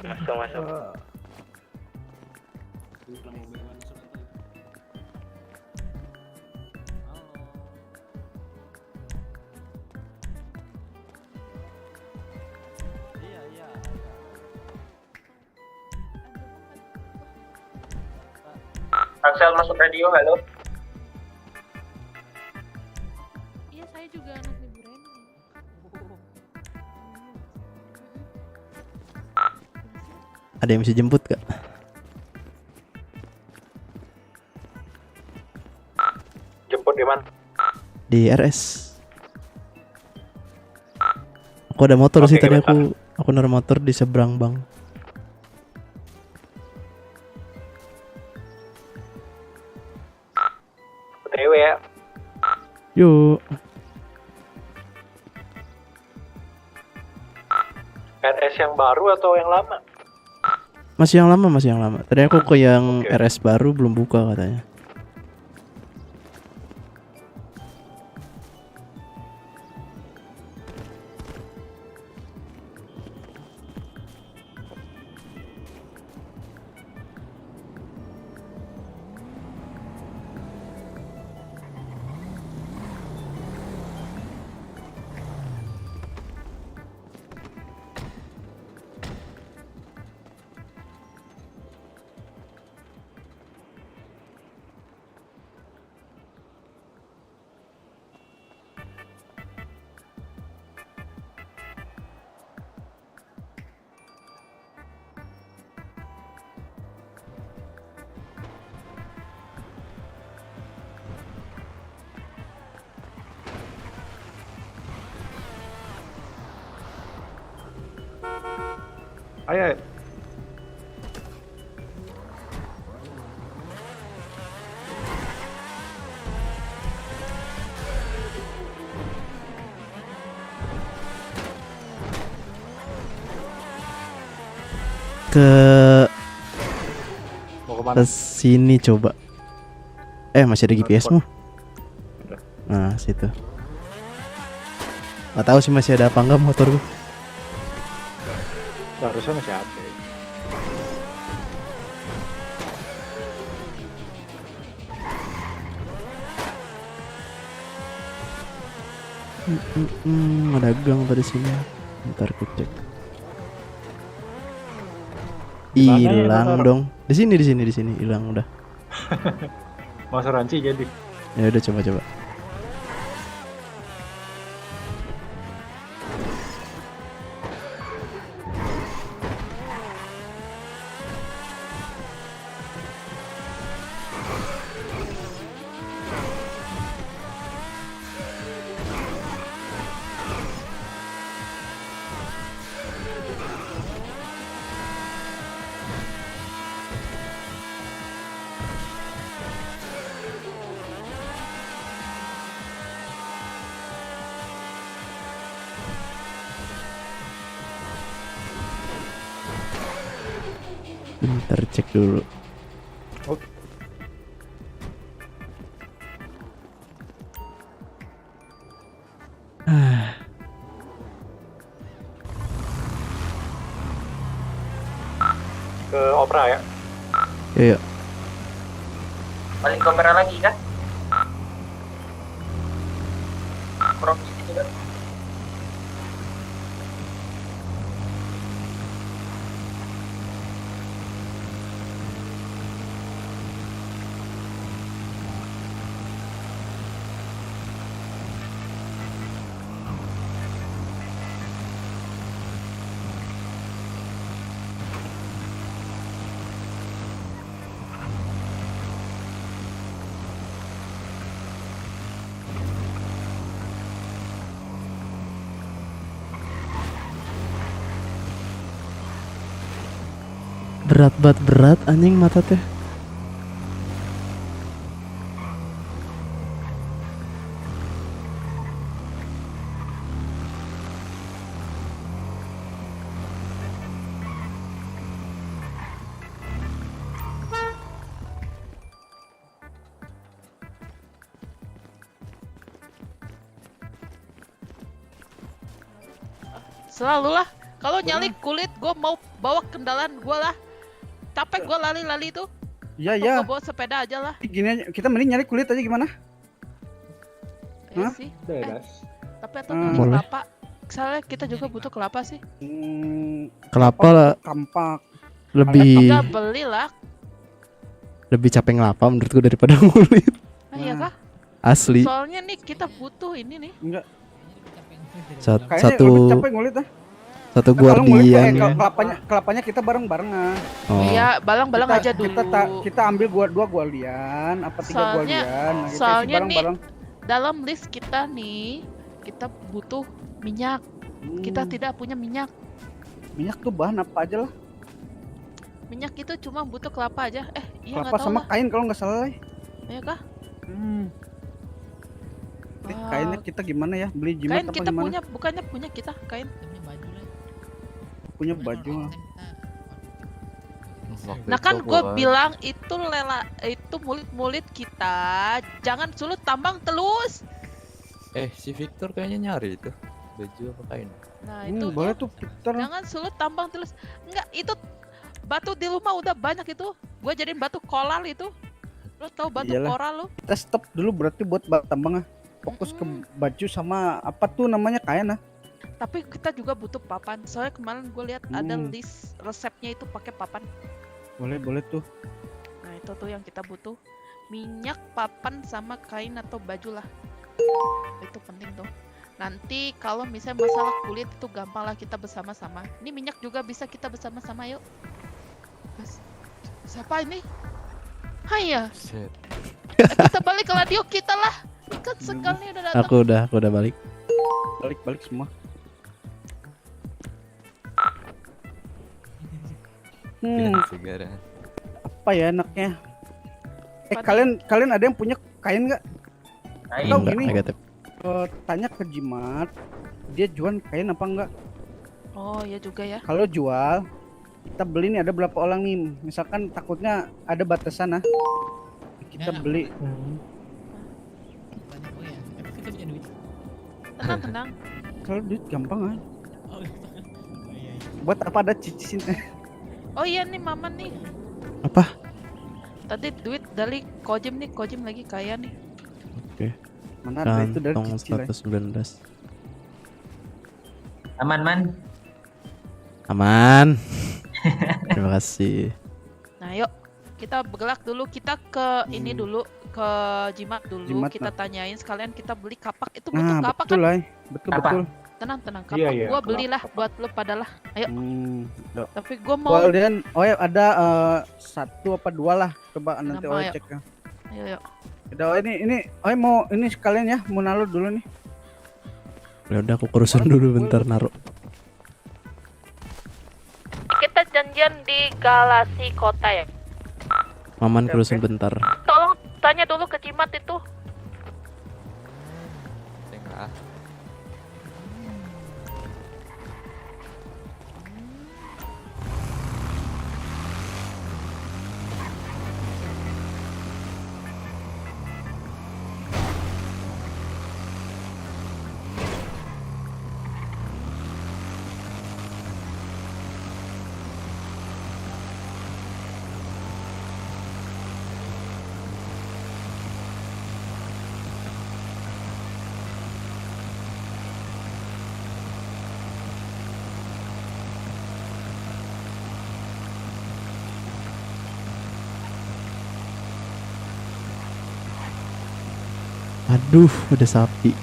Masuk.
Axel masuk radio, halo.
Iya, saya juga anak liburan.
Ada yang bisa jemput gak?
Jemput di mana?
Di RS. Aku ada motor sih, tadi aku naruh motor di seberang bang.
OTW ya.
Yuk.
RS yang baru atau yang lama?
Masih yang lama. Tadi aku ke yang RS baru belum buka katanya.
Ayo.
Ke
Mau kemana?
ke sini coba. Masih ada GPS-mu? Nah, situ. Gak tahu sih masih ada apa enggak motor gua.
Seharusnya masih ada.
Ada gang tadi sini. Ntar ku cek.
Mana ya
Hilang
motor?
dong. Di sini hilang udah.
Mau asuransi jadi.
Ya udah coba. Bentar cek dulu.
Oke. Ke opera ya.
Iya.
Balik ke opera lagi kan? Provinsi juga.
Berat anjing mata teh.
Selalu lah. Kalau nyali kulit, gue mau bawa kendaraan gue lah. Capek gue lali-lali tuh.
Iya.
Gue bawa sepeda aja lah.
Gini aja, kita mending nyari kulit aja gimana?
Iya
Hah?
sih.
Bebas.
Tapi atau nyari
Boleh.
kelapa. Soalnya kita juga butuh kelapa sih.
Kelapa lah
Kampak.
lebih
Enggak beli lah.
lebih capek ngelapa menurutku daripada ngulit.
Iya kah?
Asli.
Soalnya nih kita butuh ini nih.
Enggak.
Satu
Kayaknya lebih capek ngulit ah.
satu
Kalau ngulit
guardian.
kelapanya kita bareng-barengan.
Oh.
Iya, balang-balang aja dulu.
Kita ambil dua guardian, apa 3 guardian. Nah, kita isi
Soalnya nih
bareng-bareng.
dalam list kita nih kita butuh minyak. Kita tidak punya minyak.
Minyak tuh bahan apa aja lah.
Minyak itu cuma butuh kelapa aja. Iya nggak
Kelapa
tahu
sama
lah.
kain kalau nggak salah.
Iya kah?
Kainnya kita gimana ya? Beli jimat
Kain
apa
kita
gimana?
punya, bukannya punya kita kain.
Punya baju.
Nah kan gue bilang itu itu mulut-mulut kita jangan sulut tambang telus.
Si Victor kayaknya nyari itu baju apa kain.
Nah itu
boleh tuh Victor.
Jangan sulut tambang telus. Enggak, itu batu di rumah udah banyak itu. Gue jadiin batu kolal itu. Lo tau batu
Iyalah.
koral lo?
Kita stop dulu berarti buat tambang ah. Fokus ke baju sama apa tuh namanya kain ah.
Tapi kita juga butuh papan. Soalnya kemarin gue lihat ada list resepnya itu pakai papan.
Boleh tuh.
Nah itu tuh yang kita butuh. Minyak, papan, sama kain atau baju lah. Itu penting tuh. Nanti kalau misalnya masalah kulit itu gampang lah kita bersama-sama. Ini minyak juga bisa kita bersama-sama yuk. Siapa ini? Hai ya. Kita balik ke radio kita lah. Kan sekali udah datang.
Aku udah balik.
Balik semua.
Segera.
Apa ya enaknya? Kalian ada yang punya kain nggak? Atau
Enggak,
gini,
negatif.
tanya ke Jimat, dia jual kain apa enggak?
Oh ya juga ya.
Kalau jual, kita beli nih ada berapa orang nih? Misalkan takutnya ada batasan nah. Kita beli.
Tenang.
Kalau duit gampang kan? Buat apa ada cicisin?
Oh iya nih mama nih.
Apa?
Tadi duit dari Kojim nih, Kojim lagi kaya nih.
Oke.
Mana ada itu dari
Kantong
cicil,
119.
Aman, Man.
Aman. Terima kasih.
Nah yuk kita bergerak dulu, kita ke ini dulu, ke Jimat dulu.
Jimat,
Kita
nah.
tanyain sekalian kita beli kapak. Itu butuh
Nah,
kapak
betul
kan?
lah. Betul.
Tenang kapak.
Iya,
Gua belilah buat lu padalah. Ayo. Tapi gua mau
Kemudian, oh ya ada 1 apa 2 lah. Coba nanti
Nama,
Oe
yuk.
cek ya.
Ayo.
Udah ini Oe mau ini sekalian ya, mau naruh dulu nih.
Udah aku kurusin dulu bentar naruh.
Kita janjian di Galasi Kota ya.
Maman kurusin bentar.
Tolong tanya dulu ke Jimat itu.
Tengah.
Aduh, ada sapi.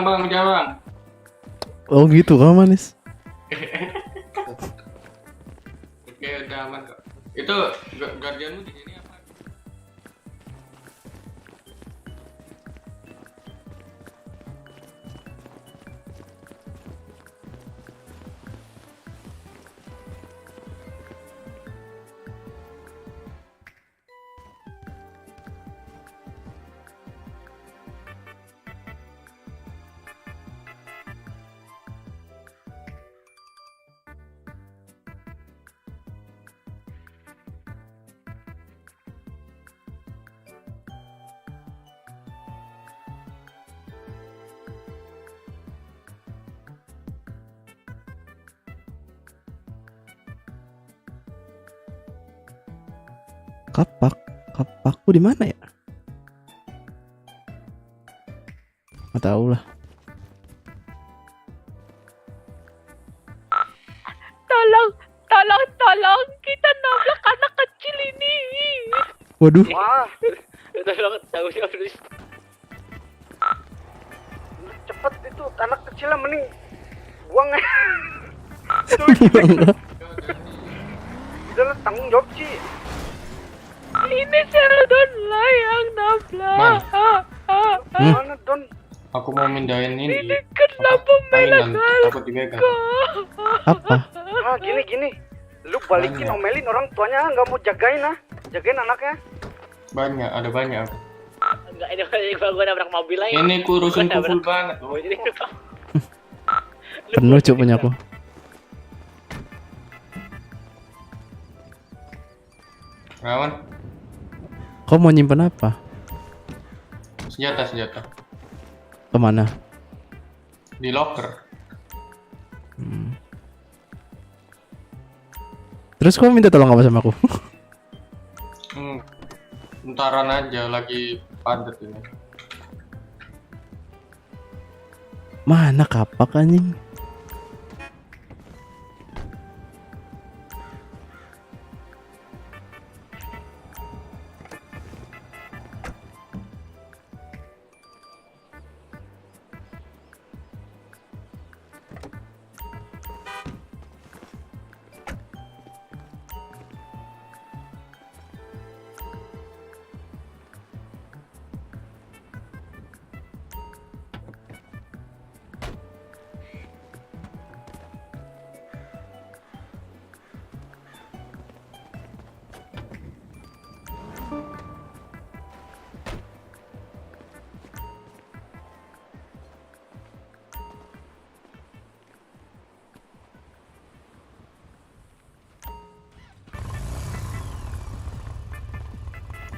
Bang, jangan bang.
Oh gitu kah manis?
Oke, udah aman kok. Itu guardianmu di sini apa?
Kapakku di mana ya? Nggak tahu lah.
Tolong, kita nabrak anak kecil ini.
Waduh.
Wah,
Tahu terus.
cepet itu anak kecilnya mending buang ya. Udah lah, tanggung jawab sih.
Ini Sheldon lah yang nabrak.
Mana Don?
Aku mau mindahin
Di
ini.
dekat lampu merah
Takut dipegang.
Apa?
Ah gini. Lu balikin omelin orang tuanya nggak mau jagain jagain anaknya.
Ada banyak.
Enggak, ini gua nabrak mobil lagi.
Ini kurusin full banget.
Penuh cuk punya aku.
Rawan,
Kau mau nyimpen apa?
senjata.
Kemana?
Di locker.
Terus kau minta tolong apa sama aku?
Bentaran aja lagi padat ini.
Mana kapak anjing?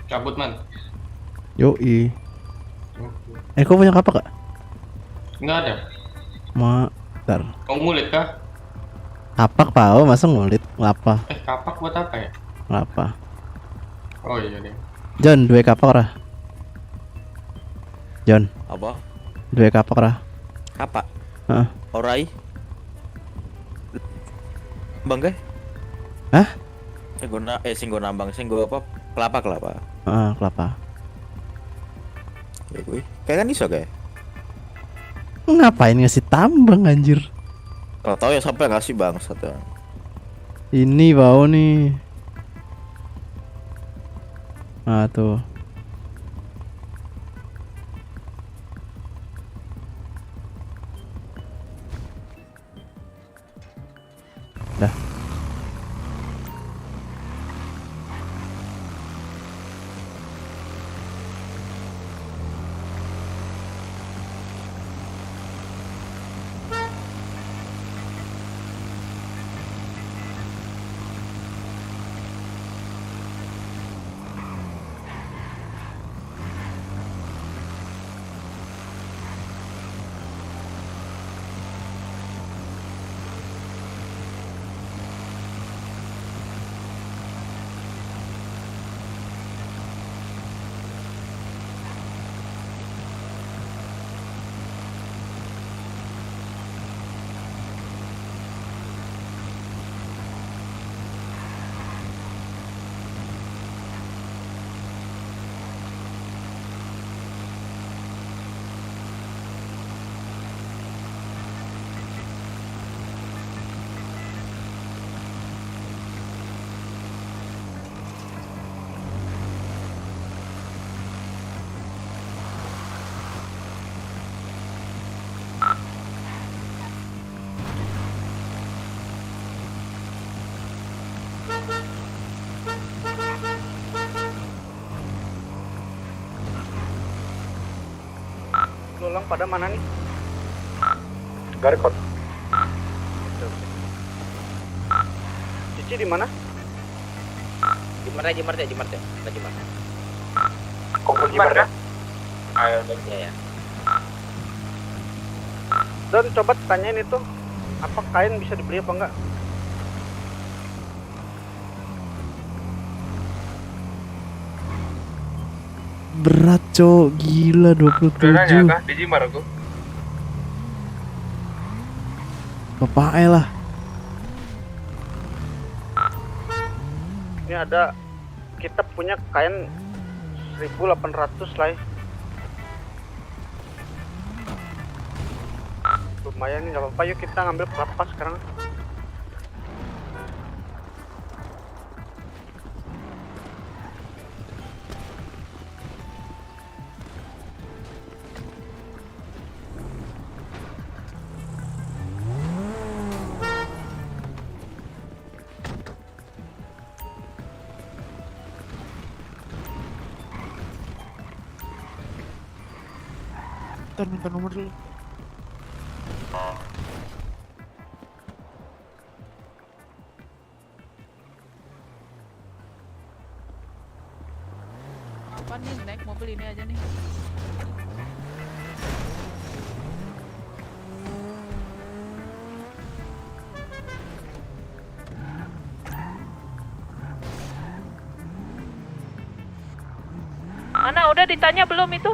Cabut man.
Yoi. Kau punya kapak gak?
Nggak ada.
Ntar.
Kau ngulit kah?
Kapak pao, masa ngulit? Ngapa?
Kapak buat apa ya?
Ngapa?
Oh iya deh.
John, 2 kapak rah. John.
Apa?
2 kapak rah.
Kapak?
Heeh.
Orai? Bangga?
Hah?
Singgo nambang, singgo apa? Kelapa.
Kelapa.
Ya gue. Kayak kan iso kayak.
Ngapain ngasih tambang anjir?
Kalau tahu ya sampai ngasih bang satu.
Ini bau nih. Nah tuh. Dah.
Lulang pada mana nih?
Garkot.
Cici di mana?
Jimarte.
Kok Jimarte?
Ayo, ya.
Dan coba tanyain itu, apa kain bisa dibeli apa enggak?
Berat cok, gila 27.
Kah? Di Jimar aku.
Bapaknya lah.
Ini ada, kita punya kain 1.800 lah. Lumayan nih, nggak apa-apa. Yuk kita ngambil berapa sekarang?
Ntar minta nomor dulu. Apa nih, naik mobil ini aja nih. udah ditanya belum itu?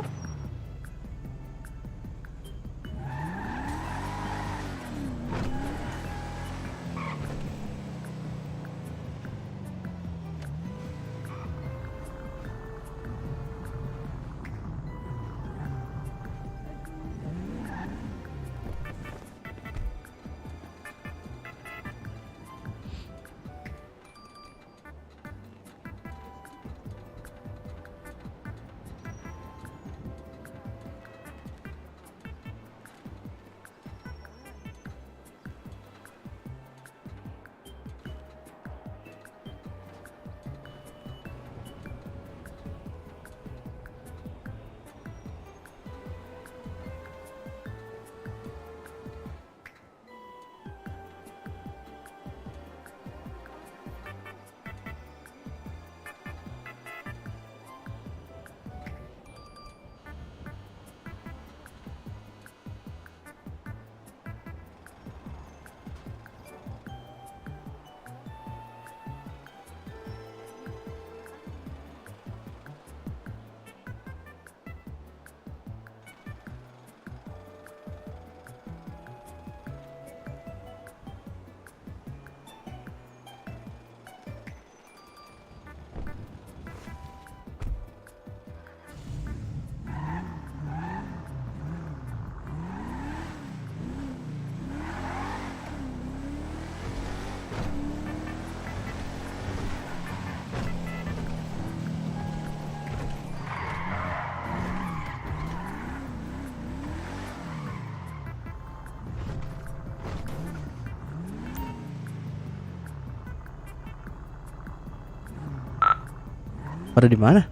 Pada di mana?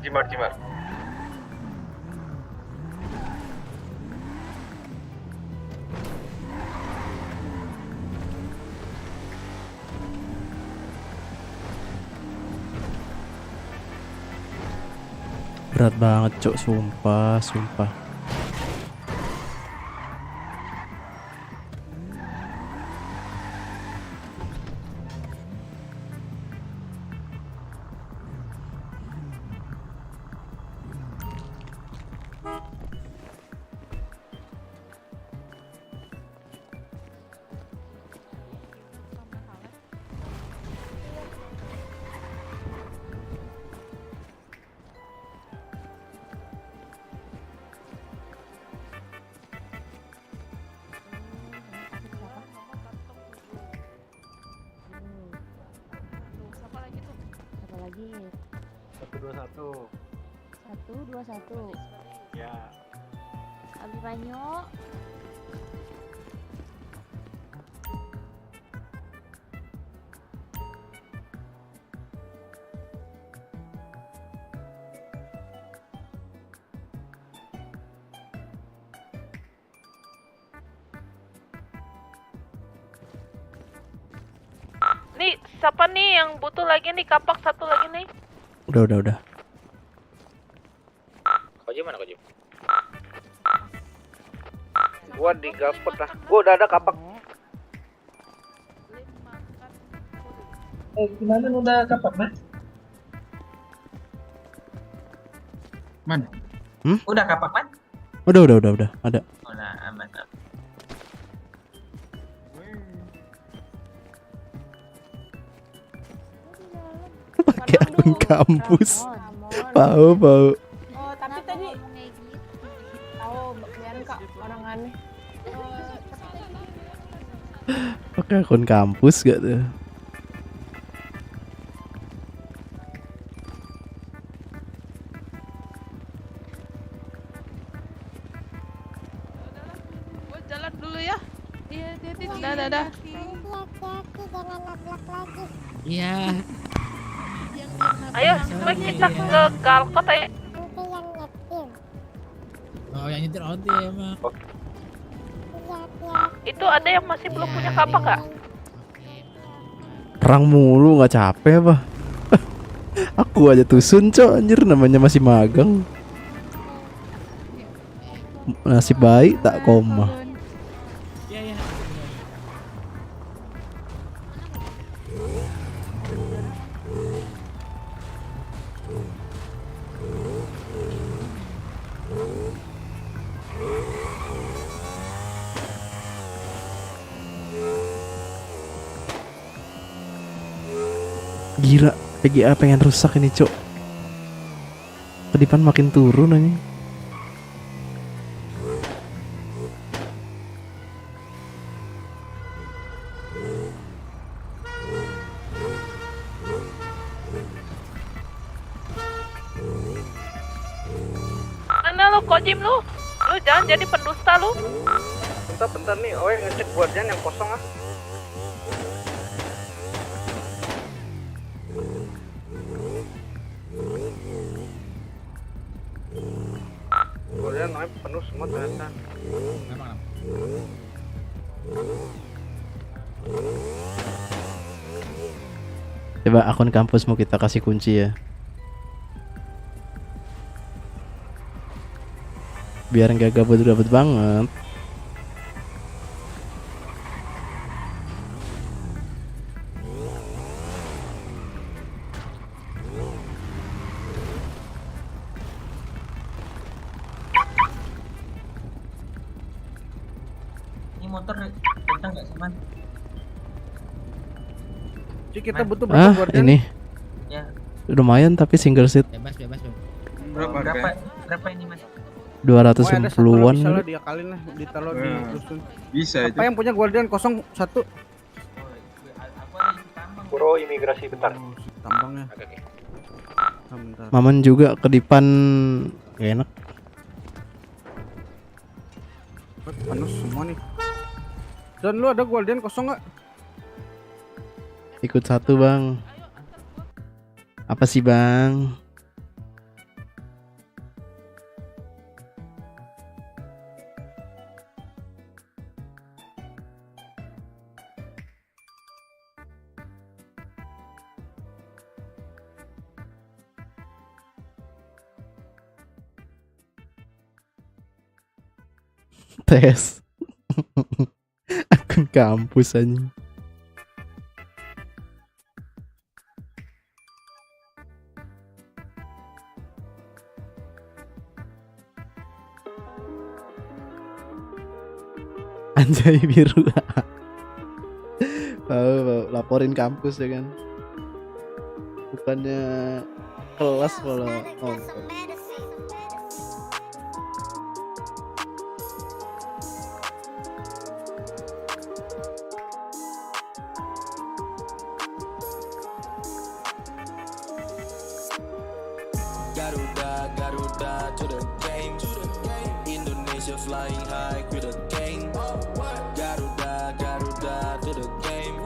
Jimar.
Berat banget, Cok, sumpah.
Lagi
121.
121.
Ya.
Abi banyak.
Nih, siapa nih yang butuh lagi nih? Kapak satu lagi nih.
Udah.
Koji mana Koji?
Gua di gaspet lah. Gua udah ada kapak.
Gimana udah kapak, Man? Man? Udah kapak, Man?
Udah, ada.
Udah aman.
Pakai akun kampus. Pau.
Oh, tapi tadi tahu biarin Kak orang aneh.
Pakai akun kampus gak tuh?
Gua jalan dulu ya. Iya, dadah.
Iya.
Ayo, sebaik kita ke Galkot ya.
Oh, yang nyetir Oti emang.
Itu ada yang masih belum punya kapak nggak?
Perang mulu nggak capek apa? Aku aja tusun, Cok, anjir, namanya masih magang. Nasib baik tak koma. Gila, PGA pengen rusak ini, Cok. Kedipan makin turun aja.
Mana lo Kojim lu? Lu jangan jadi pendusta lu.
Bentar nih, Oe ngecek guardian yang kosong ah. Guardian Oe penuh semua ternyata.
Coba akun kampus mau kita kasih kunci ya. Biar nggak gabut-gabut banget.
Ini motor kencang nggak sih, Man?
Cik, kita butuh berapa guardian?
Ini
Ya.
lumayan tapi single seat
Bebas.
Berapa ini, Mas?
250-an.
Bisa lah dia kalin lah, ditaruh di dusun.
Bisa
Apa yang punya guardian 01?
Bro, imigrasi bentar.
Tambangnya. Bentar.
Maman juga kedipan gak enak.
Penuh semua nih. Dan lu ada guardian kosong nggak?
Ikut satu bang. Apa sih bang? Tes. Akun kampus aja. Anjay biru. Tahu, laporin kampus ya kan. Bukannya kelas malah nonton.
Garuda, Garuda to the game. Indonesia flying high with the game. Garuda, Garuda to the game.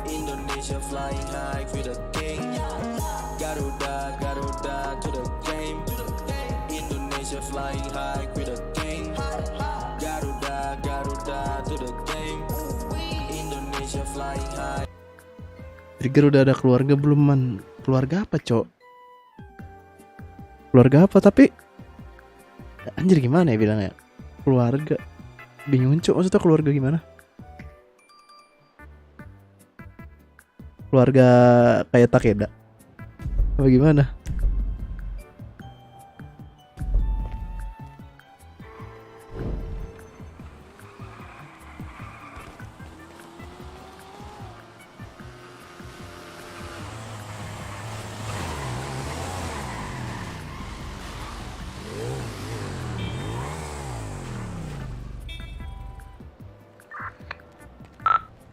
Indonesia flying high with the game. Garuda, Garuda to the game. Indonesia flying high with the game. Garuda, Garuda to the game. Indonesia flying high.
Trigger udah ada keluarga belum man? Keluarga apa cok? Keluarga apa tapi anjir gimana ya bilangnya? Keluarga bingung cok, maksudnya keluarga gimana? Keluarga kayak Takeda apa gimana?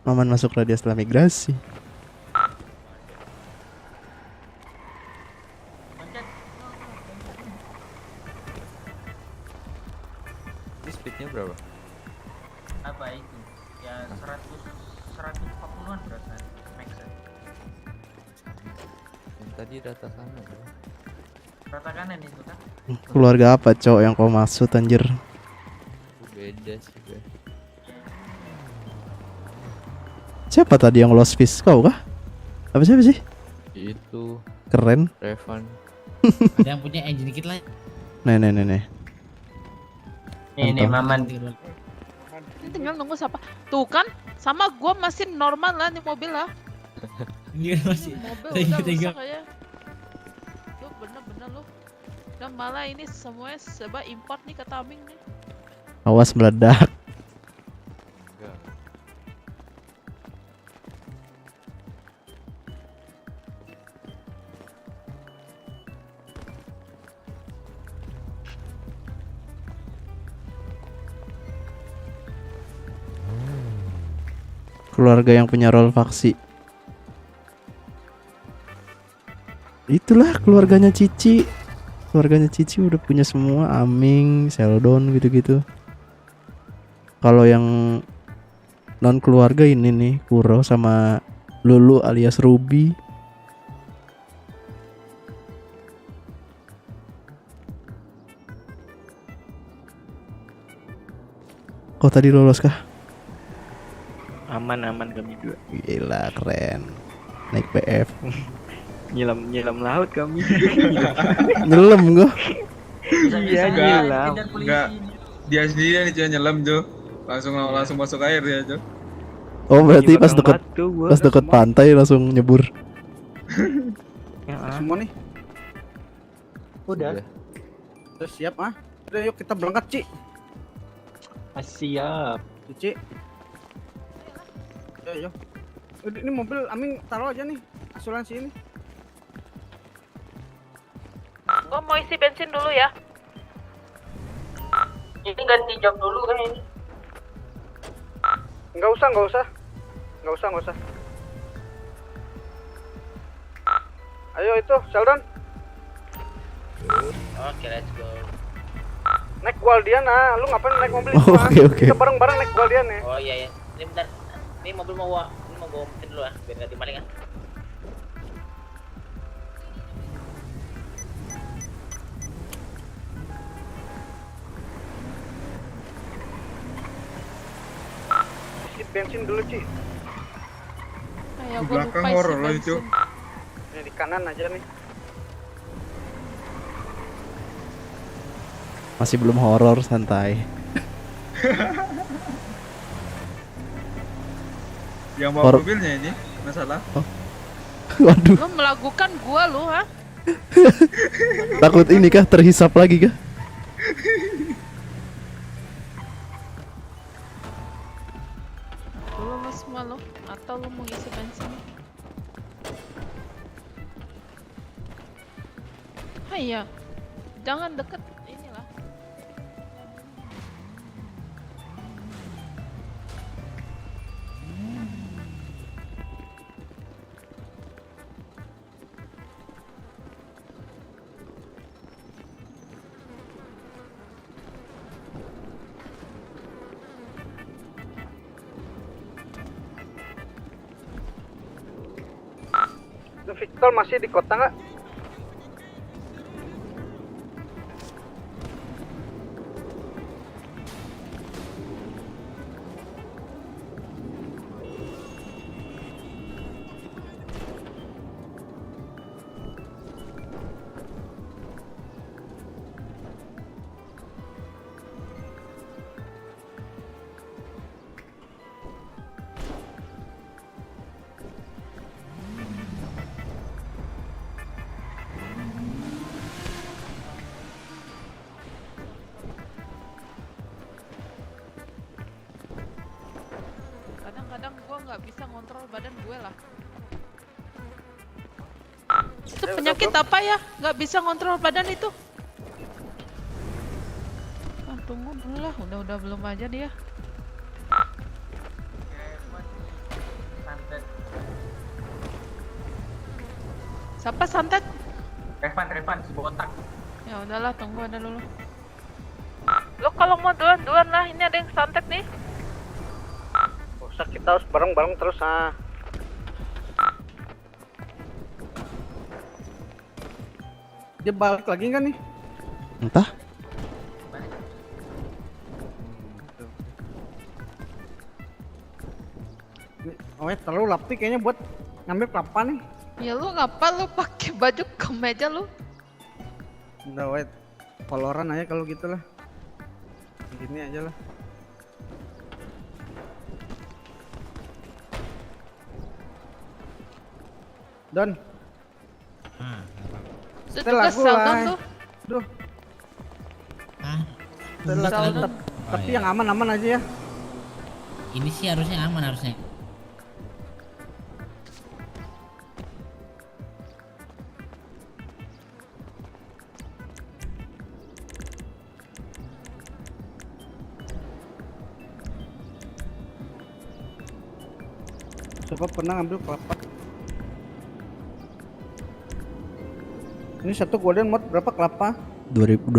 Maman masuk radio setelah migrasi.
Ini speednya berapa?
Apa itu? Ya 140-an berasa max.
Yang tadi data sana bro.
Rata kanan itu kan?
Keluarga apa cok yang kau maksud anjir?
Beda sih gue.
Siapa tadi yang lost fish, kau kah? Apa siapa sih?
Itu
keren.
Revan.
Ada yang punya engine dikit lah.
Nih.
Ini Maman.
Ini tinggal nunggu siapa? Tuh kan, sama gua masih normal lah nih mobil lah.
Iya masih.
Mobil udah rusak aja. Lu bener-bener lu. Dan malah ini semuanya serba import nih ke Taming nih.
Awas meledak. Keluarga yang punya role faksi. Itulah keluarganya Cici. Keluarganya Cici udah punya semua, Aming, Sheldon gitu-gitu. Kalau yang non keluarga ini nih, Kuro sama Lulu alias Ruby. Kok tadi lolos kah?
Aman kami juga.
Gila, keren. Naik PF.
Nyelam laut kami.
Nyelam gua.
Iya, nyelam.
Enggak. Dia sendiri nih cuy nyelam, Jo. Langsung masuk air dia, Jo.
Oh, berarti pas deket pantai langsung nyebur.
Semua nih. Udah. Udah siap ah. Udah yuk kita berangkat, Ci.
Siap.
Cici. Ayo. Ini mobil Aming taruh aja nih. Asuransi ini.
Gua mau isi bensin dulu ya.
Ini ganti job dulu kan ini.
Enggak usah. Ayo itu, Sheldon.
Oke, let's go.
Naik Guardian ah, lu ngapain naik mobil
Oh,
itu?
oke.
Kita bareng-bareng naik Guardian ya.
Oh iya. Ini bentar. Ini mobil mau gua mesin dulu ah, biar nggak dimaling ah.
Isi bensin dulu, Ci.
Ayo,
Di
gua
belakang
lupa isi
horor loh itu.
bensin.
Ini di kanan aja nih.
Masih belum horor, santai.
Yang bawa
Horor.
mobilnya ini masalah.
Waduh,
Lu melakukan gua lu, ha?
takut ini kah terhisap lagi kah?
Lu semua lu, atau lu mau isi bensin? Iya. Jangan deket inilah.
Itu Victor masih di kota nggak?
Kadang-kadang gua nggak bisa ngontrol badan gue lah. Itu penyakit apa ya? Nggak bisa ngontrol badan itu? Ah, tunggu dulu lah. Udah belum aja dia.
Santet.
Siapa santet?
Revan si botak.
Ya udahlah, tunggu ada dulu. Lo kalau mau duluan lah. Ini ada yang santet nih.
Usah, kita harus bareng-bareng terus ah. Dia balik lagi nggak nih?
Entah.
Oh ya, terlalu lapti kayaknya buat ngambil kelapa nih.
Ya lu ngapa lu pakai baju kemeja lu?
Udah wait, Valoran aja kalau gitu lah. Gini aja lah. Don.
Itu
Setel
juga
lagu
Sheldon
lah.
tuh.
Duh.
Hah?
Setel lagu,
Sheldon.
tapi
iya.
yang aman-aman aja ya.
Ini sih harusnya aman harusnya.
Siapa pernah ngambil kelapa? Ini satu golden mod berapa kelapa?
25.000.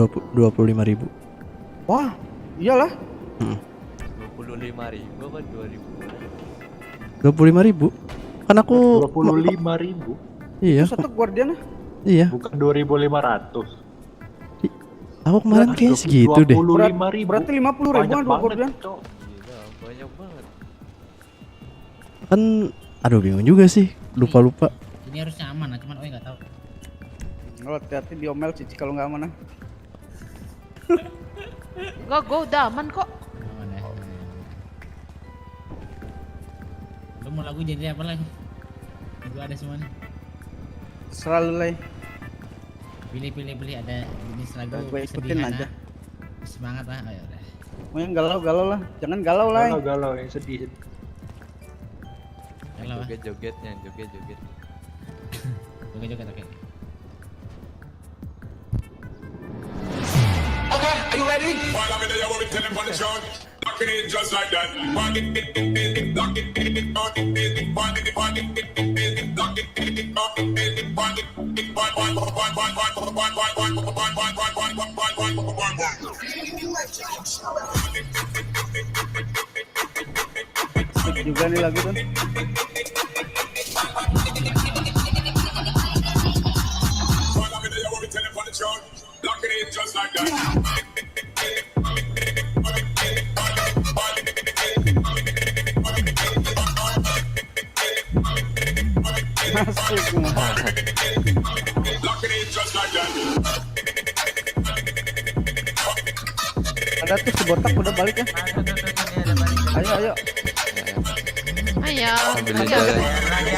Wah, iyalah.
25.000 apa 2.000?
25.000. Kan aku
25.000.
Iya.
Satu guardian.
Iya.
Bukan 2.500.
Aku kemarin kayak segitu deh.
25.000.
Berarti 50.000
Banyak
dua
banget,
guardian.
Cok.
Gila, banyak banget.
Kan aduh bingung juga sih. Lupa-lupa.
Ini harusnya aman lah, cuman nggak tahu.
Kalau hati-hati diomel Cici kalau nggak aman.
Enggak, gue udah aman kok.
Aman ya. Lu mau lagu jadi apa lagi? Gua ada semua nih.
Selalu lay.
Pilih ada jenis lagu.
Gue ikutin
sederhana.
aja.
Semangat lah, ayo udah.
Mau yang galau-galau lah. Jangan galau lah.
Galau yang sedih.
Galau ah.
Joget-jogetnya, joget.
Joget oke.
Okay, are you ready? While I'm in there, we'll be telling on the show. Locking it just like that. Lock it, lock it, lock
it, juga nih lagu kan.
Locking it just like that.
Ada tuh si botak udah balik ya. Ayo.
Ayo.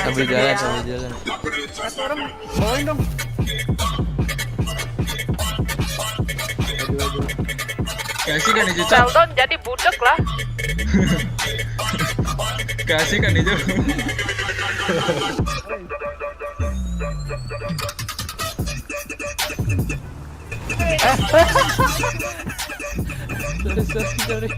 Sambil jalan.
Satu orang bawain dong.
Kasih kan itu, Cok?
Sheldon jadi budak lah.
Kasih kan itu.
Sorry.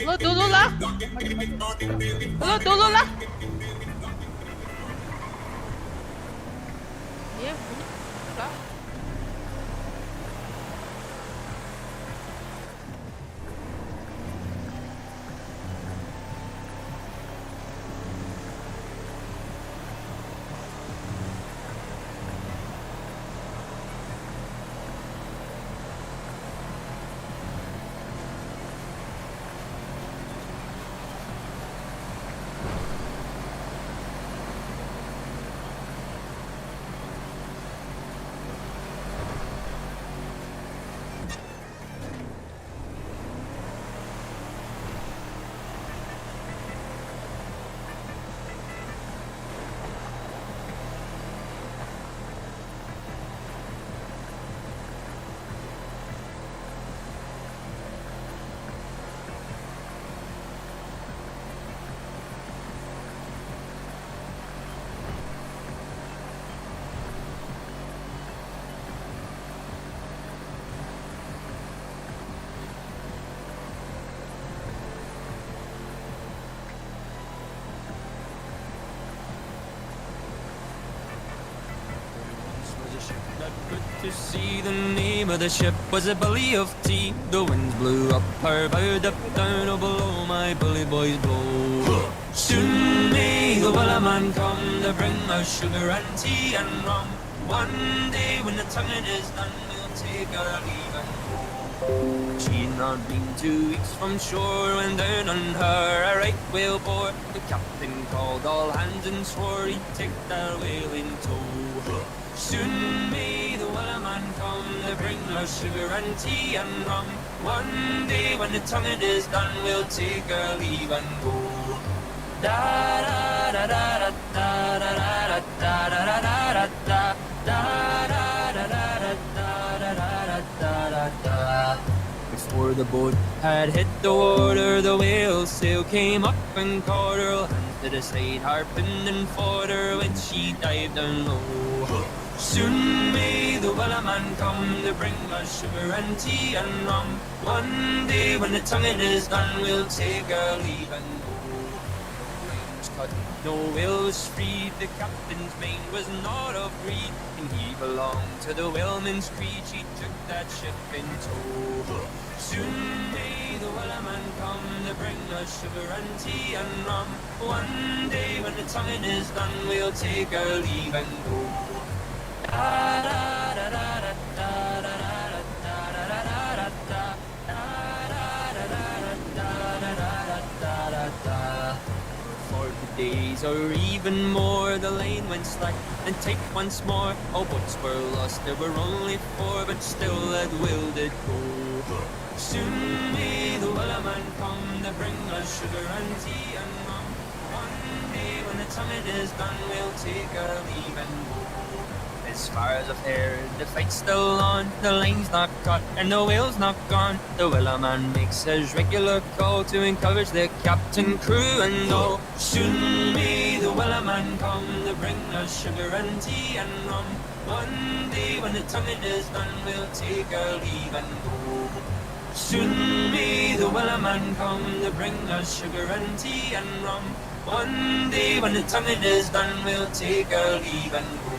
Lo dulu lah. Iya, bunyi. Lah.
To see the name of the ship was a belly of tea. The winds blew up her bow, up down, oh below my bully boys blow. Soon may the wellerman come to bring us sugar and tea and rum. One day when the tonguing is done, we'll take our leave and go. She'd not been 2 weeks from shore when down on her a right whale bore. The captain called all hands and swore he'd take that whale in tow. Soon may the wellerman come to bring us sugar and tea and rum. One day when the tonguing is done, we'll take our leave and go. Da da da da da da da da da da da da da. Before the boat had hit the water, the whale sail came up and caught her. to the side, harping and fought her when she dived down low. Soon may the wellerman come to bring us sugar and tea and rum. One day when the tonguing is done, we'll take our leave and go. Cut. No whale was freed, the captain's mate was not of greed, and he belonged to the whaleman's creed. She took that ship in tow. Soon may the wellerman come to bring us sugar and tea and rum. One day when the tonguing is done, we'll take our leave and go. Da da da da da da da da da da da da. Days or even more, the lane went slack and tight once more. All boats were lost, there were only 4, but still that will did go. Soon may the wellerman come to bring us sugar and tea and rum. One day when the tonguing is done, we'll take our leave and go. As far as I've heard, the fight's still on, the line's not cut and the whale's not gone. The wellerman makes his regular call to encourage the captain, crew and all. Soon may the wellerman come to bring us sugar and tea and rum. One day when the tonguing is done, we'll take our leave and go. Soon may the wellerman come to bring us sugar and tea and rum. One day when the tonguing is done, we'll take our leave and go.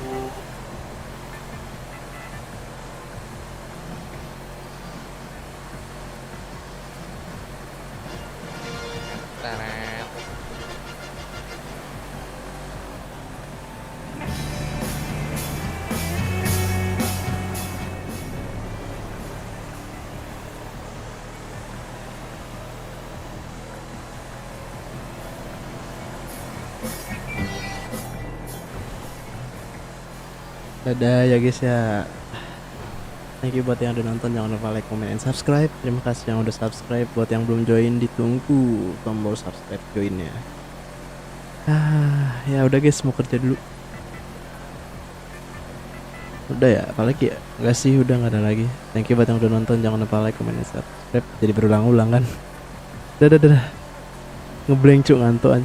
Dadah ya guys ya. Thank you buat yang udah nonton, jangan lupa like, comment, and subscribe. Terima kasih yang udah subscribe. Buat yang belum join, ditunggu tombol subscribe joinnya. Ya udah guys, mau kerja dulu. Udah ya, apalagi ya? Enggak sih, udah nggak ada lagi. Thank you buat yang udah nonton, jangan lupa like, comment, and subscribe. Jadi berulang-ulang kan. Dadah. Ngeblank cuk, ngantuk aja.